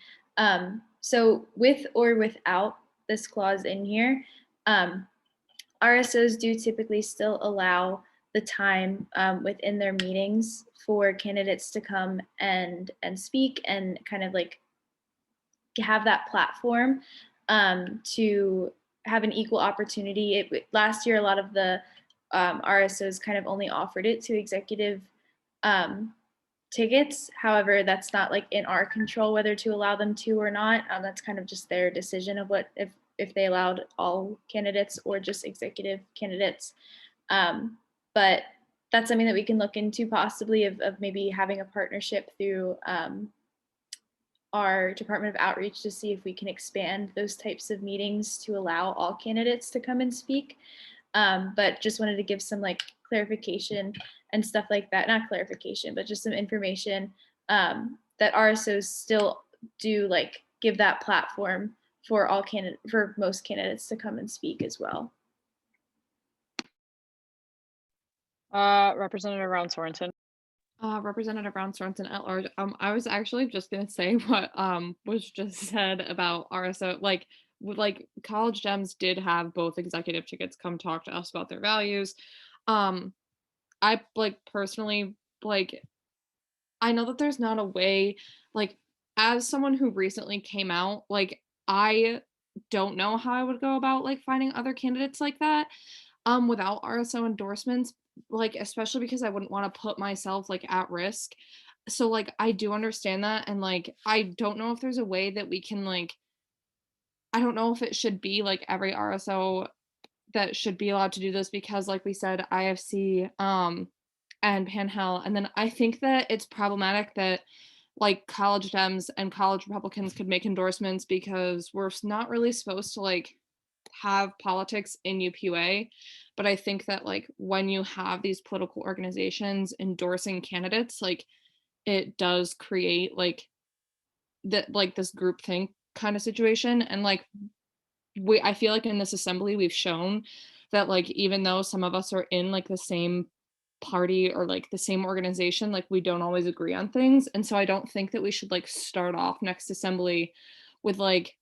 B: So with or without this clause in here, RSOs do typically still allow the time within their meetings for candidates to come and speak and kind of like have that platform to have an equal opportunity. Last year, a lot of the RSOs kind of only offered it to executive tickets. However, that's not like in our control whether to allow them to or not. That's kind of just their decision of what if they allowed all candidates or just executive candidates. But that's something that we can look into possibly of maybe having a partnership through our Department of Outreach to see if we can expand those types of meetings to allow all candidates to come and speak. But just wanted to give some like clarification and stuff like that. Not clarification, but just some information that RSOs still do like give that platform for most candidates to come and speak as well.
F: Representative Ron Sorensen.
K: Representative Ron Sorenson at large. I was actually just gonna say what was just said about RSO. Like College Dems did have both executive tickets come talk to us about their values. I like personally like I know that there's not a way, like as someone who recently came out, like I don't know how I would go about like finding other candidates like that without RSO endorsements, like especially because I wouldn't want to put myself like at risk. So like I do understand that, and like I don't know if there's a way that we can like, I don't know if it should be like every RSO that should be allowed to do this, because like we said, IFC and Panhell, and then I think that it's problematic that like College Dems and College Republicans could make endorsements, because we're not really supposed to like have politics in UPUA. But I think that like when you have these political organizations endorsing candidates, like it does create like that, like this groupthink kind of situation. And like I feel like in this assembly we've shown that like even though some of us are in like the same party or like the same organization, like we don't always agree on things. And so I don't think that we should like start off next assembly with like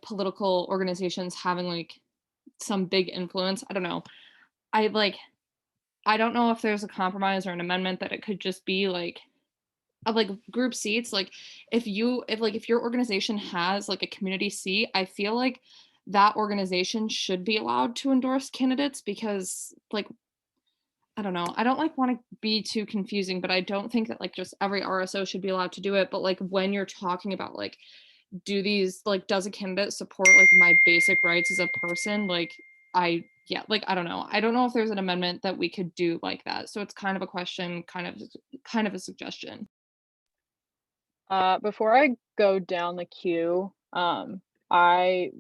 K: political organizations having like some big influence. I don't know. I don't know if there's a compromise or an amendment that it could just be like of like group seats. Like if your organization has like a community seat, I feel like that organization should be allowed to endorse candidates, because like I don't know, I don't like want to be too confusing, but I don't think that like just every RSO should be allowed to do it. But like when you're talking about like does a candidate support like my basic rights as a person, like I don't know if there's an amendment that we could do like that. So it's kind of a question, kind of a suggestion.
F: Before I go down the queue, I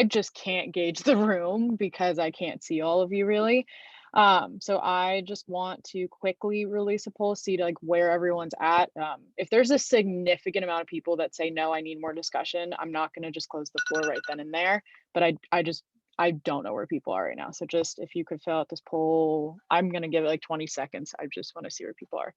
F: just can't gauge the room because I can't see all of you really. So I just want to quickly release a poll, see like where everyone's at. If there's a significant amount of people that say, no, I need more discussion, I'm not going to just close the floor right then and there. But I don't know where people are right now. So just if you could fill out this poll, I'm going to give it like 20 seconds. I just want to see where people are.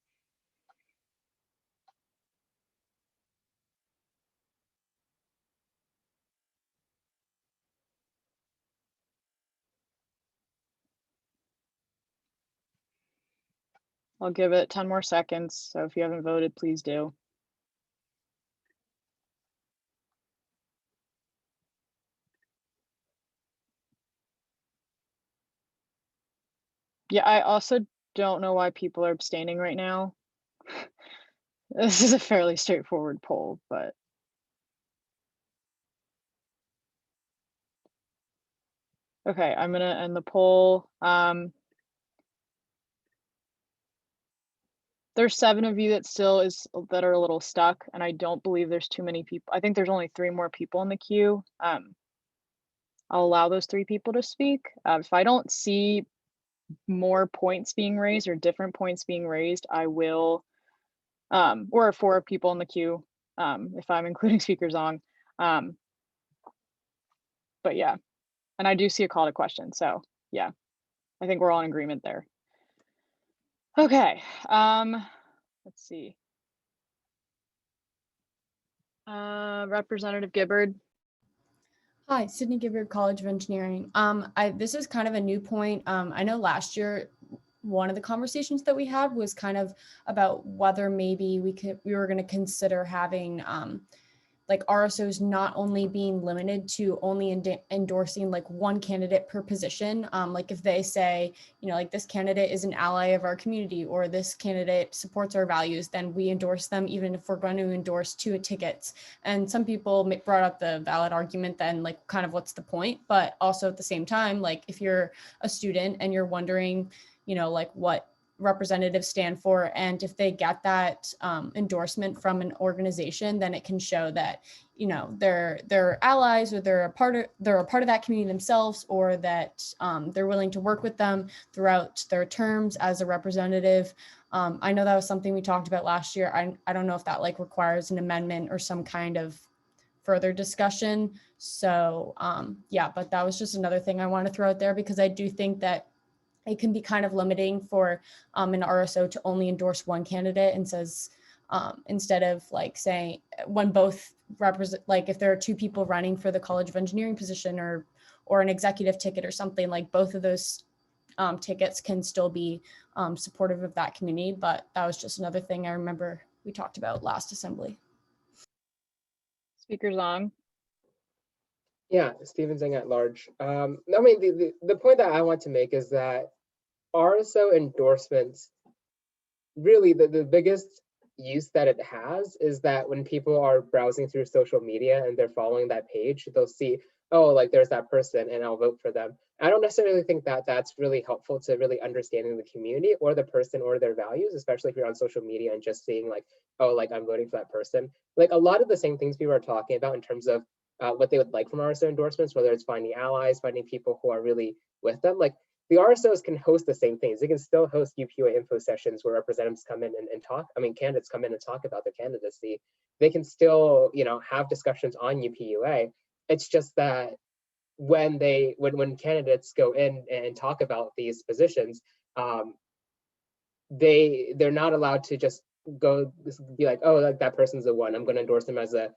F: I'll give it 10 more seconds. So if you haven't voted, please do. Yeah, I also don't know why people are abstaining right now. This is a fairly straightforward poll, but. Okay, I'm gonna end the poll. There's 7 of you that are a little stuck, and I don't believe there's too many people. I think there's only 3 more people in the queue. I'll allow those 3 people to speak. If I don't see more points being raised or different points being raised, I will, or 4 people in the queue, if I'm including speakers on. But yeah, and I do see a call to question. So yeah, I think we're all in agreement there. Okay, let's see. Representative Gibbard.
P: Hi, Sydney Gibbard, College of Engineering. This is kind of a new point. I know last year, one of the conversations that we had was kind of about whether maybe we were going to consider having like RSOs not only being limited to only endorsing like one candidate per position. Like if they say, you know, like this candidate is an ally of our community or this candidate supports our values, then we endorse them even if we're going to endorse 2 tickets. And some people brought up the valid argument then like kind of what's the point, but also at the same time, like if you're a student and you're wondering, you know, like what representatives stand for, and if they get that endorsement from an organization, then it can show that, you know, they're allies or they're a part of that community themselves, or that they're willing to work with them throughout their terms as a representative. I know that was something we talked about last year. I don't know if that like requires an amendment or some kind of further discussion. So yeah, but that was just another thing I want to throw out there, because I do think that it can be kind of limiting for an RSO to only endorse one candidate, and says instead of like saying when both represent, like if there are 2 people running for the College of Engineering position or an executive ticket or something, like both of those tickets can still be supportive of that community. But that was just another thing I remember we talked about last assembly.
F: Speakers on.
A: Yeah, Stephen Zing at large. I mean, the point that I want to make is that RSO endorsements, really the biggest use that it has is that when people are browsing through social media and they're following that page, they'll see, oh, like there's that person and I'll vote for them. I don't necessarily think that that's really helpful to really understanding the community or the person or their values, especially if you're on social media and just seeing like, oh, like I'm voting for that person. Like a lot of the same things people are talking about in terms of what they would like from RSO endorsements, whether it's finding allies, finding people who are really with them. Like the RSOs can host the same things. They can still host UPUA info sessions where representatives come in and talk. I mean, candidates come in and talk about their candidacy. They can still, you know, have discussions on UPUA. It's just that when candidates go in and talk about these positions, they're not allowed to just go be like, oh, like that person's the one. I'm going to endorse them as a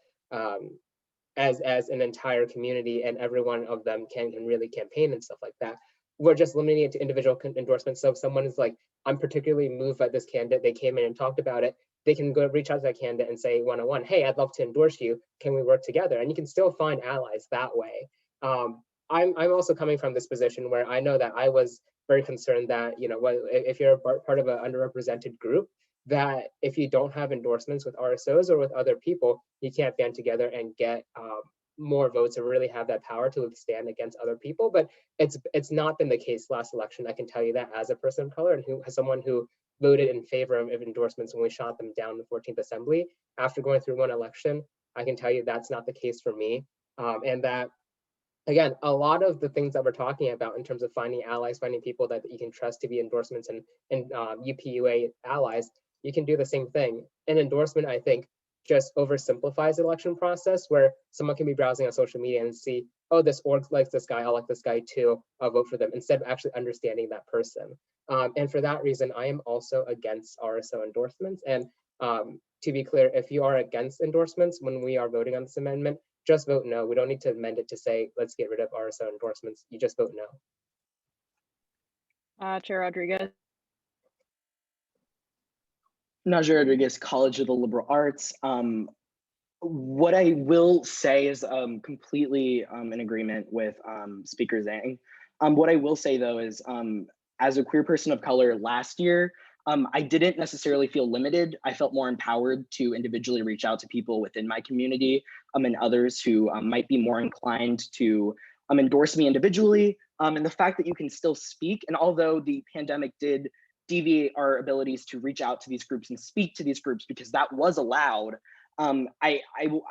A: as an entire community, and every one of them can really campaign and stuff like that. We're just limiting it to individual endorsements. So if someone is like, I'm particularly moved by this candidate, they came in and talked about it, they can go reach out to that candidate and say one-on-one, hey, I'd love to endorse you. Can we work together? And you can still find allies that way. I'm also coming from this position where I know that I was very concerned that, you know, if you're part of an underrepresented group, that if you don't have endorsements with RSOs or with other people, you can't band together and get more votes or really have that power to stand against other people. But it's not been the case last election. I can tell you that as a person of color and as someone who voted in favor of endorsements when we shot them down in the 14th Assembly. After going through one election, I can tell you that's not the case for me. And that again, a lot of the things that we're talking about in terms of finding allies, finding people that you can trust to be endorsements and UPUA allies, you can do the same thing. An endorsement, I think, just oversimplifies the election process, where someone can be browsing on social media and see, oh, this org likes this guy, I'll like this guy too, I'll vote for them, instead of actually understanding that person. And for that reason, I am also against RSO endorsements. And to be clear, if you are against endorsements when we are voting on this amendment, just vote no. We don't need to amend it to say, let's get rid of RSO endorsements. You just vote no.
F: Chair Rodriguez.
Q: Najee Rodriguez, College of the Liberal Arts. What I will say is completely in agreement with Speaker Zhang. What I will say though is, as a queer person of color last year, I didn't necessarily feel limited. I felt more empowered to individually reach out to people within my community and others who might be more inclined to endorse me individually. And the fact that you can still speak, and although the pandemic did deviate our abilities to reach out to these groups and speak to these groups because that was allowed, I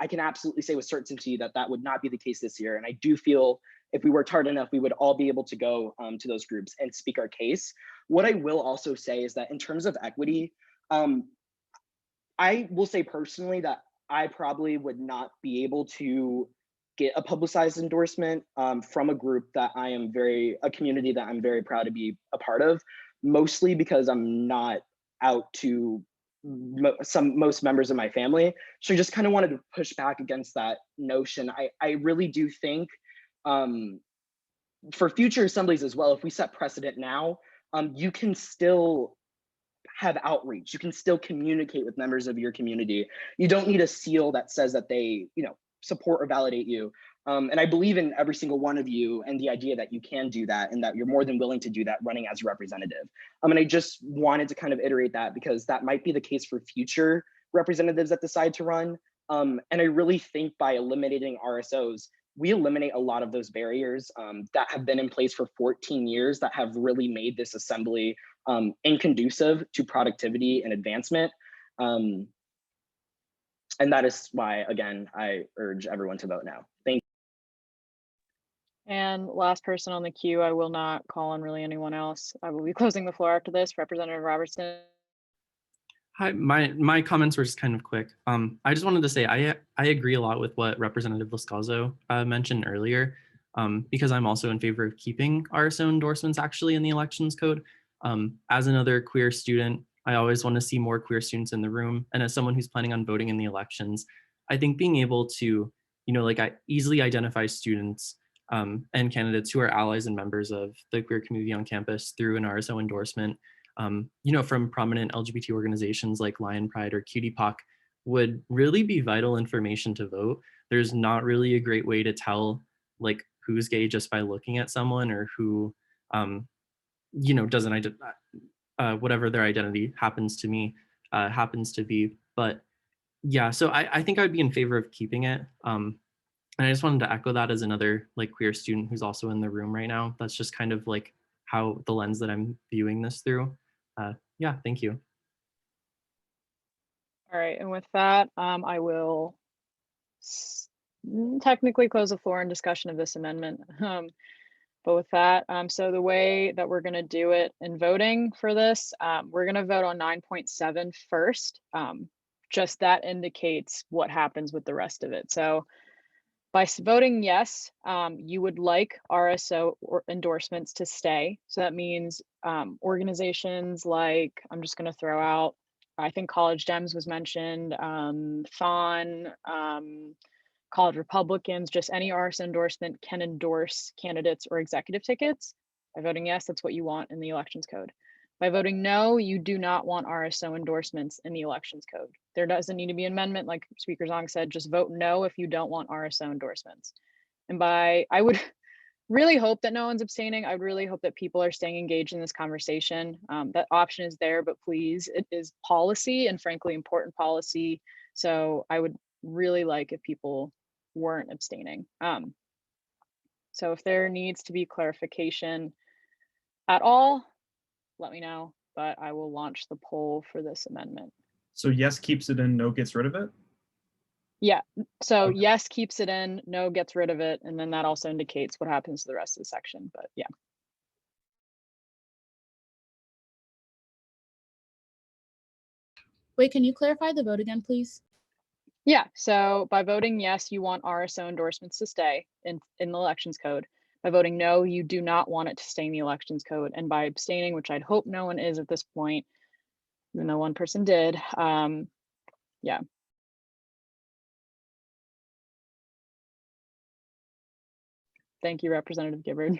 Q: can absolutely say with certainty that that would not be the case this year. And I do feel if we worked hard enough, we would all be able to go to those groups and speak our case. What I will also say is that in terms of equity, I will say personally that I probably would not be able to get a publicized endorsement from a group that a community that I'm very proud to be a part of, mostly because I'm not out to most members of my family. So I just kind of wanted to push back against that notion. I really do think for future assemblies as well, if we set precedent now, you can still have outreach. You can still communicate with members of your community. You don't need a seal that says that they, support or validate you. And I believe in every single one of you and the idea that you can do that and that you're more than willing to do that running as a representative. And I just wanted to kind of iterate that because that might be the case for future representatives that decide to run. And I really think by eliminating RSOs, we eliminate a lot of those barriers that have been in place for 14 years that have really made this assembly inconducive to productivity and advancement. And that is why, again, I urge everyone to vote now. Thank you.
F: And last person on the queue, I will not call on really anyone else. I will be closing the floor after this. Representative Robertson.
M: Hi, my comments were just kind of quick. I just wanted to say I agree a lot with what Representative Lascalzo mentioned earlier, because I'm also in favor of keeping RSO endorsements actually in the elections code. As another queer student, I always want to see more queer students in the room. And as someone who's planning on voting in the elections, I think being able to, easily identify students and candidates who are allies and members of the queer community on campus through an RSO endorsement, from prominent LGBT organizations like Lion Pride or Cutie Puck would really be vital information to vote. There's not really a great way to tell who's gay just by looking at someone or who, doesn't whatever their identity happens to be. But yeah, so I think I'd be in favor of keeping it. And I just wanted to echo that as another queer student who's also in the room right now. That's just kind of how the lens that I'm viewing this through. Yeah, thank you.
F: All right, and with that, I will technically close the floor in discussion of this amendment. But with that, so the way that we're going to do it in voting for this, we're going to vote on 9.7 first. Just that indicates what happens with the rest of it. So by voting yes, you would like RSO endorsements to stay. So that means organizations like, I'm just going to throw out, I think College Dems was mentioned, Thon, College Republicans, just any RSO endorsement can endorse candidates or executive tickets. By voting yes, that's what you want in the elections code. By voting no, you do not want RSO endorsements in the elections code. There doesn't need to be an amendment, like Speaker Zhang said, just vote no if you don't want RSO endorsements. And I would really hope that no one's abstaining. I would really hope that people are staying engaged in this conversation. That option is there, but please, it is policy and frankly, important policy. So I would really like if people weren't abstaining. So if there needs to be clarification at all, let me know, but I will launch the poll for this amendment.
L: So yes keeps it in, no gets rid of it?
F: Yeah, so
O: Okay.
F: yes keeps it in, no gets rid of it, and then that also indicates what happens to the rest of the section, but yeah.
P: Wait, can you clarify the vote again, please?
F: Yeah, so by voting yes, you want RSO endorsements to stay in the elections code. By voting no, you do not want it to stay in the elections code. And by abstaining, which I'd hope no one is at this point, even though one person did, yeah. Thank you, Representative Gibbard.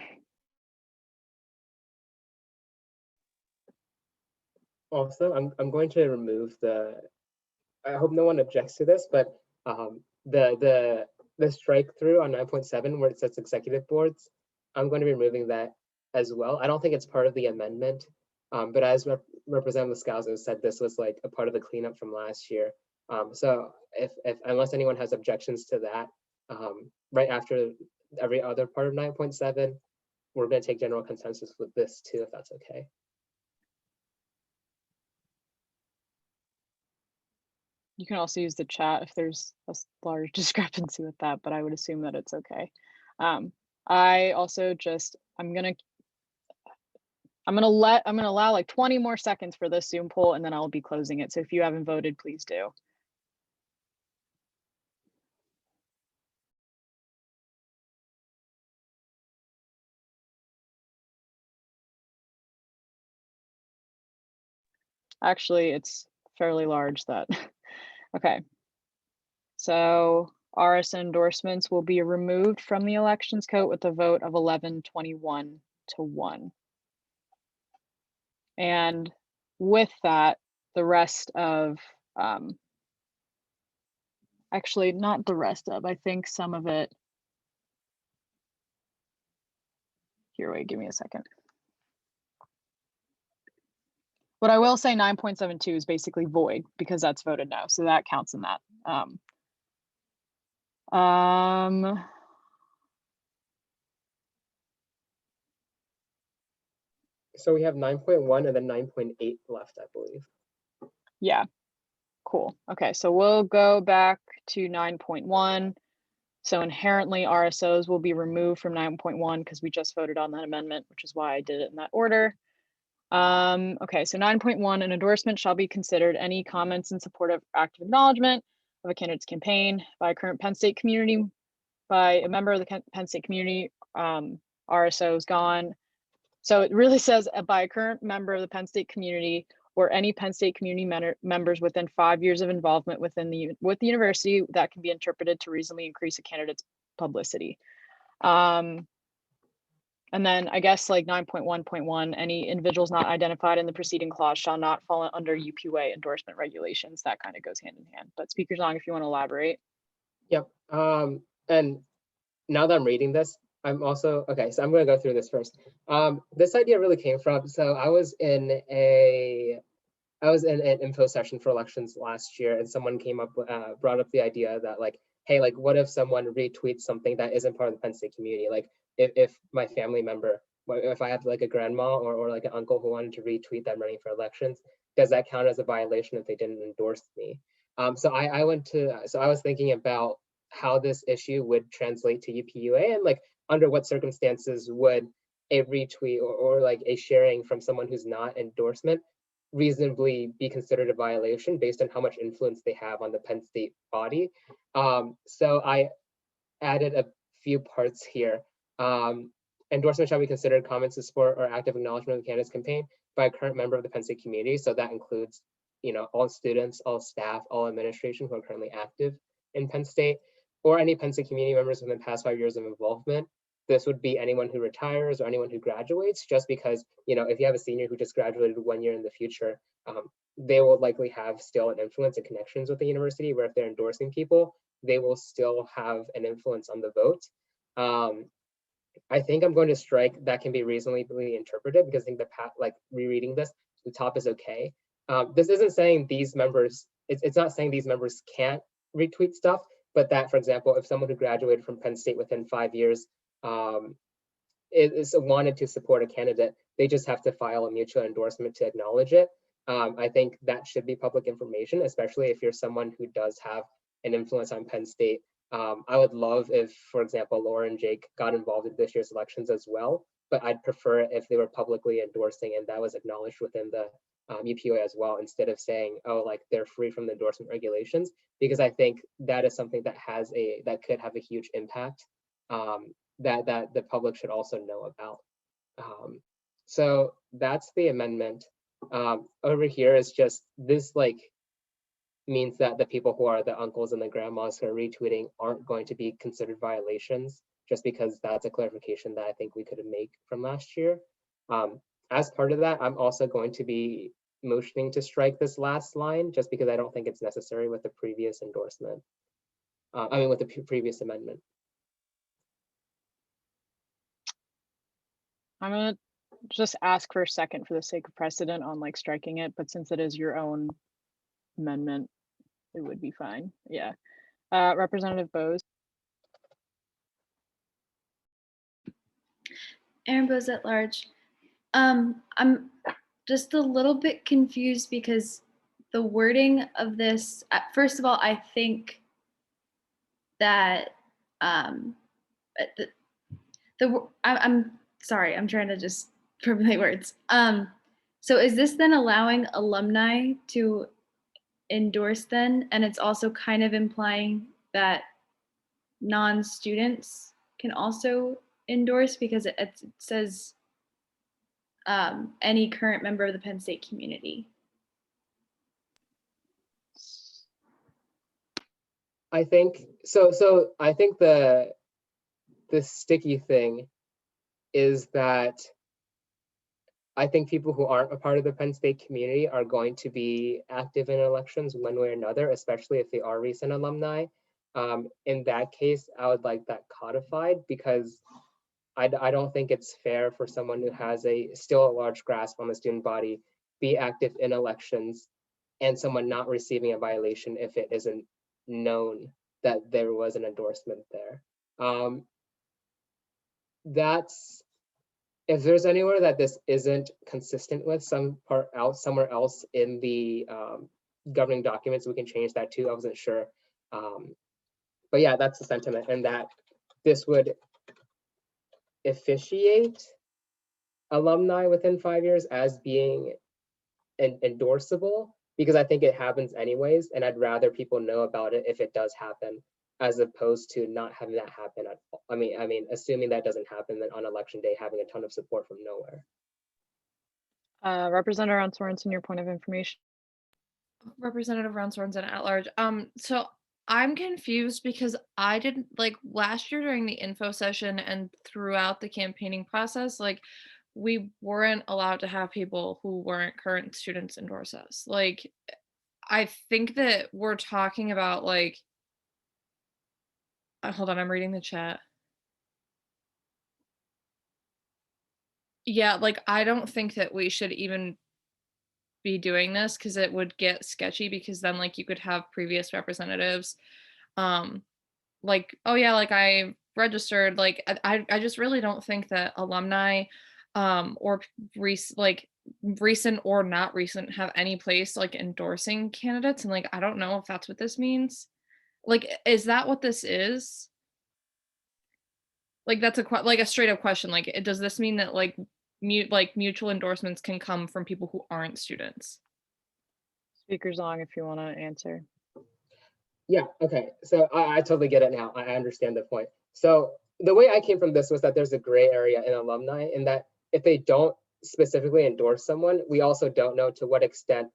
A: Also, I'm going to remove I hope no one objects to this, but the strike through on 9.7 where it says executive boards, I'm going to be removing that as well. I don't think it's part of the amendment, but as Representative Scalzo said, this was like a part of the cleanup from last year. So if unless anyone has objections to that, right after every other part of 9.7, we're going to take general consensus with this too, if that's okay.
F: You can also use the chat if there's a large discrepancy with that, but I would assume that it's okay. I also just, I'm gonna allow like 20 more seconds for this Zoom poll and then I'll be closing it. So if you haven't voted, please do. Actually, it's fairly large that, okay. So RS endorsements will be removed from the elections code with a vote of 11-21 to 1. And with that, the rest of, actually not the rest of, I think some of it, here, wait, give me a second. What I will say 9.72 is basically void because that's voted no, so that counts in that.
A: So we have 9.1 and then 9.8 left, I believe.
F: Yeah, cool. Okay, so we'll go back to 9.1. So inherently RSOs will be removed from 9.1 because we just voted on that amendment, which is why I did it in that order. Okay, so 9.1, an endorsement shall be considered any comments in support of active acknowledgement of a candidate's campaign by a current Penn State community, by a member of the Penn State community, RSO is gone. So it really says by a current member of the Penn State community or any Penn State community members within 5 years of involvement with the university that can be interpreted to reasonably increase a candidate's publicity. And then I guess like 9.1.1, any individuals not identified in the preceding clause shall not fall under UPUA endorsement regulations. That kind of goes hand in hand. But Speaker Zhang, if you want to elaborate.
A: Yep. And now that I'm reading this, I'm also, okay, so I'm going to go through this first. This idea really came from, so I was in an info session for elections last year, and someone came up, brought up the idea that like, hey, like what if someone retweets something that isn't part of the Penn State community? Like if my family member, if I have like a grandma or like an uncle who wanted to retweet them running for elections, does that count as a violation if they didn't endorse me? So I was thinking about how this issue would translate to UPUA and like under what circumstances would a retweet or like a sharing from someone who's not endorsement reasonably be considered a violation based on how much influence they have on the Penn State body. So I added a few parts here. Endorsement shall be considered comments of support or active acknowledgement of the candidate's campaign by a current member of the Penn State community. So that includes, you know, all students, all staff, all administration who are currently active in Penn State, or any Penn State community members within the past 5 years of involvement. This would be anyone who retires or anyone who graduates, just because, you know, if you have a senior who just graduated 1 year in the future, they will likely have still an influence and connections with the university, where if they're endorsing people, they will still have an influence on the vote. I think I'm going to strike that can be reasonably interpreted, because I think like rereading this, the top is okay. This isn't saying these members, it's not saying these members can't retweet stuff, but that, for example, if someone who graduated from Penn State within 5 years is wanted to support a candidate, they just have to file a mutual endorsement to acknowledge it. I think that should be public information, especially if you're someone who does have an influence on Penn State. I would love if, for example, Laura and Jake got involved in this year's elections as well, but I'd prefer it if they were publicly endorsing and that was acknowledged within the UPUA as well, instead of saying, oh, like they're free from the endorsement regulations, because I think that is something that could have a huge impact that the public should also know about. So that's the amendment. Over here is just this, like, means that the people who are the uncles and the grandmas who are retweeting aren't going to be considered violations, just because that's a clarification that I think we could make from last year. As part of that, I'm also going to be motioning to strike this last line, just because I don't think it's necessary with the previous endorsement. With the previous amendment.
F: I'm gonna just ask for a second for the sake of precedent on like striking it, but since it is your own amendment, it would be fine. Yeah. Representative Bose.
B: Aaron Bose at large. I'm just a little bit confused because the wording of this, first of all, I think that I'm sorry, I'm trying to just formulate words. So is this then allowing alumni to endorse then? And it's also kind of implying that non-students can also endorse, because it says any current member of the Penn State community.
A: I think so. I think the sticky thing is that I think people who aren't a part of the Penn State community are going to be active in elections one way or another, especially if they are recent alumni. In that case, I would like that codified, because I don't think it's fair for someone who has still a large grasp on the student body be active in elections and someone not receiving a violation if it isn't known that there was an endorsement there. That's, if there's anywhere that this isn't consistent with somewhere else in the governing documents, we can change that too. I wasn't sure. But yeah, that's the sentiment, and that this would officiate alumni within 5 years as being endorsable, because I think it happens anyways, and I'd rather people know about it if it does happen, as opposed to not having that happen at all. I mean, assuming that doesn't happen, then on election day having a ton of support from nowhere.
F: Representative Ron Sorensen, your point of information.
K: Representative Ron Sorensen at large. So I'm confused because I didn't, like, last year during the info session and throughout the campaigning process, like, we weren't allowed to have people who weren't current students endorse us. Like, I think that we're talking about, like, hold on, I'm reading the chat. Yeah, like, I don't think that we should even be doing this, because it would get sketchy, because then, like, you could have previous representatives like, oh yeah, like, I registered. Like, I just really don't think that alumni or recent or not recent have any place, like, endorsing candidates. And, like, I don't know if that's what this means. Like, is that what this is? Like, that's a straight up question. Like, does this mean that, like, mutual endorsements can come from people who aren't students?
F: Speakers on if you want to answer.
A: Yeah, okay. So I totally get it now. I understand the point. So the way I came from this was that there's a gray area in alumni, in that if they don't specifically endorse someone, we also don't know to what extent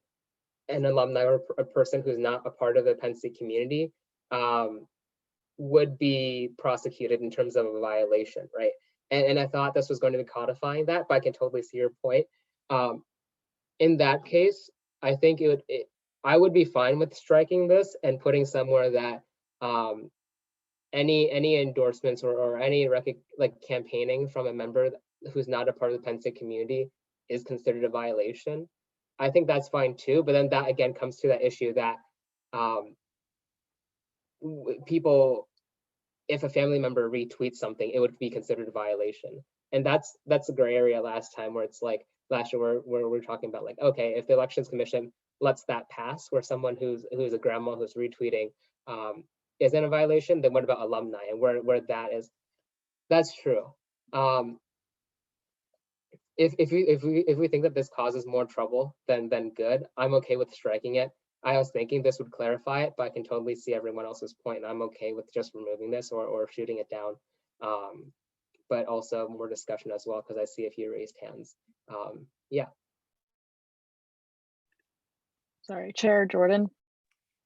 A: an alumni or a person who's not a part of the Penn State community would be prosecuted in terms of a violation, right? And I thought this was going to be codifying that, but I can totally see your point. In that case, I think I would be fine with striking this and putting somewhere that any endorsements or any campaigning from a member who's not a part of the Penn State community is considered a violation. I think that's fine too, but then that again comes to that issue that people, if a family member retweets something, it would be considered a violation. And that's a gray area last time, where it's like last year where we're talking about, like, okay, if the Elections Commission lets that pass, where someone who's a grandma who's retweeting isn't a violation, then what about alumni and where that is? That's true. If we think that this causes more trouble than good, I'm okay with striking it. I was thinking this would clarify it, but I can totally see everyone else's point, and I'm okay with just removing this or shooting it down. But also more discussion as well, because I see a few raised hands. Yeah.
F: Sorry, Chair Jordan.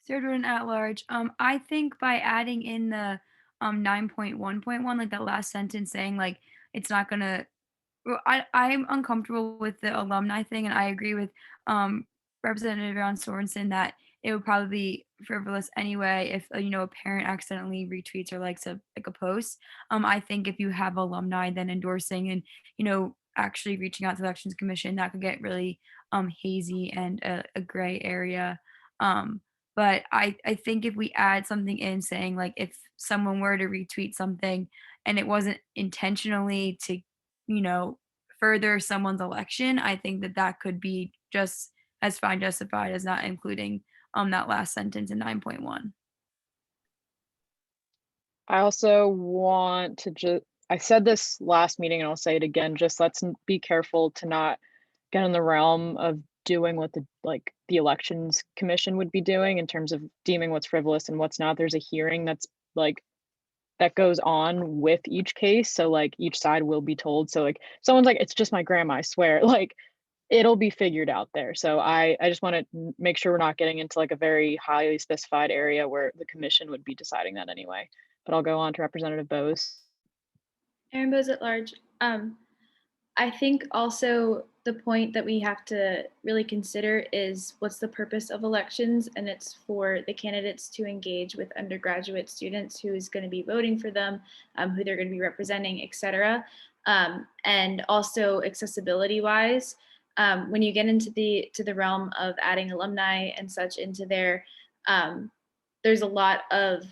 J: Chair Jordan at large. I think by adding in the 9.1.1, like that last sentence saying like it's not gonna. Well, I'm uncomfortable with the alumni thing, and I agree with Representative Ron Sorensen that it would probably be frivolous anyway if a parent accidentally retweets or likes a post. I think if you have alumni then endorsing and actually reaching out to the Elections Commission, that could get really hazy and a gray area. But I think if we add something in saying like if someone were to retweet something and it wasn't intentionally to further someone's election, I think that could be just as fine justified as not including that last sentence in 9.1.
F: I also want to I said this last meeting and I'll say it again, just let's be careful to not get in the realm of doing what the Elections Commission would be doing in terms of deeming what's frivolous and what's not. There's a hearing that's that goes on with each case, so each side will be told. So someone's like, it's just my grandma, I swear, it'll be figured out there. So I just want to make sure we're not getting into a very highly specified area where the commission would be deciding that anyway. But I'll go on to Representative Bose.
B: Aaron Bose at large. I think also the point that we have to really consider is what's the purpose of elections, and it's for the candidates to engage with undergraduate students who's going to be voting for them, who they're going to be representing, etc. And also accessibility wise, when you get into the realm of adding alumni and such into there, there's a lot of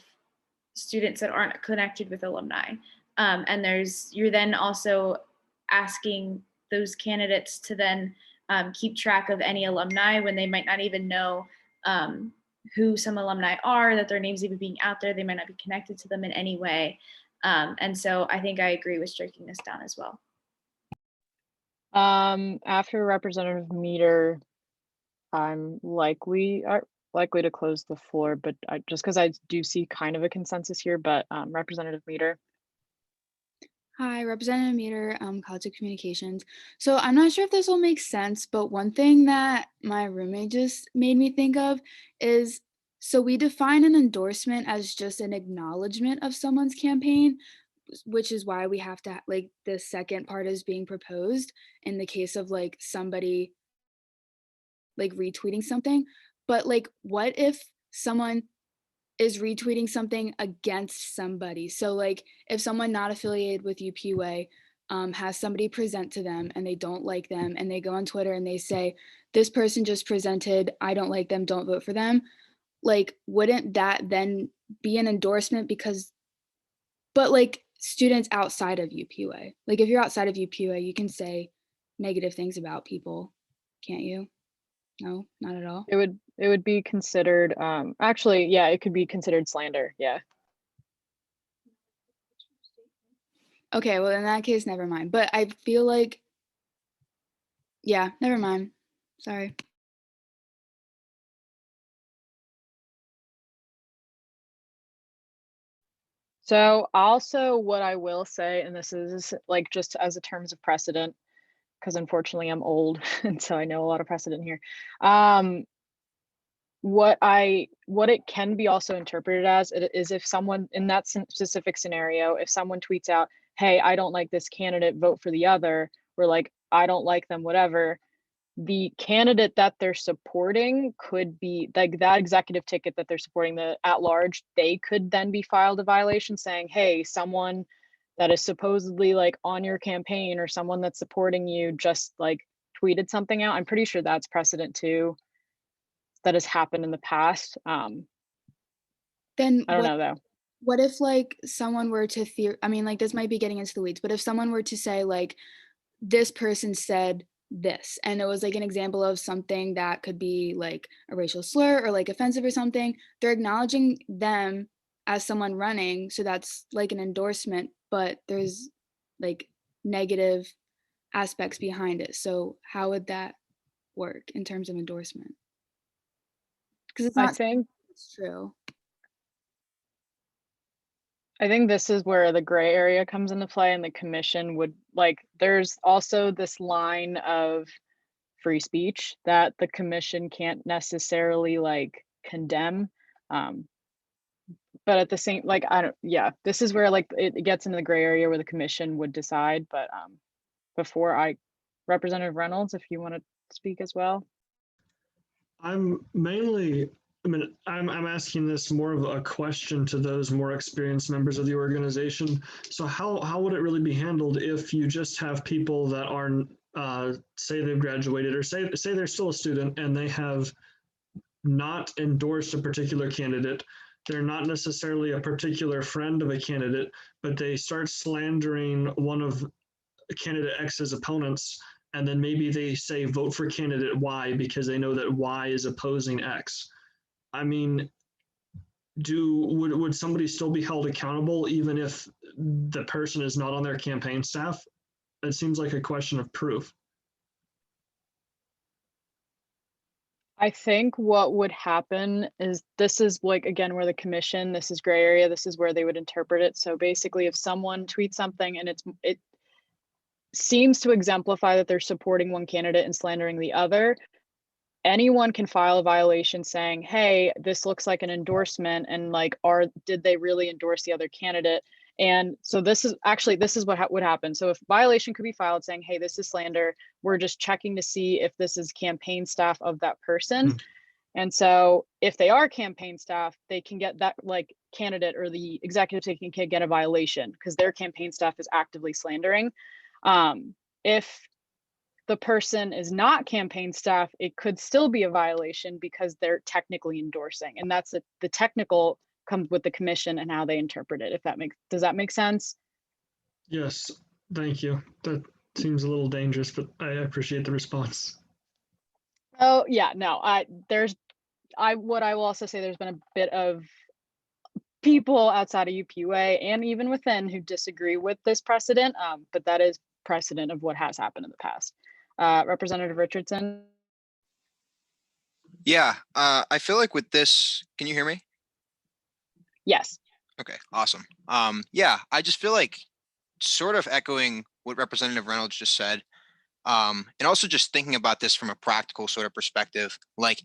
B: students that aren't connected with alumni, and you're then also asking those candidates to then keep track of any alumni when they might not even know who some alumni are, that their names even being out there, they might not be connected to them in any way. And so I think I agree with striking this down as well.
F: After Representative Meter, I'm likely to close the floor, but just because I do see kind of a consensus here, but Representative Meter.
P: Hi, Representative Meter, College of Communications. So I'm not sure if this will make sense, but one thing that my roommate just made me think of is, so we define an endorsement as just an acknowledgement of someone's campaign, which is why we have to, the second part is being proposed in the case of somebody retweeting something. But what if someone is retweeting something against somebody? So if someone not affiliated with UPUA has somebody present to them and they don't like them, and they go on Twitter and they say, this person just presented, I don't like them, don't vote for them. Wouldn't that then be an endorsement? But students outside of UPUA, if you're outside of UPUA, you can say negative things about people, can't you? No, not at all.
F: It would be considered, actually, yeah, it could be considered slander, yeah.
P: Okay, well, in that case, never mind. But I feel yeah, never mind. Sorry.
F: So also what I will say, and this is just as a terms of precedent, because unfortunately I'm old and so I know a lot of precedent here. What it can be also interpreted as is if someone in that specific scenario, if someone tweets out, hey, I don't like this candidate, vote for the other, or I don't like them, whatever, the candidate that they're supporting could be that executive ticket that they're supporting, the at large, they could then be filed a violation saying, hey, someone that is supposedly on your campaign or someone that's supporting you just tweeted something out. I'm pretty sure that's precedent too. That has happened in the past.
P: Then
F: I don't know though.
P: What if someone were to this might be getting into the weeds, but if someone were to say this person said
E: this. And it was like an example of something that could be like a racial slur or like offensive or something. They're acknowledging them as someone running. So that's like an endorsement, but there's like negative aspects behind it. So how would that work in terms of endorsement? Because it's not saying it's true.
F: I think this is where the gray area comes into play, and the commission would like, there's also this line of free speech that the commission can't necessarily like condemn. But at the same, like, this is where like it gets into the gray area where the commission would decide. But Representative Reynolds, if you want to speak as well.
N: I'm asking this more of a question to those more experienced members of the organization. So how would it really be handled if you just have people that are, say they've graduated, or say they're still a student and they have not endorsed a particular candidate? They're not necessarily a particular friend of a candidate, but they start slandering one of candidate X's opponents, and then maybe they say vote for candidate Y because they know that Y is opposing X. I mean, would somebody still be held accountable even if the person is not on their campaign staff? It seems like a question of proof.
F: I think what would happen is, this is like, again, where the commission, this is gray area, this is where they would interpret it. So basically, if someone tweets something and it seems to exemplify that they're supporting one candidate and slandering the other, anyone can file a violation saying, hey, this looks like an endorsement, and like, did they really endorse the other candidate? And so this is what would happen. So if violation could be filed saying, hey, this is slander, we're just checking to see if this is campaign staff of that person. And so if they are campaign staff, they can get that like candidate or the executive team can get a violation because their campaign staff is actively slandering. If the person is not campaign staff, it could still be a violation because they're technically endorsing. And that's the technical comes with the commission and how they interpret it. Does that make sense?
N: Yes, thank you. That seems a little dangerous, but I appreciate the response.
F: Oh yeah, no, what I will also say, there's been a bit of people outside of UPUA and even within who disagree with this precedent, but that is precedent of what has happened in the past. Representative Richardson.
R: Yeah, I feel like with this, can you hear me?
F: Yes.
R: Okay, awesome. Yeah, I just feel like sort of echoing what Representative Reynolds just said, and also just thinking about this from a practical sort of perspective, like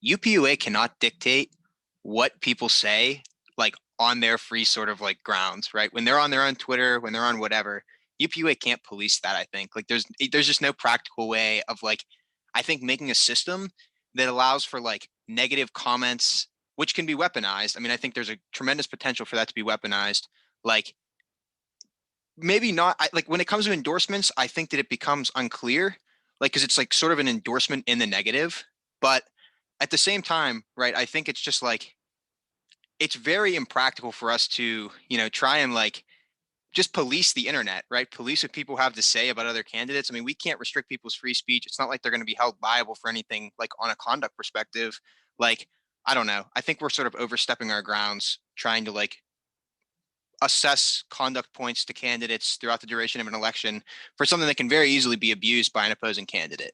R: UPUA cannot dictate what people say, like on their free sort of like grounds, right? When they're on their own Twitter, when they're on whatever, UPUA can't police that, I think. Like there's just no practical way of like, I think making a system that allows for like negative comments, which can be weaponized. I mean, I think there's a tremendous potential for that to be weaponized. Like maybe not, like when it comes to endorsements, I think that it becomes unclear, like, cause it's like sort of an endorsement in the negative, but at the same time, right, I think it's just like, it's very impractical for us to, try and like just police the internet, right? Police what people have to say about other candidates. I mean, we can't restrict people's free speech. It's not like they're going to be held liable for anything like on a conduct perspective. Like, I don't know. I think we're sort of overstepping our grounds trying to like assess conduct points to candidates throughout the duration of an election for something that can very easily be abused by an opposing candidate.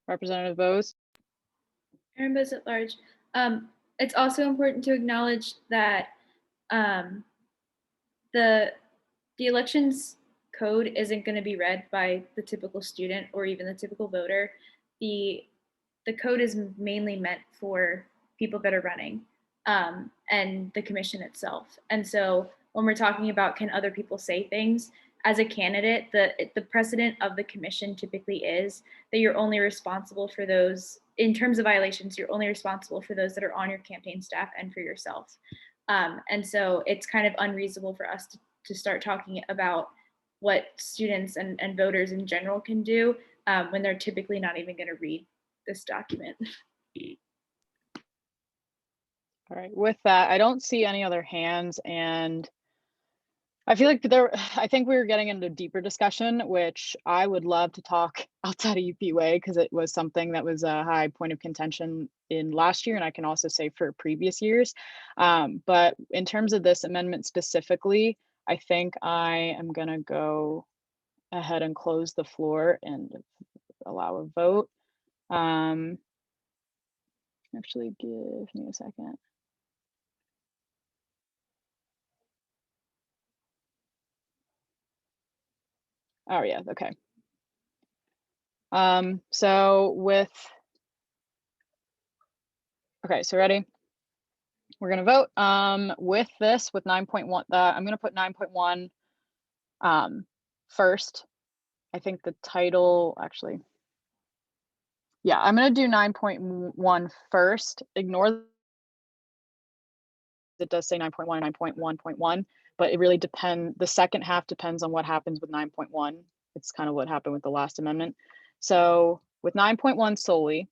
F: Representative Bose.
B: Aaron Bose at large. It's also important to acknowledge that the elections code isn't going to be read by the typical student or even the typical voter. The code is mainly meant for people that are running and the commission itself. And so when we're talking about can other people say things, as a candidate, the precedent of the commission typically is that you're only responsible for those, in terms of violations, you're only responsible for those that are on your campaign staff and for yourself. And so it's kind of unreasonable for us to start talking about what students and voters in general can do when they're typically not even going to read this document.
F: All right, with that, I don't see any other hands, and I feel like I think we were getting into deeper discussion, which I would love to talk outside of UPUA because it was something that was a high point of contention in last year, and I can also say for previous years. But in terms of this amendment specifically, I think I am gonna go ahead and close the floor and allow a vote. Actually, give me a second. Oh yeah, okay. So ready? We're gonna vote with this, with 9.1, I'm gonna put 9.1 first. I think the title, actually, yeah, I'm gonna do 9.1 first. Ignore, it does say 9.1 and 9.1.1, but it really depends, the second half depends on what happens with 9.1. It's kind of what happened with the last amendment. So with 9.1 solely,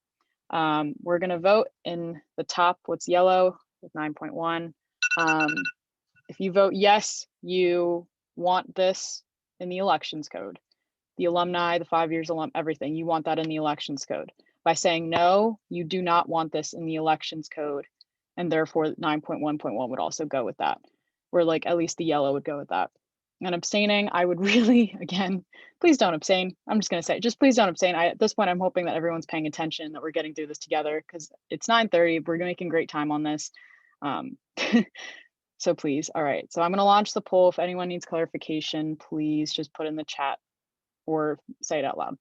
F: we're gonna vote in the top, what's yellow with 9.1. If you vote yes, you want this in the elections code. The alumni, the 5 years everything, you want that in the elections code. By saying no, you do not want this in the elections code, and therefore 9.1.1 would also go with that, or like at least the yellow would go with that. And abstaining, I would really, again, please don't abstain. I'm just gonna say, just please don't abstain. At this point, I'm hoping that everyone's paying attention, that we're getting through this together, because it's 9:30, we're making great time on this. So please, all right. So I'm gonna launch the poll. If anyone needs clarification, please just put in the chat or say it out loud.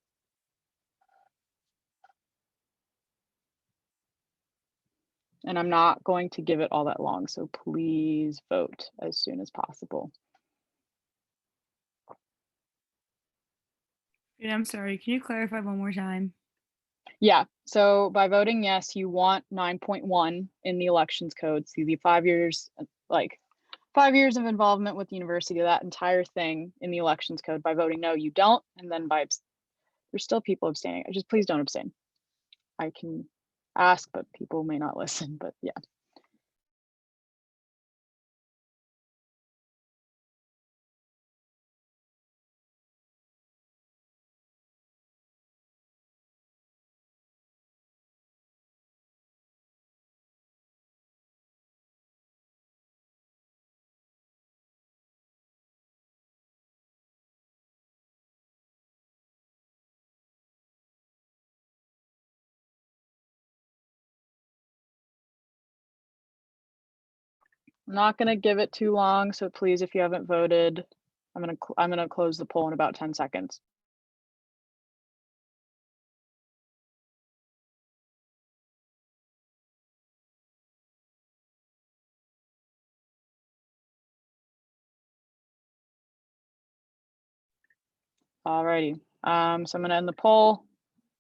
F: And I'm not going to give it all that long, so please vote as soon as possible.
J: And I'm sorry, can you clarify one more time?
F: Yeah, so by voting yes, you want 9.1 in the elections code. See the 5 years, like 5 years of involvement with the university, that entire thing in the elections code. By voting no, you don't. And then there's still people abstaining. Just please don't abstain. I can ask, but people may not listen, but yeah. I'm not gonna give it too long, so please, if you haven't voted, I'm gonna close the poll in about 10 seconds. Alrighty, so I'm gonna end the poll,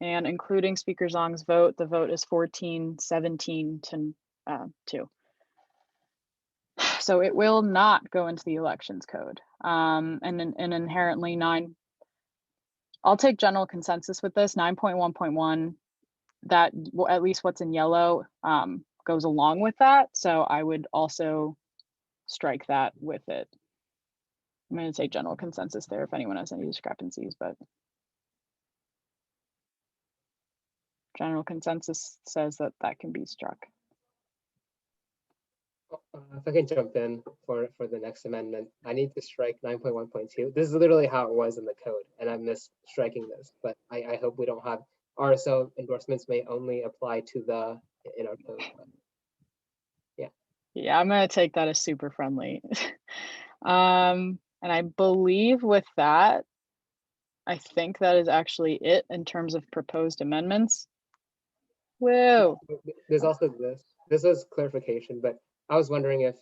F: and including Speaker Zong's vote, the vote is 14-17 to 2. So it will not go into the elections code. And inherently I'll take general consensus with this, 9.1.1, that at least what's in yellow goes along with that. So I would also strike that with it. I'm going to say general consensus there if anyone has any discrepancies, but general consensus says that that can be struck.
A: If I can jump in for the next amendment, I need to strike 9.1.2. This is literally how it was in the code, and I'm striking this, but I hope we don't have RSO endorsements may only apply to in our code. But
F: yeah, I'm going to take that as super friendly. And I believe with that, I think that is actually it in terms of proposed amendments. Whoa.
A: There's also this. This is clarification, but I was wondering if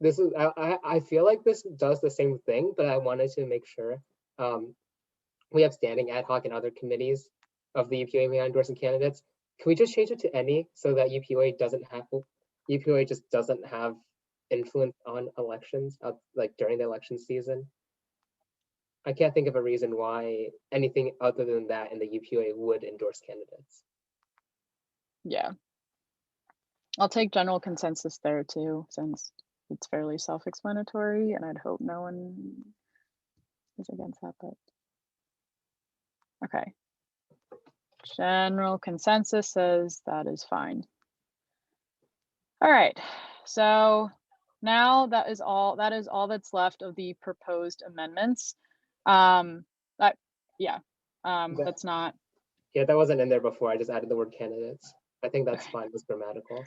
A: this is, I feel like this does the same thing, but I wanted to make sure. We have standing ad hoc and other committees of the UPUA may endorse candidates. Can we just change it to any so that UPUA just doesn't have influence on elections, like during the election season? I can't think of a reason why anything other than that in the UPUA would endorse candidates.
F: Yeah. I'll take general consensus there too, since it's fairly self-explanatory, and I'd hope no one is against that, but okay. General consensus says that is fine. All right, so now that is all that's left of the proposed amendments. That's not.
A: Yeah, that wasn't in there before. I just added the word candidates. I think that's fine. It's grammatical.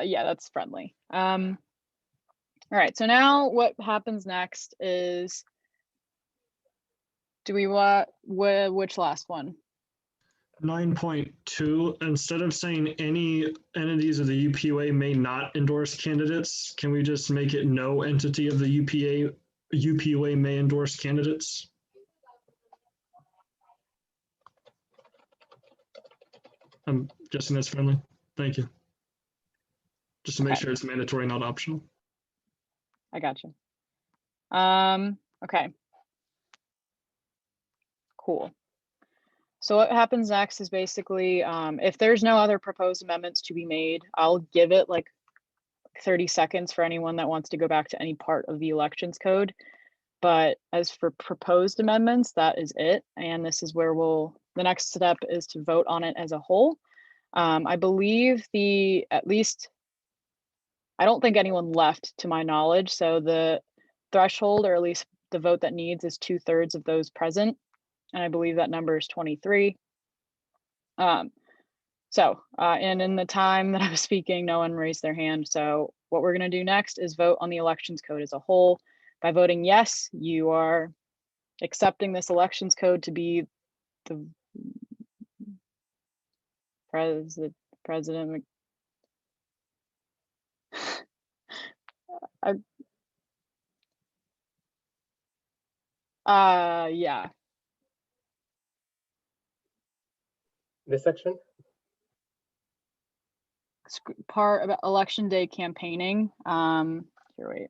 F: Yeah, that's friendly. All right, so now what happens next is, do we want which last one?
N: 9.2, instead of saying any entities of the UPUA may not endorse candidates, can we just make it no entity of the UPUA may endorse candidates? I'm guessing that's friendly. Thank you. Just to make sure it's mandatory, not optional.
F: I got you. Okay. Cool. So what happens next is basically, if there's no other proposed amendments to be made, I'll give it like 30 seconds for anyone that wants to go back to any part of the elections code. But as for proposed amendments, that is it. And this is where the next step is to vote on it as a whole. I believe at least, I don't think anyone left to my knowledge. So the threshold, or at least the vote that needs, is 2/3 of those present. And I believe that number is 23. And in the time that I was speaking, no one raised their hand. So what we're going to do next is vote on the elections code as a whole. By voting yes, you are accepting this elections code to be the president. Yeah.
A: This section?
F: Part about election day campaigning. Here, wait.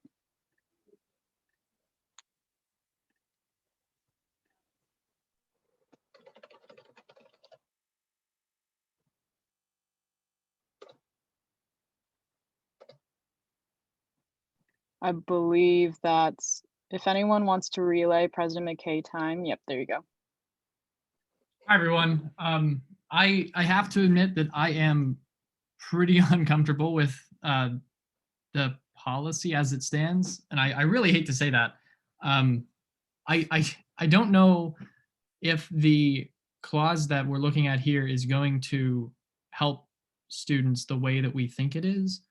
F: I believe that's, if anyone wants to relay President McKay time. Yep, there you go.
I: Hi, everyone. I have to admit that I am pretty uncomfortable with the policy as it stands, and I really hate to say that. I don't know if the clause that we're looking at here is going to help students the way that we think it is.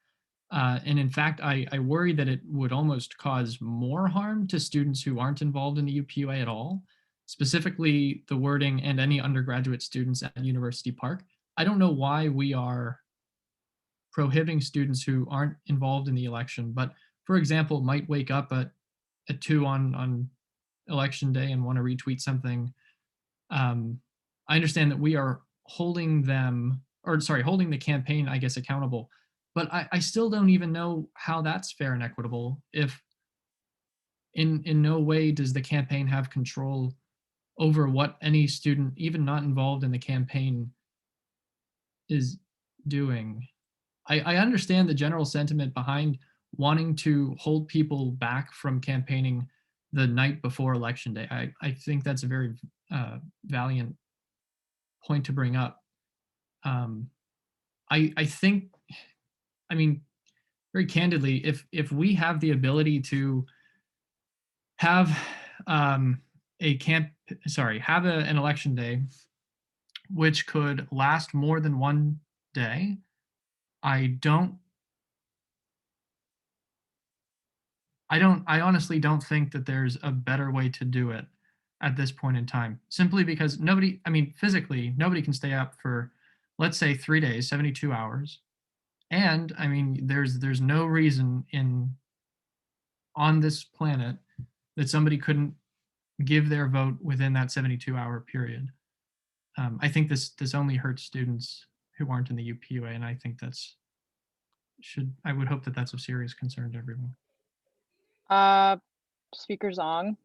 I: And in fact, I worry that it would almost cause more harm to students who aren't involved in the UPUA at all, specifically the wording "and any undergraduate students at University Park." I don't know why we are prohibiting students who aren't involved in the election, but for example, might wake up at 2 on election day and want to retweet something. I understand that we are holding the campaign, I guess, accountable. But I still don't even know how that's fair and equitable if in no way does the campaign have control over what any student, even not involved in the campaign, is doing. I understand the general sentiment behind wanting to hold people back from campaigning the night before election day. I think that's a very valiant point to bring up. I think, I mean, very candidly, if we have the ability to have an election day which could last more than one day, I honestly don't think that there's a better way to do it at this point in time, simply because physically, nobody can stay up for, let's say, 3 days, 72 hours. And I mean, there's no reason on this planet that somebody couldn't give their vote within that 72-hour period. I think this only hurts students who aren't in the UPUA, and I think I would hope that that's of serious concern to everyone.
F: Speaker Zong.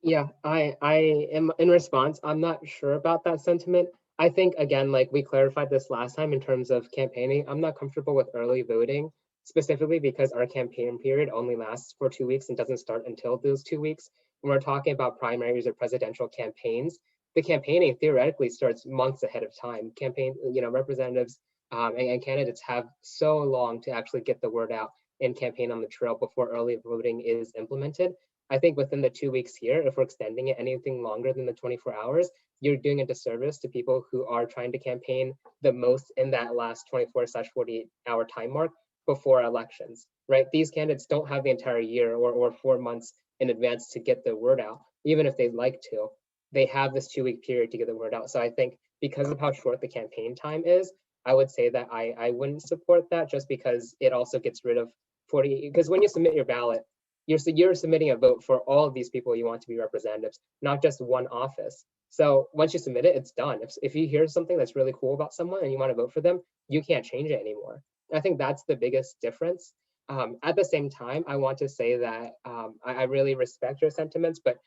A: Yeah, I am in response. I'm not sure about that sentiment. I think, again, like we clarified this last time in terms of campaigning, I'm not comfortable with early voting, specifically because our campaign period only lasts for 2 weeks and doesn't start until those 2 weeks. When we're talking about primaries or presidential campaigns, the campaigning theoretically starts months ahead of time. Representatives and candidates have so long to actually get the word out and campaign on the trail before early voting is implemented. I think within the 2 weeks here, if we're extending it anything longer than the 24 hours, you're doing a disservice to people who are trying to campaign the most in that last 24/48 hour time mark before elections, right? These candidates don't have the entire year or 4 months in advance to get the word out, even if they'd like to. They have this 2 week period to get the word out. So I think because of how short the campaign time is, I would say that I wouldn't support that, just because it also gets rid of 40, because when you submit your ballot, you're submitting a vote for all of these people you want to be representatives, not just one office. So once you submit it, it's done. If you hear something that's really cool about someone and you want to vote for them, you can't change it anymore. I think that's the biggest difference. At the same time, I want to say that I really respect your sentiments, but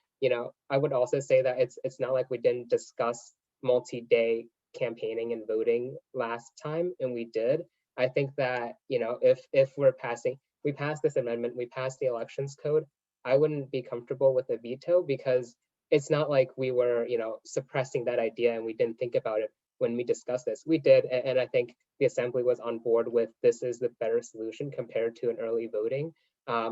A: I would also say that it's not like we didn't discuss multi-day campaigning and voting last time, and we did. I think that if we passed this amendment, we passed the elections code, I wouldn't be comfortable with a veto, because it's not like we were suppressing that idea and we didn't think about it when we discussed this. We did, and I think the assembly was on board with this is the better solution compared to an early voting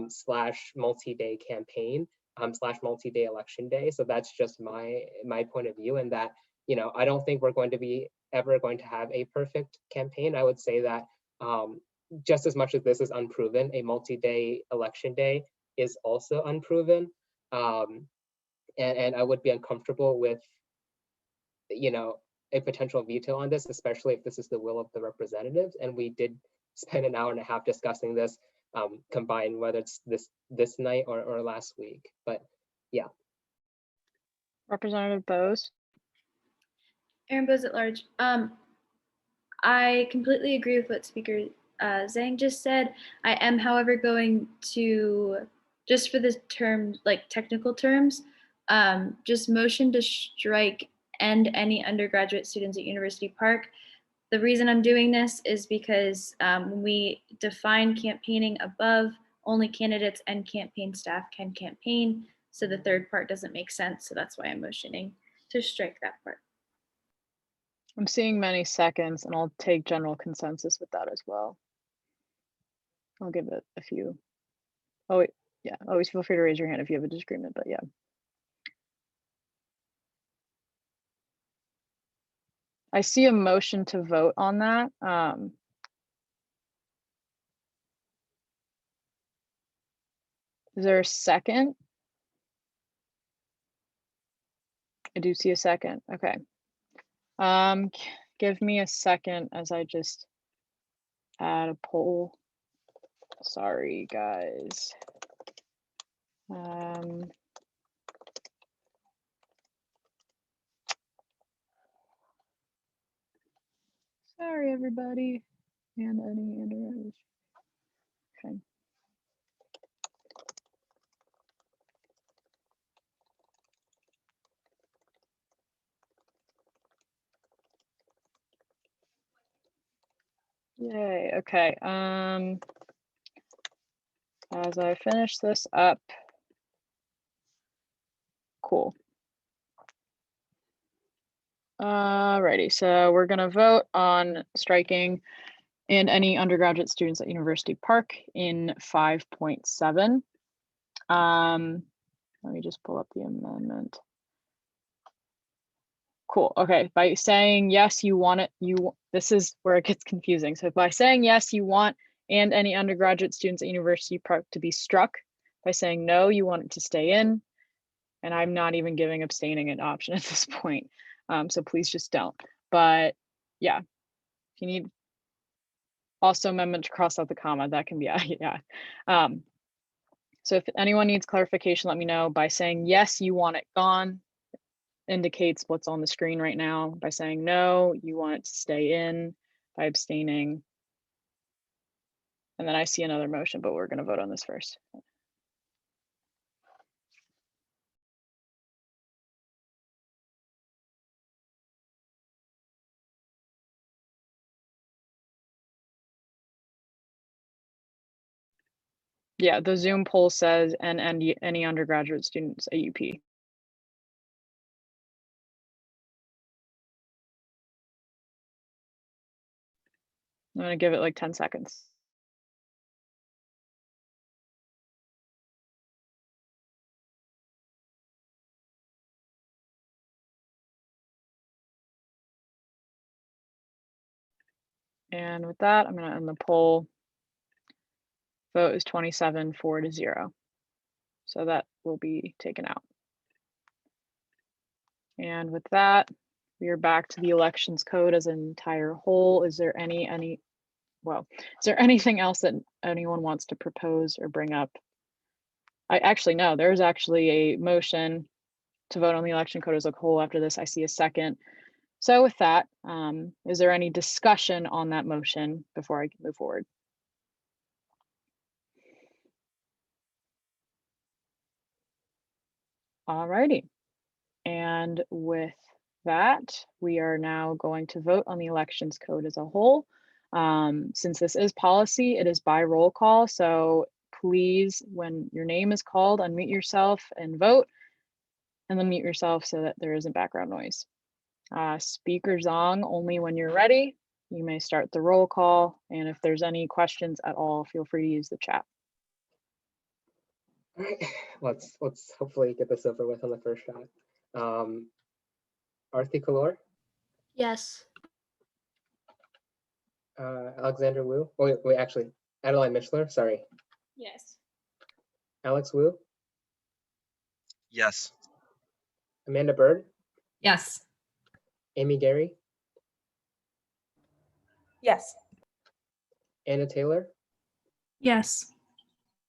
A: slash multi-day campaign slash multi-day election day. So that's just my point of view, and that I don't think we're going to be ever going to have a perfect campaign. I would say that just as much as this is unproven, a multi-day election day is also unproven. And I would be uncomfortable with a potential veto on this, especially if this is the will of the representatives. And we did spend an hour and a half discussing this, combined whether it's this night or last week. But yeah.
F: Representative Bose.
B: Aaron Bose at large. I completely agree with what Speaker Zhang just said. I am, however, going to, just for the terms, like technical terms, just motion to strike "and any undergraduate students at University Park." The reason I'm doing this is because when we define campaigning above, only candidates and campaign staff can campaign. So the third part doesn't make sense. So that's why I'm motioning to strike that part.
F: I'm seeing many seconds, and I'll take general consensus with that as well. I'll give it a few. Oh, wait, yeah, always feel free to raise your hand if you have a disagreement, but yeah. I see a motion to vote on that. Is there a second? I do see a second. Okay. Give me a second as I just add a poll. Sorry, guys. Sorry, everybody. And any undergraduate. Okay. Yay, okay. As I finish this up, cool. Alrighty, so we're gonna vote on striking "and any undergraduate students at University Park" in 5.7. Let me just pull up the amendment. Cool, okay, by saying yes, you want it, this is where it gets confusing. So by saying yes, you want "and any undergraduate students at University Park" to be struck. By saying no, you want it to stay in. And I'm not even giving abstaining an option at this point. So please just don't. But yeah, if you need also amendment to cross out the comma, that can be, yeah. So if anyone needs clarification, let me know. By saying yes, you want it gone, indicates what's on the screen right now. By saying no, you want it to stay in. By abstaining. And then I see another motion, but we're gonna vote on this first. Yeah, the Zoom poll says and any undergraduate students at UP. I'm gonna give it like 10 seconds. And with that, I'm gonna end the poll. Vote is 27-4-0. So that will be taken out. And with that, we are back to the elections code as an entire whole. Is there anything else that anyone wants to propose or bring up? There's actually a motion to vote on the election code as a whole after this. I see a second. So with that, is there any discussion on that motion before I move forward? All righty. And with that, we are now going to vote on the elections code as a whole. Since this is policy, it is by roll call. So please, when your name is called, unmute yourself and vote, and then mute yourself so that there isn't background noise. Speaker Zong, only when you're ready. You may start the roll call. And if there's any questions at all, feel free to use the chat.
A: All right, let's hopefully get this over with on the first shot. Arthi Kalor,
S: Yes.
A: Alexander Wu. Oh, wait, actually, Adeline Mishler, sorry.
B: Yes.
A: Alex Wu,
T: Yes.
A: Amanda Bird,
S: Yes.
A: Amy Gary,
S: Yes.
A: Anna Taylor,
S: Yes.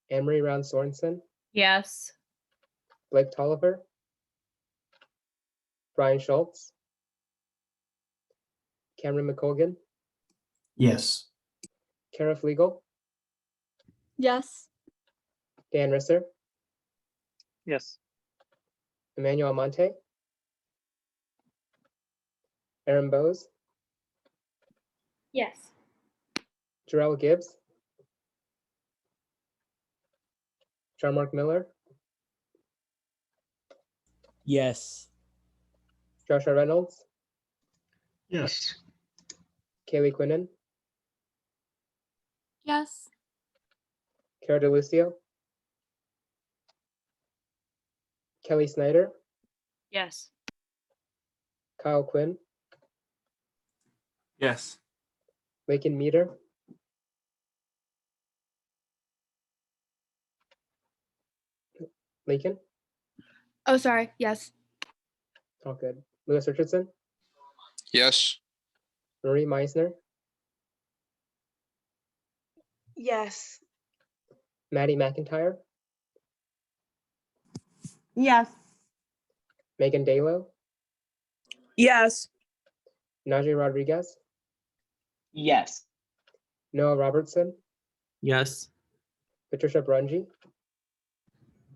A: Anne-Marie Ron Sorensen,
K: Yes.
A: Blake Tolliver, Brian Schultz, Cameron McColgan,
U: Yes.
A: Kara Flegel,
S: Yes.
A: Dan Risser,
D: Yes.
A: Emmanuel Monte, Aaron Bowes,
B: Yes.
A: Jarrell Gibbs, Jean-Marc Miller,
U: Yes.
A: Joshua Reynolds,
N: Yes.
A: Kaylee Quinnen,
S: Yes.
A: Cara DeLucio, Kelly Snyder,
K: Yes.
A: Kyle Quinn,
U: Yes.
A: Lakin Meter, Lakin,
E: Oh, sorry. Yes.
A: all good. Lewis Richardson,
R: Yes.
A: Marie Meisner,
S: Yes.
A: Maddie McIntyre,
S: Yes.
A: Megan Dalo,
S: Yes.
A: Najee Rodriguez,
Q: Yes.
A: Noah Robertson,
M: Yes.
A: Patricia Brunji,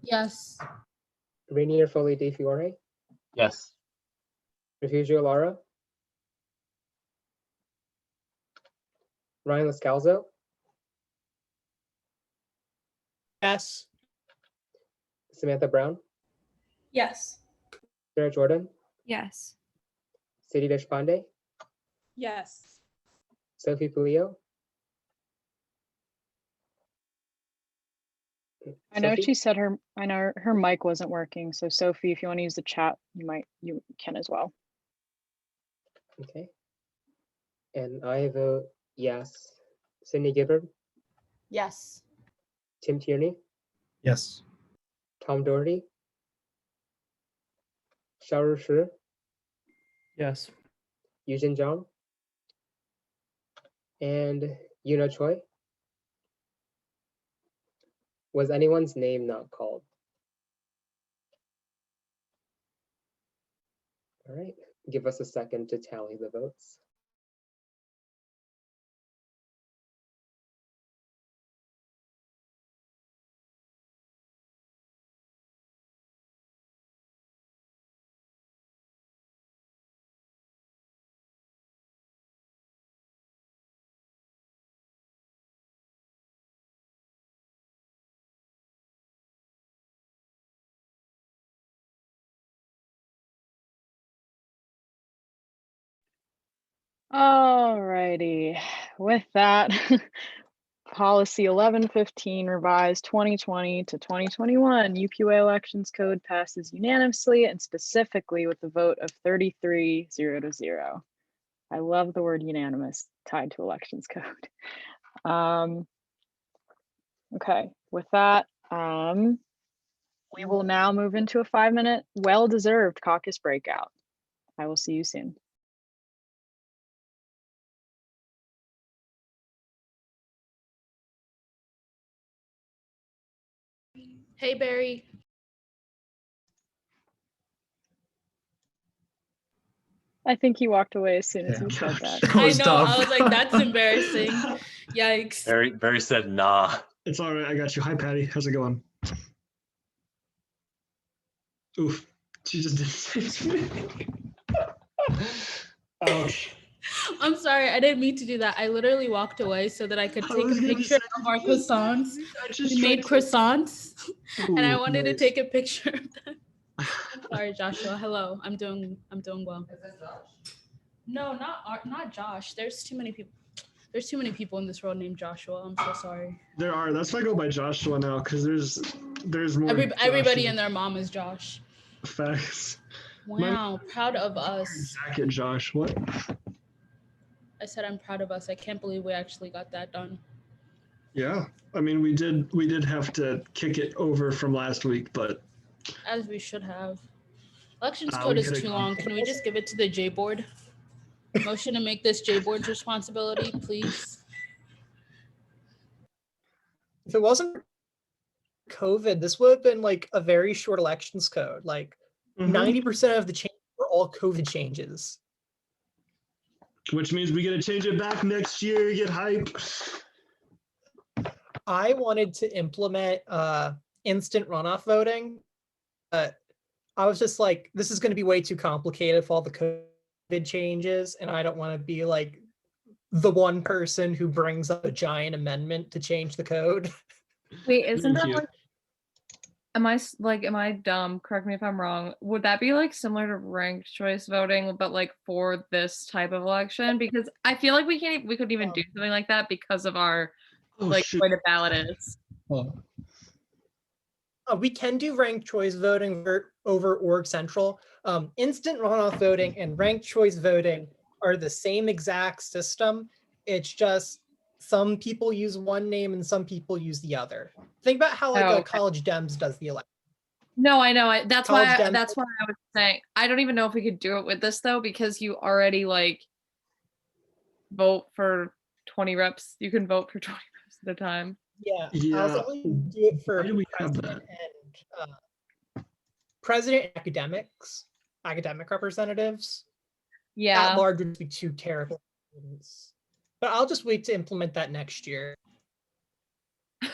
P: Yes.
A: Rainier Foley De Fiore,
U: Yes.
A: Refugio Lara, Ryan Lascalzo,
G: Yes.
A: Samantha Brown,
B: Yes.
A: Sarah Jordan,
J: Yes.
A: Sadie Deshpande,
S: Yes.
A: Sophie Pulio.
F: I know
A: Sophie?
F: she said I know her mic wasn't working. So Sophie, if you want to use the chat, you can as well.
A: Okay. And I vote yes. Cindy Gibbard,
P: Yes.
A: Tim Tierney,
L: Yes.
A: Tom Doherty, Xiaoru Shi,
C: Yes.
A: Yujin Zhang, and Yuna Choi. Was anyone's name not called? All right, give us a second to tally the votes.
F: All righty. With that, policy 1115 revised 2020 to 2021 UPUA elections code passes unanimously and specifically with the vote of 33-0. I love the word unanimous tied to elections code. Okay, with that, we will now move into a 5-minute well-deserved caucus breakout. I will see you soon.
B: Hey, Barry.
F: I think he walked away as soon as you said that.
B: I know. I was like, that's embarrassing. Yikes.
T: Barry said, nah.
N: It's all right. I got you. Hi, Patty. How's it going? Oof. She just didn't say anything. Ouch.
B: I'm sorry. I didn't mean to do that. I literally walked away so that I could take a picture of our croissants. We made croissants, and I wanted to take a picture of them. I'm sorry, Joshua. Hello. I'm doing well. Is that Josh? No, not Josh. There's too many people. There's too many people in this world named Joshua. I'm so sorry.
N: There are. That's why I go by Joshua now, because there's more.
B: Everybody and their mom is Josh.
N: Facts.
B: Wow, proud of us.
N: Jacket, Josh. What?
B: I said I'm proud of us. I can't believe we actually got that done.
N: Yeah. I mean, we did have to kick it over from last week, but
B: as we should have. Elections code is too long. Can we just give it to the J board? Motion to make this J board's responsibility, please.
G: If it wasn't for COVID, this would have been like a very short elections code. Like 90% of the changes were all COVID changes.
N: Which means we get to change it back next year, get hype.
G: I wanted to implement instant runoff voting, but I was just like, this is going to be way too complicated for all the COVID changes, and I don't want to be like the one person who brings up a giant amendment to change the code.
K: Wait, isn't that like, am I dumb? Correct me if I'm wrong. Would that be like similar to ranked choice voting, but like for this type of election? Because I feel like we couldn't even do something like that because of our way the ballot is.
G: We can do ranked choice voting over org central. Instant runoff voting and ranked choice voting are the same exact system. It's just some people use one name and some people use the other. Think about how like College Dems does the election.
K: No, I know. That's why I was saying I don't even know if we could do it with this though, because you already like vote for 20 reps. You can vote for 20 reps at a time.
G: Yeah. I was only do it for president and president and academic representatives.
K: Yeah.
G: At large would be too terrible. But I'll just wait to implement that next year.
N: What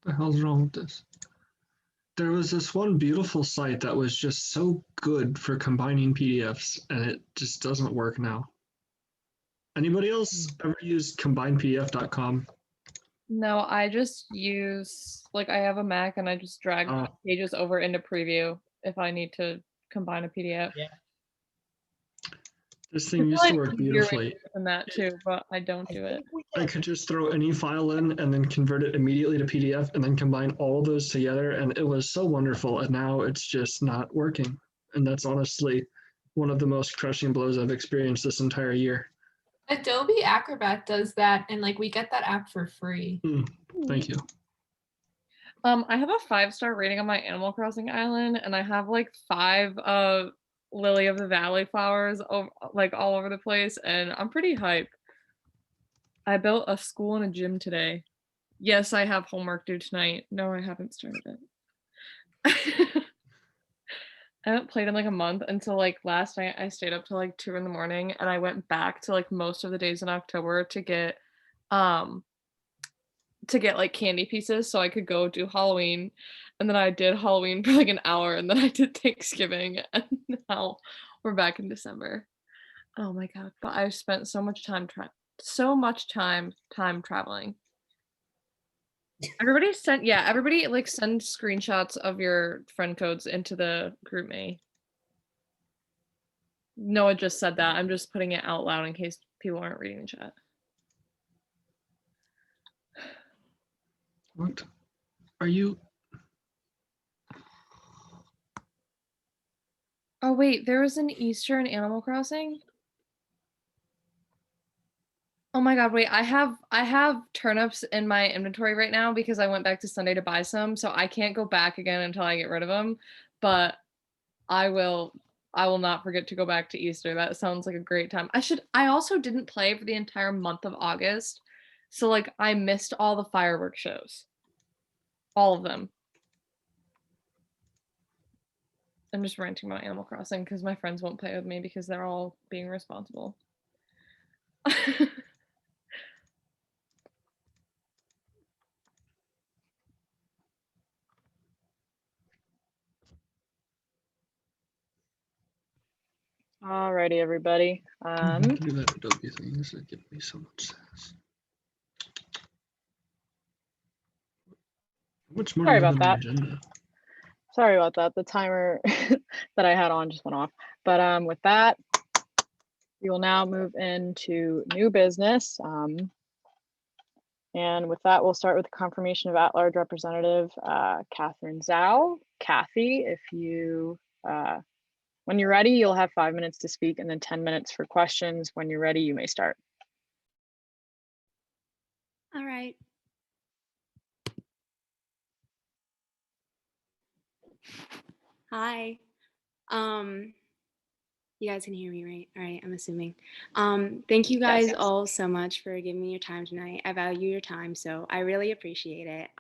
N: the hell's wrong with this? There was this one beautiful site that was just so good for combining PDFs, and it just doesn't work now. Anybody else ever used combinedpdf.com?
K: No, I just use, like, I have a Mac and I just drag pages over into preview if I need to combine a PDF.
G: Yeah.
N: This thing used to work beautifully.
K: And that too, but I don't do it.
N: I could just throw any file in and then convert it immediately to PDF and then combine all those together, and it was so wonderful. And now it's just not working. And that's honestly one of the most crushing blows I've experienced this entire year.
V: Adobe Acrobat does that, and like we get that app for free.
N: Thank you.
K: I have a 5-star rating on my Animal Crossing island, and I have like 5 Lily of the Valley flowers like all over the place, and I'm pretty hyped. I built a school and a gym today. Yes, I have homework due tonight. No, I haven't started it. I haven't played in like a month until like last night. I stayed up till like 2 in the morning, and I went back to like most of the days in October to get like candy pieces so I could go do Halloween. And then I did Halloween for like an hour, and then I did Thanksgiving, and now we're back in December. Oh my god! But I've spent so much time traveling. Everybody like send screenshots of your friend codes into the group me. Noah just said that. I'm just putting it out loud in case people aren't reading the chat.
N: What are you?
K: Oh wait, there was an Easter in Animal Crossing? Oh my God, wait, I have turnips in my inventory right now because I went back to Sunday to buy some, so I can't go back again until I get rid of them, but I will not forget to go back to Easter. That sounds like a great time. I also didn't play for the entire month of August, so like I missed all the fireworks shows. All of them. I'm just ranting about Animal Crossing because my friends won't play with me because they're all being responsible.
F: Alrighty, everybody.
N: Do that Adobe thing. This is giving me so much sense. Much more
F: Sorry
N: than
F: about
N: the
F: that.
N: agenda.
F: Sorry about that. The timer that I had on just went off. But with that, we will now move into new business. And with that, we'll start with the confirmation of at-large representative Catherine Zhao. Kathy, if you, when you're ready, you'll have 5 minutes to speak and then 10 minutes for questions. When you're ready, you may start.
H: All right. Hi. You guys can hear me, right? All right, I'm assuming. Thank you guys all so much for giving me your time tonight. I value your time, so I really appreciate it.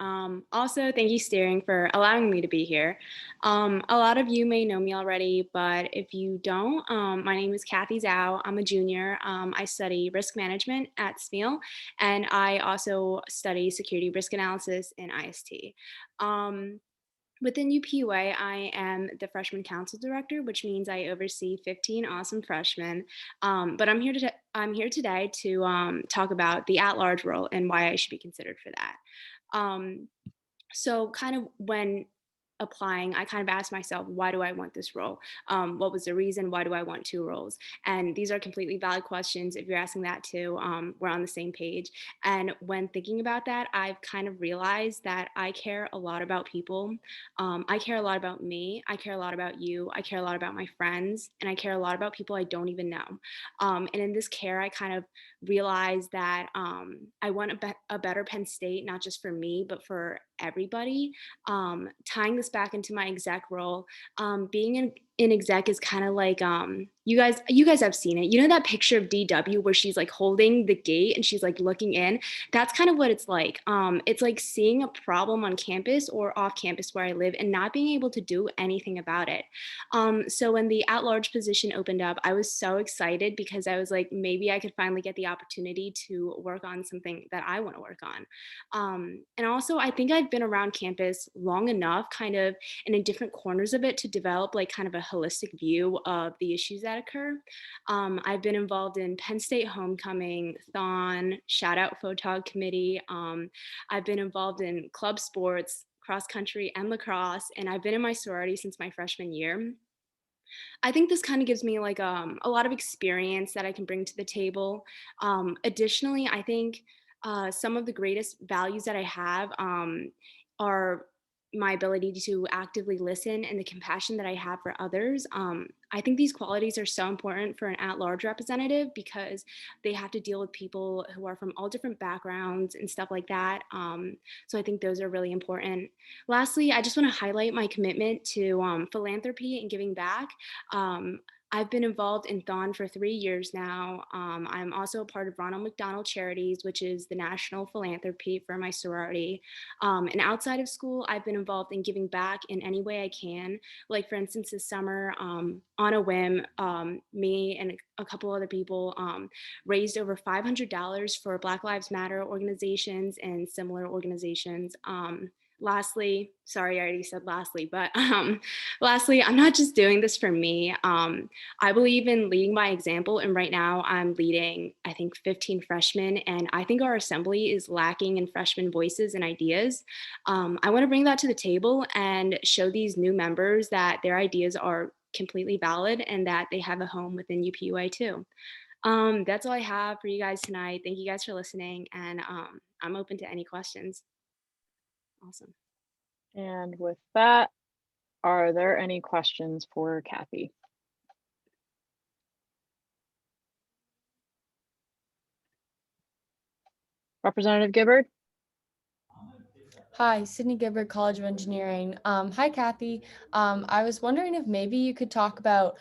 H: Also, thank you, Steering, for allowing me to be here. A lot of you may know me already, but if you don't, my name is Kathy Zhao. I'm a junior. I study risk management at SMEAL, and I also study security risk analysis in IST. Within UPUA, I am the freshman council director, which means I oversee 15 awesome freshmen. But I'm here today to talk about the at-large role and why I should be considered for that. So kind of when applying, I kind of asked myself, why do I want this role? What was the reason? Why do I want 2 roles? And these are completely valid questions. If you're asking that too, we're on the same page. And when thinking about that, I've kind of realized that I care a lot about people. I care a lot about me. I care a lot about you. I care a lot about my friends. And I care a lot about people I don't even know. And in this care, I kind of realized that I want a better Penn State, not just for me, but for everybody. Tying this back into my exec role, being in exec is kind of like you guys have seen it. You know that picture of DW where she's like holding the gate and she's like looking in? That's kind of what it's like. It's like seeing a problem on campus or off campus where I live and not being able to do anything about it. So when the at-large position opened up, I was so excited because I was like, maybe I could finally get the opportunity to work on something that I want to work on. And also, I think I've been around campus long enough, kind of in different corners of it, to develop like kind of a holistic view of the issues that occur. I've been involved in Penn State Homecoming, Thon, Shout Out Photog Committee. I've been involved in club sports, cross country and lacrosse, and I've been in my sorority since my freshman year. I think this kind of gives me like a lot of experience that I can bring to the table. Additionally, I think some of the greatest values that I have are my ability to actively listen and the compassion that I have for others. I think these qualities are so important for an at-large representative because they have to deal with people who are from all different backgrounds and stuff like that. So I think those are really important. Lastly, I just want to highlight my commitment to philanthropy and giving back. I've been involved in Thon for 3 years now. I'm also a part of Ronald McDonald Charities, which is the national philanthropy for my sorority. And outside of school, I've been involved in giving back in any way I can. Like for instance, this summer, on a whim, me and a couple other people raised over $500 for Black Lives Matter organizations and similar organizations. Lastly, sorry, I already said lastly, but lastly, I'm not just doing this for me. I believe in leading by example, and right now I'm leading, I think, 15 freshmen, and I think our assembly is lacking in freshman voices and ideas. I want to bring that to the table and show these new members that their ideas are completely valid and that they have a home within UPUA too. That's all I have for you guys tonight. Thank you guys for listening, and I'm open to any questions. Awesome.
F: And with that, are there any questions for Kathy? Representative Gibbard?
P: Hi, Sydney Gibbard, College of Engineering. Hi, Kathy. I was wondering if maybe you could talk about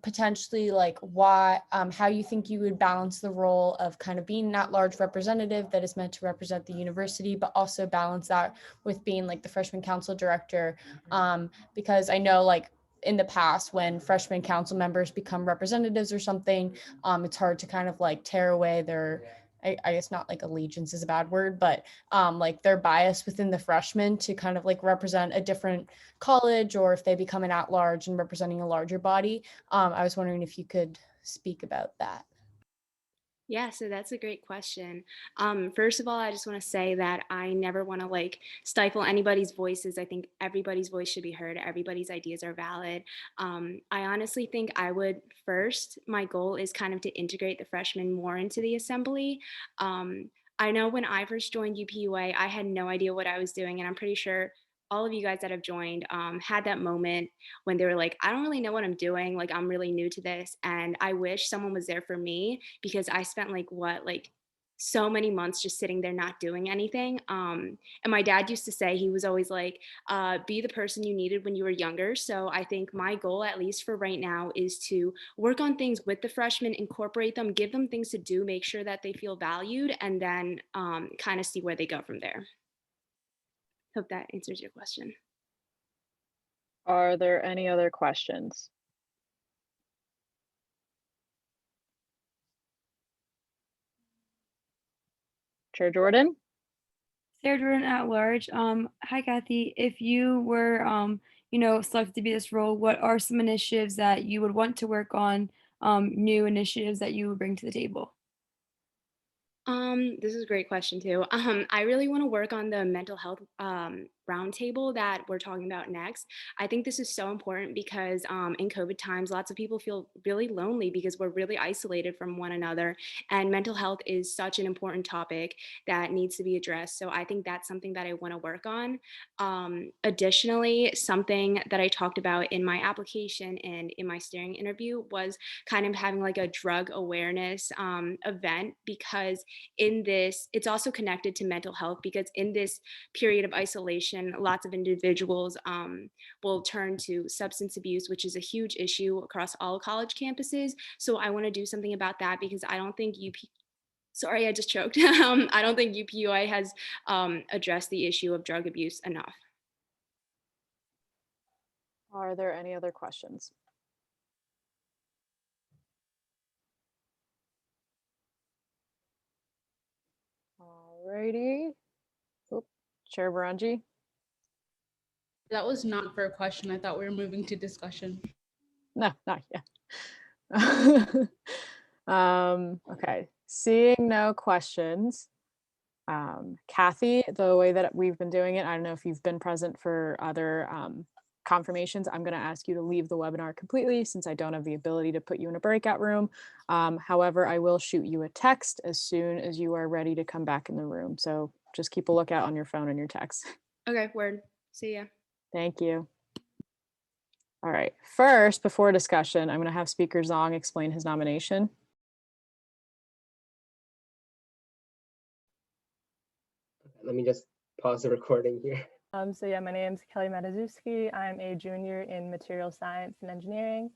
P: potentially like why, how you think you would balance the role of kind of being an at-large representative that is meant to represent the university, but also balance that with being like the freshman council director. Because I know like in the past when freshman council members become representatives or something, it's hard to kind of like tear away their, I guess not like allegiance is a bad word, but like their bias within the freshmen to kind of like represent a different college, or if they become an at-large and representing a larger body. I was wondering if you could speak about that.
H: Yeah, so that's a great question. First of all, I just want to say that I never want to like stifle anybody's voices. I think everybody's voice should be heard. Everybody's ideas are valid. I honestly think I would first, my goal is kind of to integrate the freshmen more into the assembly. I know when I first joined UPUA, I had no idea what I was doing, and I'm pretty sure all of you guys that have joined had that moment when they were like, I don't really know what I'm doing. Like, I'm really new to this. And I wish someone was there for me, because I spent like so many months just sitting there not doing anything. And my dad used to say, he was always like, be the person you needed when you were younger. So I think my goal, at least for right now, is to work on things with the freshmen, incorporate them, give them things to do, make sure that they feel valued, and then kind of see where they go from there. Hope that answers your question.
F: Are there any other questions? Chair Jordan?
J: Sarah Jordan at large. Hi, Kathy. If you were, selected to be this role, what are some initiatives that you would want to work on, new initiatives that you would bring to the table?
H: This is a great question too. I really want to work on the mental health roundtable that we're talking about next. I think this is so important because in COVID times, lots of people feel really lonely because we're really isolated from one another, and mental health is such an important topic that needs to be addressed. So I think that's something that I want to work on. Additionally, something that I talked about in my application and in my steering interview was kind of having like a drug awareness event, because in this, it's also connected to mental health, because in this period of isolation, lots of individuals will turn to substance abuse, which is a huge issue across all college campuses. So I want to do something about that, because I don't think sorry, I just choked. I don't think UPUA has addressed the issue of drug abuse enough.
F: Are there any other questions? Alrighty. Oh, Chair Baranji.
O: That was not for a question. I thought we were moving to discussion.
F: No, not yet. Okay, seeing no questions. Kathy, the way that we've been doing it, I don't know if you've been present for other confirmations. I'm going to ask you to leave the webinar completely, since I don't have the ability to put you in a breakout room. However, I will shoot you a text as soon as you are ready to come back in the room. So just keep a lookout on your phone and your text.
H: Okay, word. See ya.
F: Thank you. All right, first, before discussion, I'm going to have Speaker Zong explain his nomination.
A: Let me just pause the recording here.
T: So yeah, my name is Kelly Matazuski. I'm a junior in material science and engineering,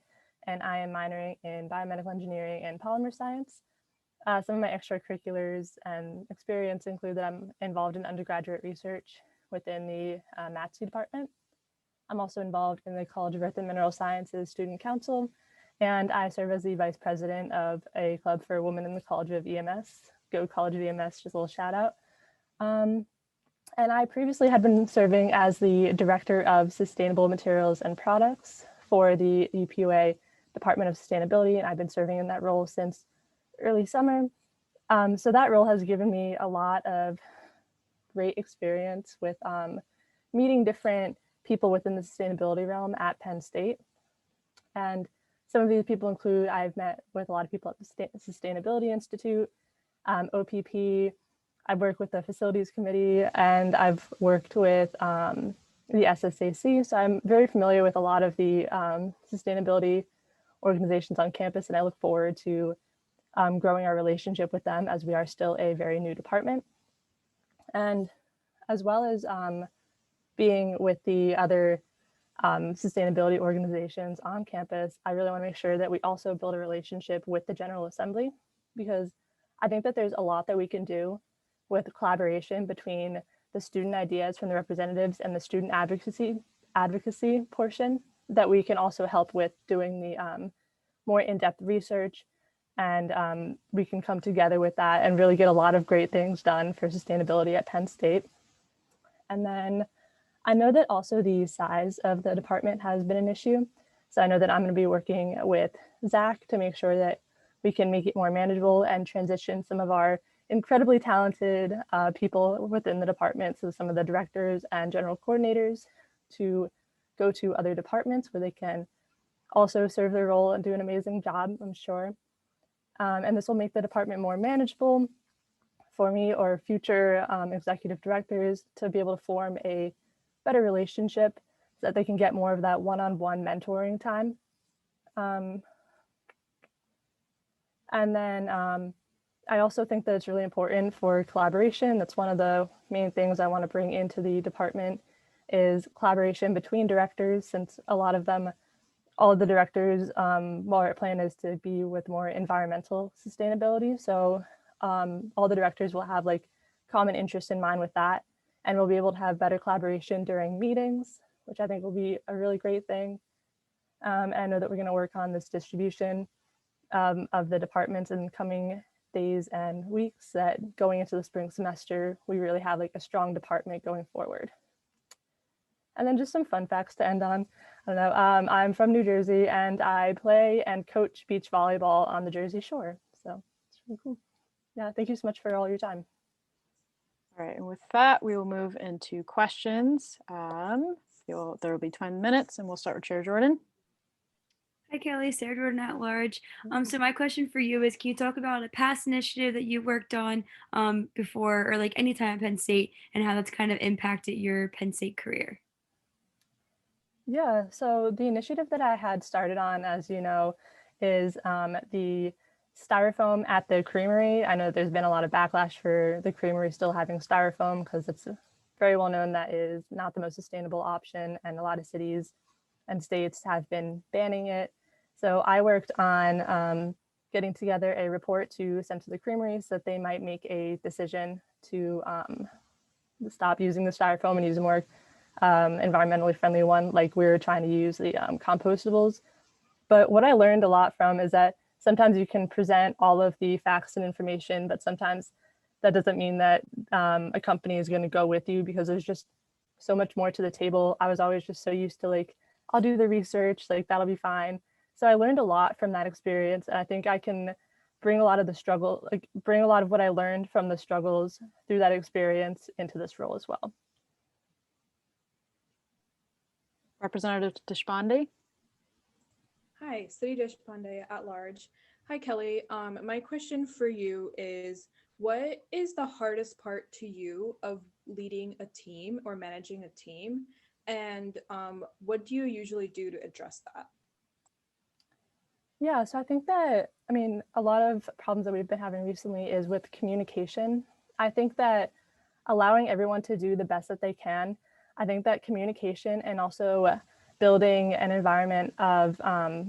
T: and I am minoring in biomedical engineering and polymer science. Some of my extracurriculars and experience include that I'm involved in undergraduate research within the MATSU department. I'm also involved in the College of Earth and Mineral Sciences Student Council, and I serve as the vice president of a club for women in the College of EMS. Go College of EMS, just a little shout out. And I previously had been serving as the Director of Sustainable Materials and Products for the UPUA Department of Sustainability, and I've been serving in that role since early summer. So that role has given me a lot of great experience with meeting different people within the sustainability realm at Penn State. And some of these people include, I've met with a lot of people at the Sustainability Institute, OPP, I've worked with the Facilities Committee, and I've worked with the SSAC. So I'm very familiar with a lot of the sustainability organizations on campus, and I look forward to growing our relationship with them as we are still a very new department. And as well as being with the other sustainability organizations on campus, I really want to make sure that we also build a relationship with the General Assembly, because I think that there's a lot that we can do with collaboration between the student ideas from the representatives and the student advocacy portion that we can also help with doing the more in-depth research, and we can come together with that and really get a lot of great things done for sustainability at Penn State. And then I know that also the size of the department has been an issue. So I know that I'm going to be working with Zach to make sure that we can make it more manageable and transition some of our incredibly talented people within the department, so some of the directors and general coordinators, to go to other departments where they can also serve their role and do an amazing job, I'm sure. And this will make the department more manageable for me or future executive directors to be able to form a better relationship so that they can get more of that one-on-one mentoring time. And then I also think that it's really important for collaboration. That's one of the main things I want to bring into the department, is collaboration between directors, since a lot of them, all of the directors, well, our plan is to be with more environmental sustainability. So all the directors will have like common interest in mind with that, and we'll be able to have better collaboration during meetings, which I think will be a really great thing. And I know that we're going to work on this distribution of the departments in coming days and weeks, that going into the spring semester, we really have like a strong department going forward. And then just some fun facts to end on. I don't know, I'm from New Jersey, and I play and coach beach volleyball on the Jersey Shore. So it's really cool. Yeah, thank you so much for all your time.
F: All right, and with that, we will move into questions. There will be 10 minutes, and we'll start with Chair Jordan.
J: Hi, Kelly. Sarah Jordan at large. So my question for you is, can you talk about a past initiative that you worked on before, or like any time at Penn State, and how that's kind of impacted your Penn State career?
T: Yeah, so the initiative that I had started on, as you know, is the styrofoam at the creamery. I know there's been a lot of backlash for the creamery still having styrofoam, because it's very well known that is not the most sustainable option, and a lot of cities and states have been banning it. So I worked on getting together a report to send to the creamery so that they might make a decision to stop using the styrofoam and use a more environmentally friendly one, like we're trying to use the compostables. But what I learned a lot from is that sometimes you can present all of the facts and information, but sometimes that doesn't mean that a company is going to go with you, because there's just so much more to the table. I was always just so used to like, I'll do the research, like that'll be fine. So I learned a lot from that experience, and I think I can bring a lot of the struggle, like bring a lot of what I learned from the struggles through that experience into this role as well.
F: Representative Deshpande.
D: Hi, City Deshpande at large. Hi, Kelly. My question for you is, what is the hardest part to you of leading a team or managing a team? And what do you usually do to address that?
T: Yeah, so I think that, I mean, a lot of problems that we've been having recently is with communication. I think that allowing everyone to do the best that they can, I think that communication and also building an environment of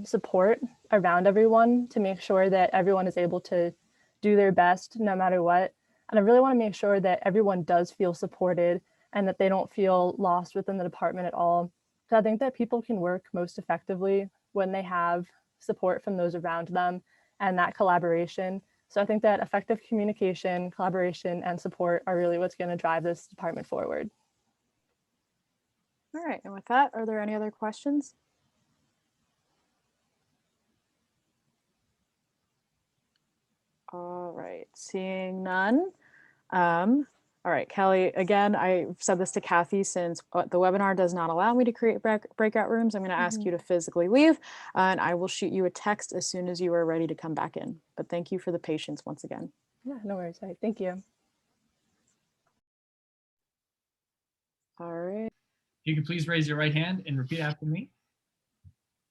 T: support around everyone to make sure that everyone is able to do their best no matter what. And I really want to make sure that everyone does feel supported and that they don't feel lost within the department at all. So I think that people can work most effectively when they have support from those around them and that collaboration. So I think that effective communication, collaboration, and support are really what's going to drive this department forward.
F: All right, and with that, are there any other questions? All right, seeing none, All right, Kelly, again, I've said this to Kathy since the webinar does not allow me to create breakout rooms. I'm going to ask you to physically leave, and I will shoot you a text as soon as you are ready to come back in. But thank you for the patience once again.
T: Yeah, no worries. All right, thank you.
F: All right.
E: If you could please raise your right hand and repeat after me.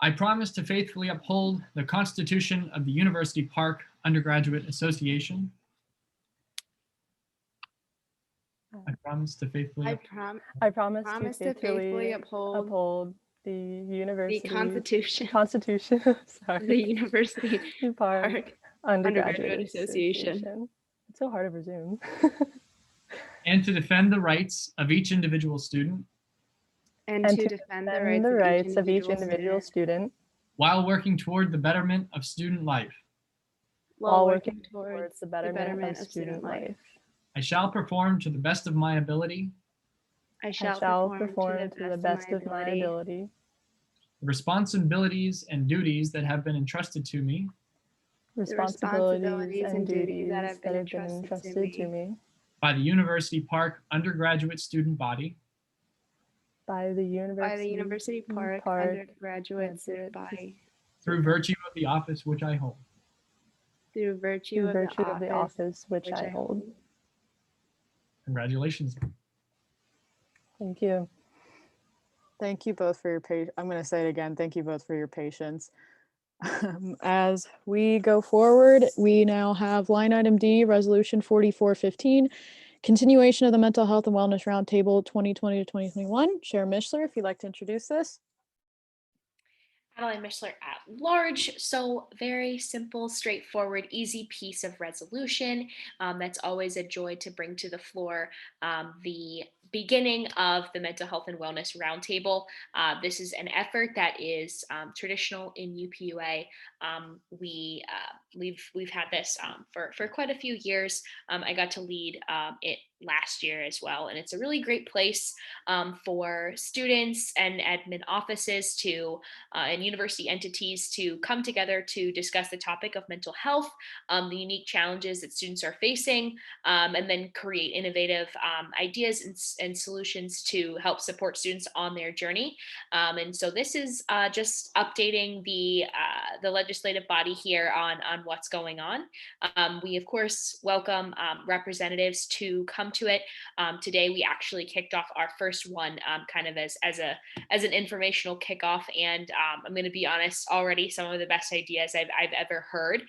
E: I promise to faithfully uphold the Constitution of the University Park Undergraduate Association. I promise to faithfully.
T: I promise to faithfully uphold the university Constitution. Sorry.
H: The University
T: Park Undergraduate Association. It's so hard over Zoom.
E: And to defend the rights of each individual student.
H: And to defend the rights
T: of each individual student.
E: While working toward the betterment of student life.
T: While working towards the betterment of student life.
E: I shall perform to the best of my ability.
T: I shall perform to the best of my ability.
E: The responsibilities and duties that have been entrusted to me.
T: Responsibilities and duties that have been entrusted to me.
E: By the University Park Undergraduate Student Body.
T: By the University
H: Park Undergraduate Student Body.
E: Through virtue of the office which I hold.
H: Through virtue of the office which I hold.
E: Congratulations.
T: Thank you.
F: Thank you both for your patience. I'm going to say it again. Thank you both for your patience. As we go forward, we now have line item D, resolution 4415, continuation of the Mental Health and Wellness Roundtable 2020 to 2021. Chair Mishler, if you'd like to introduce this.
I: Adeline Mishler at large. So very simple, straightforward, easy piece of resolution. That's always a joy to bring to the floor. The beginning of the Mental Health and Wellness Roundtable. This is an effort that is traditional in UPUA. We've had this for quite a few years. I got to lead it last year as well, and it's a really great place for students and admin offices to and university entities to come together to discuss the topic of mental health, the unique challenges that students are facing, and then create innovative ideas and solutions to help support students on their journey. And so this is just updating the legislative body here on what's going on. We of course welcome representatives to come to it. Today we actually kicked off our first one kind of as an informational kickoff, and I'm going to be honest, already some of the best ideas I've ever heard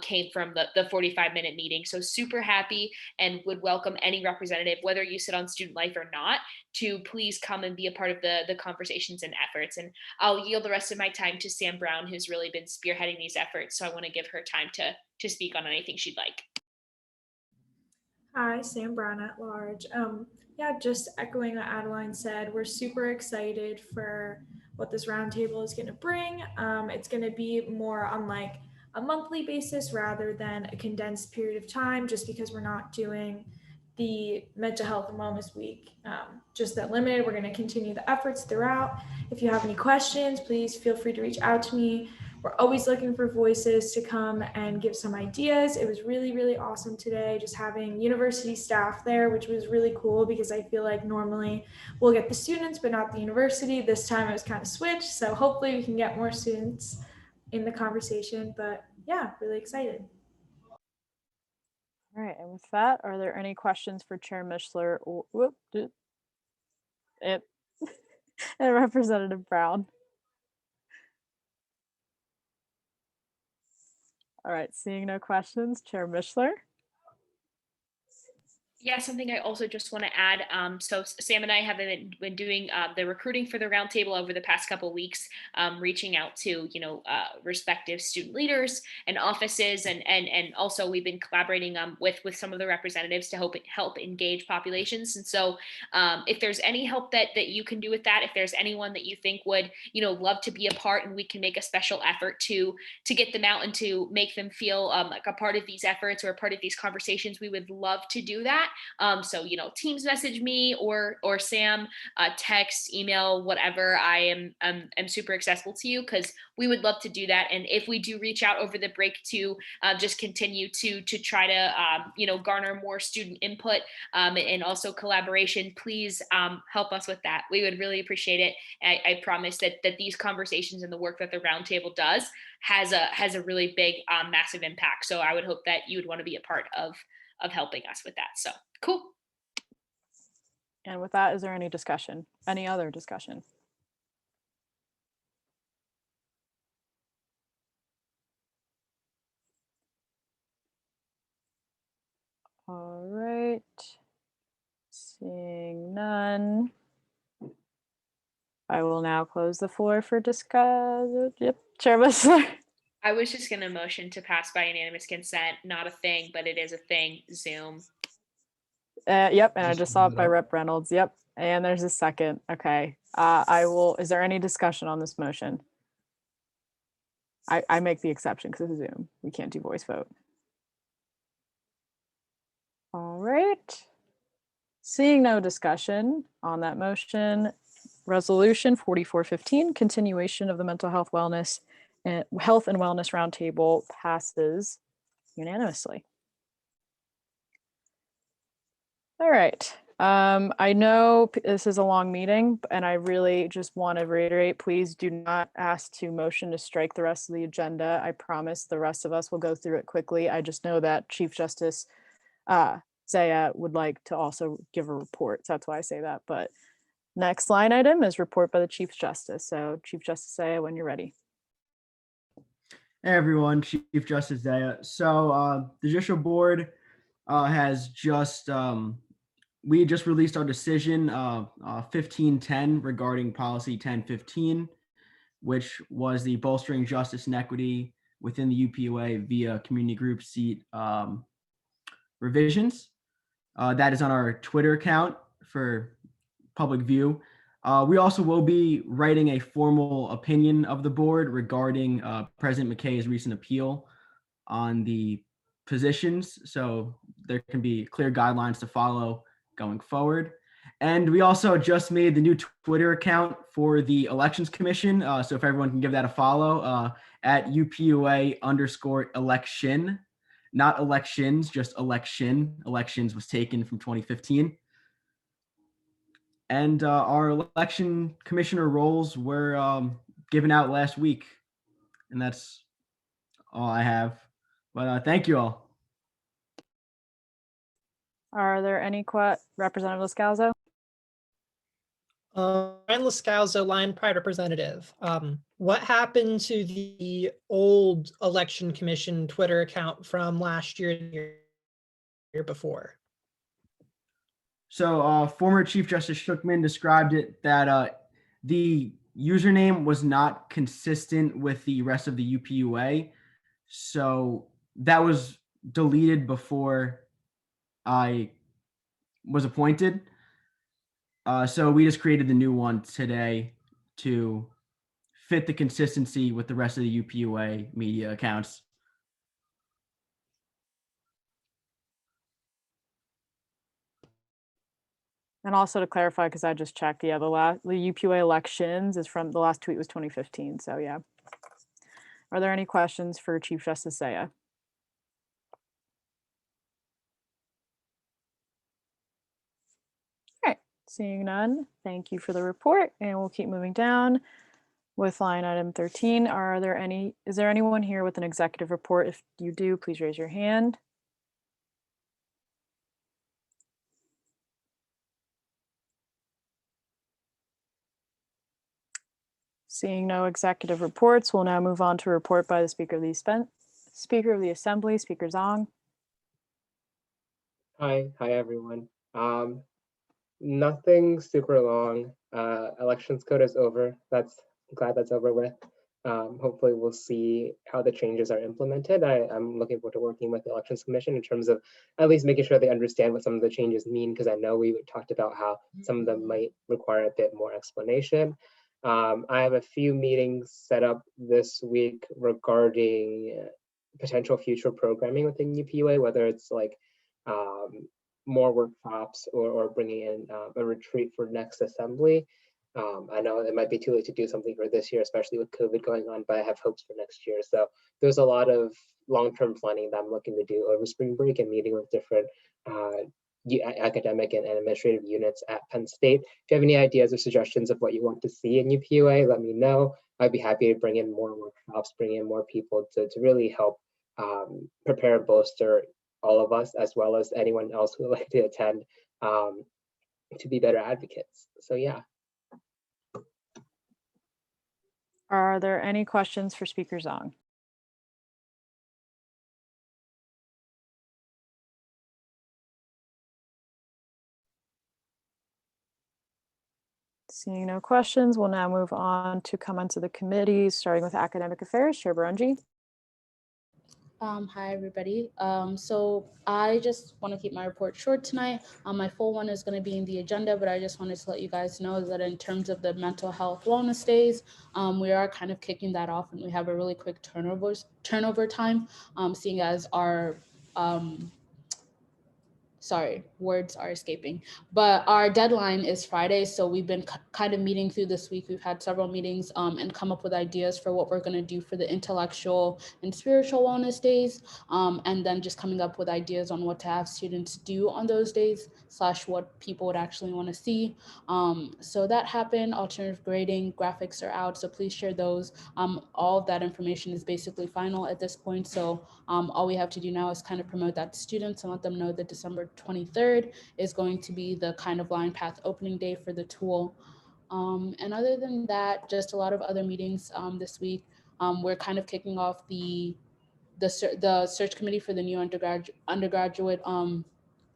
I: came from the 45-minute meeting. So super happy and would welcome any representative, whether you sit on student life or not, to please come and be a part of the conversations and efforts. And I'll yield the rest of my time to Sam Brown, who's really been spearheading these efforts. So I want to give her time to speak on anything she'd like.
W: Hi, Sam Brown at large. Yeah, just echoing what Adeline said, we're super excited for what this roundtable is going to bring. It's going to be more on like a monthly basis rather than a condensed period of time, just because we're not doing the Mental Health and Wellness Week just that limited. We're going to continue the efforts throughout. If you have any questions, please feel free to reach out to me. We're always looking for voices to come and give some ideas. It was really, really awesome today, just having university staff there, which was really cool because I feel like normally we'll get the students, but not the university. This time it was kind of switched. So hopefully we can get more students in the conversation, but yeah, really excited.
F: All right, and with that, are there any questions for Chair Mishler and Representative Brown? All right, seeing no questions, Chair Mishler.
I: Yeah, something I also just want to add. So Sam and I have been doing the recruiting for the roundtable over the past couple of weeks, reaching out to respective student leaders and offices, and also we've been collaborating with some of the representatives to help engage populations. And so if there's any help that you can do with that, if there's anyone that you think would love to be a part, and we can make a special effort to get them out and to make them feel like a part of these efforts or a part of these conversations, we would love to do that. So Teams message me or Sam, text, email, whatever. I am super accessible to you, because we would love to do that. And if we do reach out over the break to just continue to try to garner more student input and also collaboration, please help us with that. We would really appreciate it. I promise that these conversations and the work that the roundtable does has a really big massive impact. So I would hope that you would want to be a part of helping us with that. So cool.
F: And with that, is there any discussion? Any other discussion? All right. Seeing none. I will now close the floor for discussion. Yep, Chair Whistler.
I: I was just going to motion to pass by unanimous consent. Not a thing, but it is a thing. Zoom.
F: Yep, and I just saw it by Rep Reynolds. Yep, and there's a second. Okay, I will. Is there any discussion on this motion? I make the exception because it's Zoom. We can't do voice vote. All right. Seeing no discussion on that motion, resolution 4415, continuation of the mental health and wellness roundtable passes unanimously. All right. I know this is a long meeting, and I really just want to reiterate, please do not ask to motion to strike the rest of the agenda. I promise the rest of us will go through it quickly. I just know that Chief Justice Zaya would like to also give a report. So that's why I say that. But next line item is report by the Chief Justice. So Chief Justice Zaya, when you're ready.
M: Hey everyone, Chief Justice Zaya. So the Judicial Board has just, we just released our decision 1510 regarding policy 1015, which was the bolstering justice and equity within the UPUA via community group seat revisions. That is on our Twitter account for public view. We also will be writing a formal opinion of the board regarding President McKay's recent appeal on the positions, so there can be clear guidelines to follow going forward. And we also just made the new Twitter account for the Elections Commission, so if everyone can give that a follow, at UPUA_election, not elections, just election. Elections was taken from 2015. And our election commissioner roles were given out last week. And that's all I have. But thank you all.
F: Are there any Representative Lascalzo?
G: Ryan Lascalzo, Lion Pride Representative. What happened to the old Election Commission Twitter account from last year and the year before?
M: So former Chief Justice Shookman described it that the username was not consistent with the rest of the UPUA. So that was deleted before I was appointed. So we just created the new one today to fit the consistency with the rest of the UPUA media accounts.
F: And also to clarify, because I just checked, yeah, the UPUA elections is from the last tweet was 2015. So yeah. Are there any questions for Chief Justice Zaya? All right, seeing none, thank you for the report, and we'll keep moving down with line item 13. Is there anyone here with an executive report? If you do, please raise your hand. Seeing no executive reports, we'll now move on to a report by the Speaker of the Assembly, Speaker Zong.
A: Hi everyone. Nothing super long. Elections code is over. I'm glad that's over with. Hopefully we'll see how the changes are implemented. I'm looking forward to working with the Elections Commission in terms of at least making sure they understand what some of the changes mean, because I know we talked about how some of them might require a bit more explanation. I have a few meetings set up this week regarding potential future programming within UPUA, whether it's like more workshops or bringing in a retreat for next assembly. I know it might be too late to do something for this year, especially with COVID going on, but I have hopes for next year. So there's a lot of long-term planning that I'm looking to do over spring break and meeting with different academic and administrative units at Penn State. If you have any ideas or suggestions of what you want to see in UPUA, let me know. I'd be happy to bring in more workshops, bring in more people to really help prepare and bolster all of us, as well as anyone else who would like to attend, to be better advocates. So yeah.
F: Are there any questions for Speaker Zong? Seeing no questions, we'll now move on to comments of the committee, starting with Academic Affairs. Chair Barunji.
O: Hi, everybody. So I just want to keep my report short tonight. My full one is going to be in the agenda, but I just wanted to let you guys know that in terms of the mental health wellness days, we are kind of kicking that off, and we have a really quick turnover time, seeing as our sorry, words are escaping, but our deadline is Friday. So we've been kind of meeting through this week. We've had several meetings and come up with ideas for what we're going to do for the intellectual and spiritual wellness days. And then just coming up with ideas on what to have students do on those days / what people would actually want to see. So that happened. Alternative grading graphics are out, so please share those. All of that information is basically final at this point. So all we have to do now is kind of promote that to students and let them know that December 23rd is going to be the kind of line path opening day for the tool. And other than that, just a lot of other meetings this week. We're kind of kicking off the search committee for the new undergraduate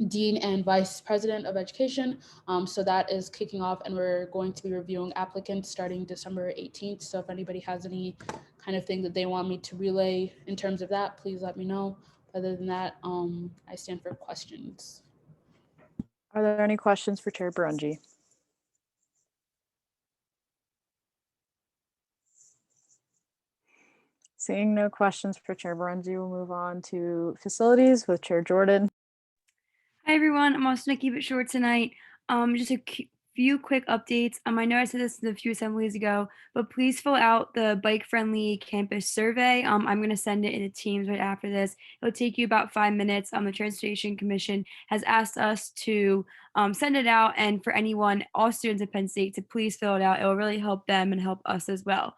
O: Dean and Vice President of Education. So that is kicking off, and we're going to be reviewing applicants starting December 18th. So if anybody has any kind of thing that they want me to relay in terms of that, please let me know. Other than that, I stand for questions.
F: Are there any questions for Chair Barunji? Seeing no questions for Chair Barunji, we'll move on to facilities with Chair Jordan.
J: Hi everyone, I'm also gonna keep it short tonight. Just a few quick updates. I know I said this a few assemblies ago, but please fill out the bike-friendly campus survey. I'm gonna send it in the Teams right after this. It'll take you about 5 minutes. The Transportation Commission has asked us to send it out, and for anyone, all students at Penn State, to please fill it out. It will really help them and help us as well.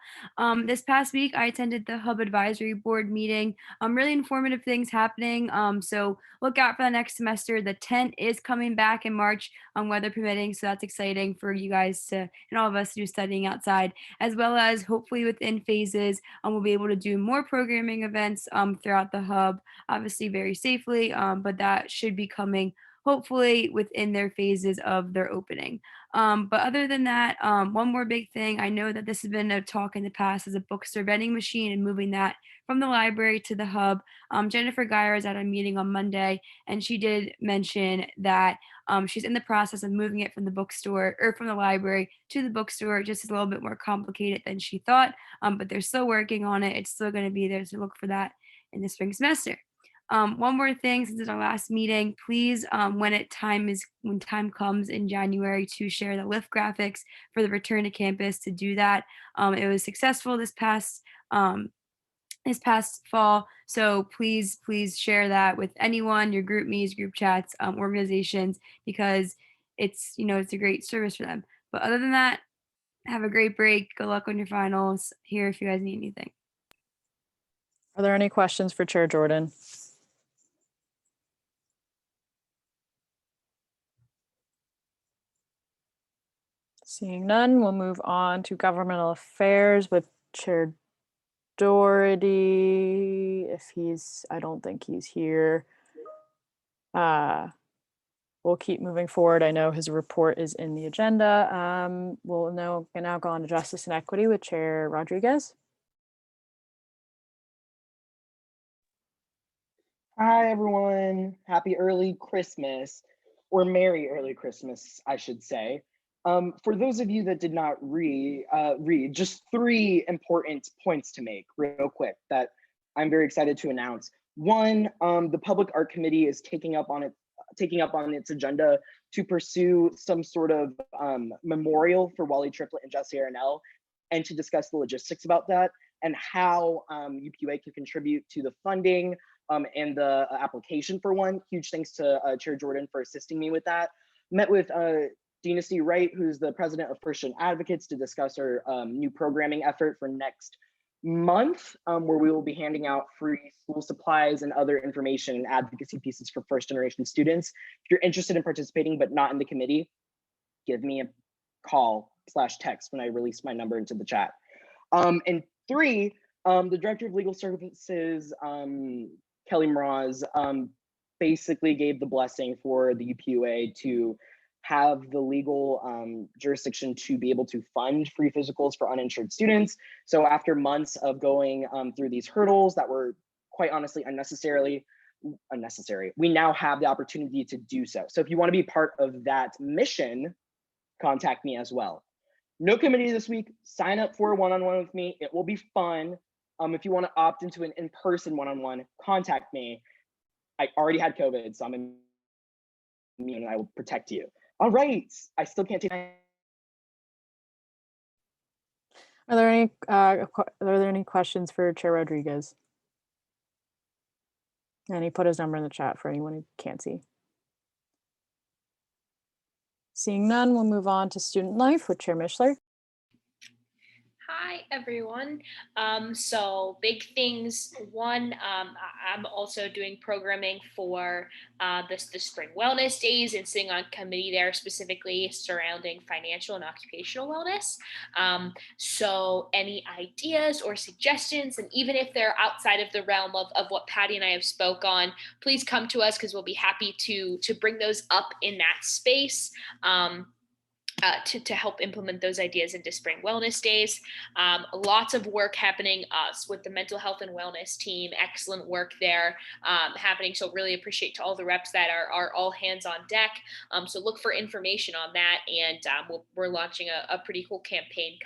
J: This past week, I attended the Hub Advisory Board meeting. Really informative things happening. So look out for the next semester. The tent is coming back in March, weather permitting, so that's exciting for you guys to and all of us to do studying outside, as well as hopefully within phases, we'll be able to do more programming events throughout the hub, obviously very safely, but that should be coming hopefully within their phases of their opening. But other than that, one more big thing, I know that this has been a talk in the past, is a bookstore vending machine and moving that from the library to the hub. Jennifer Geyer is at a meeting on Monday, and she did mention that she's in the process of moving it from the bookstore or from the library to the bookstore. Just a little bit more complicated than she thought, but they're still working on it. It's still going to be there, so look for that in the spring semester. One more thing, since it's our last meeting, please, when time comes in January, to share the lift graphics for the return to campus, to do that. It was successful this past fall, so please share that with anyone, your group me's, group chats, organizations, because it's a great service for them. But other than that, have a great break. Good luck on your finals. Here if you guys need anything.
F: Are there any questions for Chair Jordan? Seeing none, we'll move on to governmental affairs with Chair Doherty. I don't think he's here. We'll keep moving forward. I know his report is in the agenda. We'll now go on to justice and equity with Chair Rodriguez.
Q: Hi, everyone. Happy early Christmas, or Merry early Christmas, I should say. For those of you that did not read, just 3 important points to make real quick that I'm very excited to announce. One, the Public Art Committee is taking up on taking up on its agenda to pursue some sort of memorial for Wally Triplett and Jesse Arnell, and to discuss the logistics about that and how UPUA can contribute to the funding and the application for one. Huge thanks to Chair Jordan for assisting me with that. Met with Dina C. Wright, who's the president of Christian Advocates, to discuss our new programming effort for next month, where we will be handing out free school supplies and other information and advocacy pieces for first generation students. If you're interested in participating but not in the committee, give me a call/text when I release my number into the chat. And 3, the Director of Legal Services, Kelly Mraz, basically gave the blessing for the UPUA to have the legal jurisdiction to be able to fund free physicals for uninsured students. So after months of going through these hurdles that were quite honestly unnecessary, we now have the opportunity to do so. So if you want to be part of that mission, contact me as well. No committee this week. Sign up for a one-on-one with me. It will be fun. If you want to opt into an in-person one-on-one, contact me. I already had COVID, so I'm immune and I will protect you. All right, I still can't take.
F: Are there any questions for Chair Rodriguez? And he put his number in the chat for anyone who can't see. Seeing none, we'll move on to student life with Chair Mishler.
I: Hi, everyone. So big things. One, I'm also doing programming for the Spring Wellness Days and sitting on committee there specifically surrounding financial and occupational wellness. So any ideas or suggestions, and even if they're outside of the realm of what Patty and I have spoke on, please come to us because we'll be happy to bring those up in that space. To help implement those ideas into Spring Wellness Days. Lots of work happening with the mental health and wellness team. Excellent work there happening. So really appreciate to all the reps that are all hands on deck. So look for information on that, and we're launching a pretty cool campaign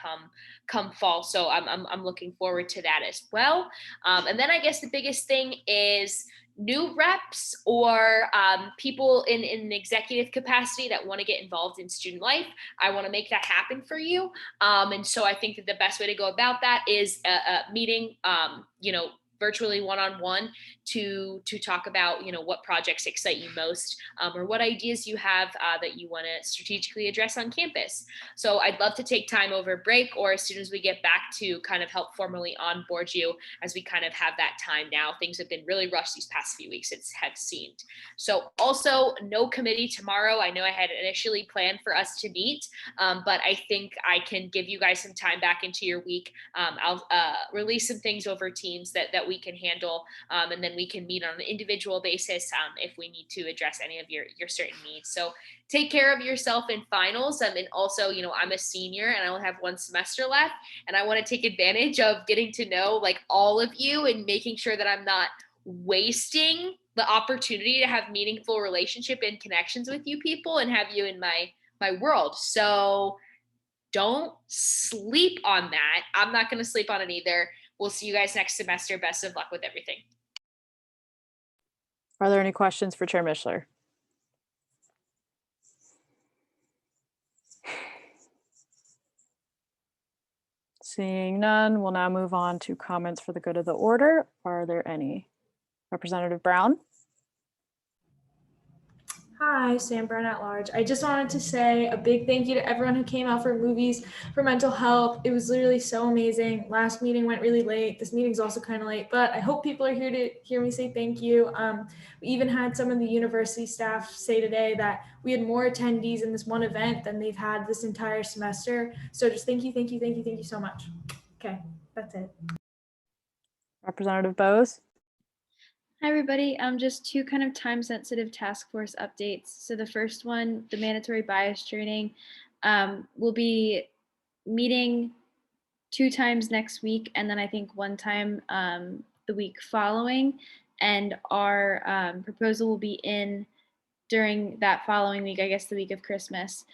I: come fall. So I'm looking forward to that as well. And then I guess the biggest thing is new reps or people in an executive capacity that want to get involved in student life. I want to make that happen for you. And so I think that the best way to go about that is a meeting, virtually one-on-one to talk about, what projects excite you most or what ideas you have that you want to strategically address on campus. So I'd love to take time over break or as soon as we get back to kind of help formally onboard you as we kind of have that time now. Things have been really rushed these past few weeks, it has seemed. So also no committee tomorrow. I know I had initially planned for us to meet, but I think I can give you guys some time back into your week. I'll release some things over Teams that we can handle, and then we can meet on an individual basis if we need to address any of your certain needs. So take care of yourself in finals. And also, I'm a senior and I only have one semester left, and I want to take advantage of getting to know like all of you and making sure that I'm not wasting the opportunity to have meaningful relationship and connections with you people and have you in my world. So don't sleep on that. I'm not going to sleep on it either. We'll see you guys next semester. Best of luck with everything.
F: Are there any questions for Chair Mishler? Seeing none, we'll now move on to comments for the good of the order. Are there any? Representative Brown?
W: Hi, Sam Brown at large. I just wanted to say a big thank you to everyone who came out for movies for mental health. It was literally so amazing. Last meeting went really late. This meeting's also kind of late, but I hope people are here to hear me say thank you. We even had some of the university staff say today that we had more attendees in this one event than they've had this entire semester. So just thank you so much. Okay, that's it.
F: Representative Bose?
B: Hi, everybody. Just two kind of time-sensitive task force updates. So the first one, the mandatory bias training, we'll be meeting 2 times next week, and then I think 1 time the week following. And our proposal will be in during that following week, I guess the week of Christmas.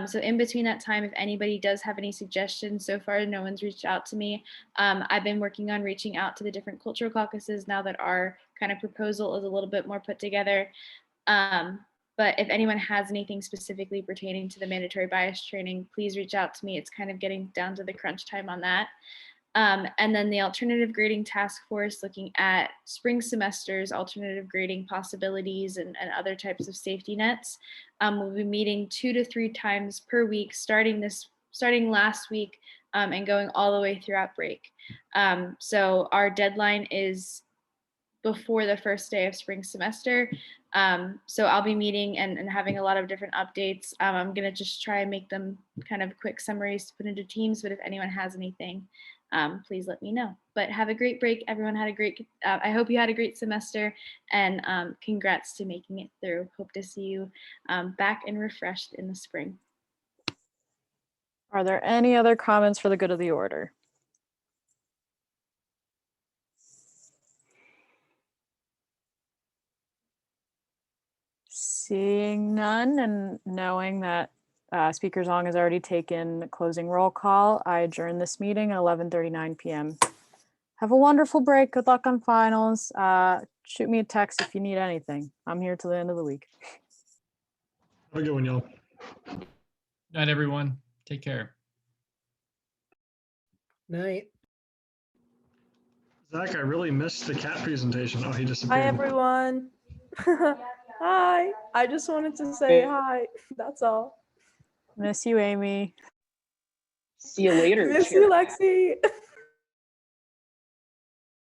B: So in between that time, if anybody does have any suggestions, so far no one's reached out to me. I've been working on reaching out to the different cultural caucuses now that our kind of proposal is a little bit more put together. But if anyone has anything specifically pertaining to the mandatory bias training, please reach out to me. It's kind of getting down to the crunch time on that. And then the alternative grading task force looking at spring semesters, alternative grading possibilities and other types of safety nets. We'll be meeting 2 to 3 times per week, starting last week and going all the way throughout break. So our deadline is before the first day of spring semester. So I'll be meeting and having a lot of different updates. I'm gonna just try and make them kind of quick summaries to put into teams, but if anyone has anything, please let me know. But have a great break. Everyone had a great, I hope you had a great semester, and congrats to making it through. Hope to see you back and refreshed in the spring.
F: Are there any other comments for the good of the order? Seeing none and knowing that Speaker Zong has already taken closing roll call, I adjourn this meeting at 11:39 p.m. Have a wonderful break. Good luck on finals. Shoot me a text if you need anything. I'm here till the end of the week.
N: Have a good one, y'all.
E: Good night, everyone. Take care.
G: Night.
N: Zach, I really missed the cat presentation. Oh, he disappeared.
R: Hi, everyone. Hi. I just wanted to say hi. That's all.
F: Miss you, Amy.
Q: See you later.
R: Miss you, Lexi.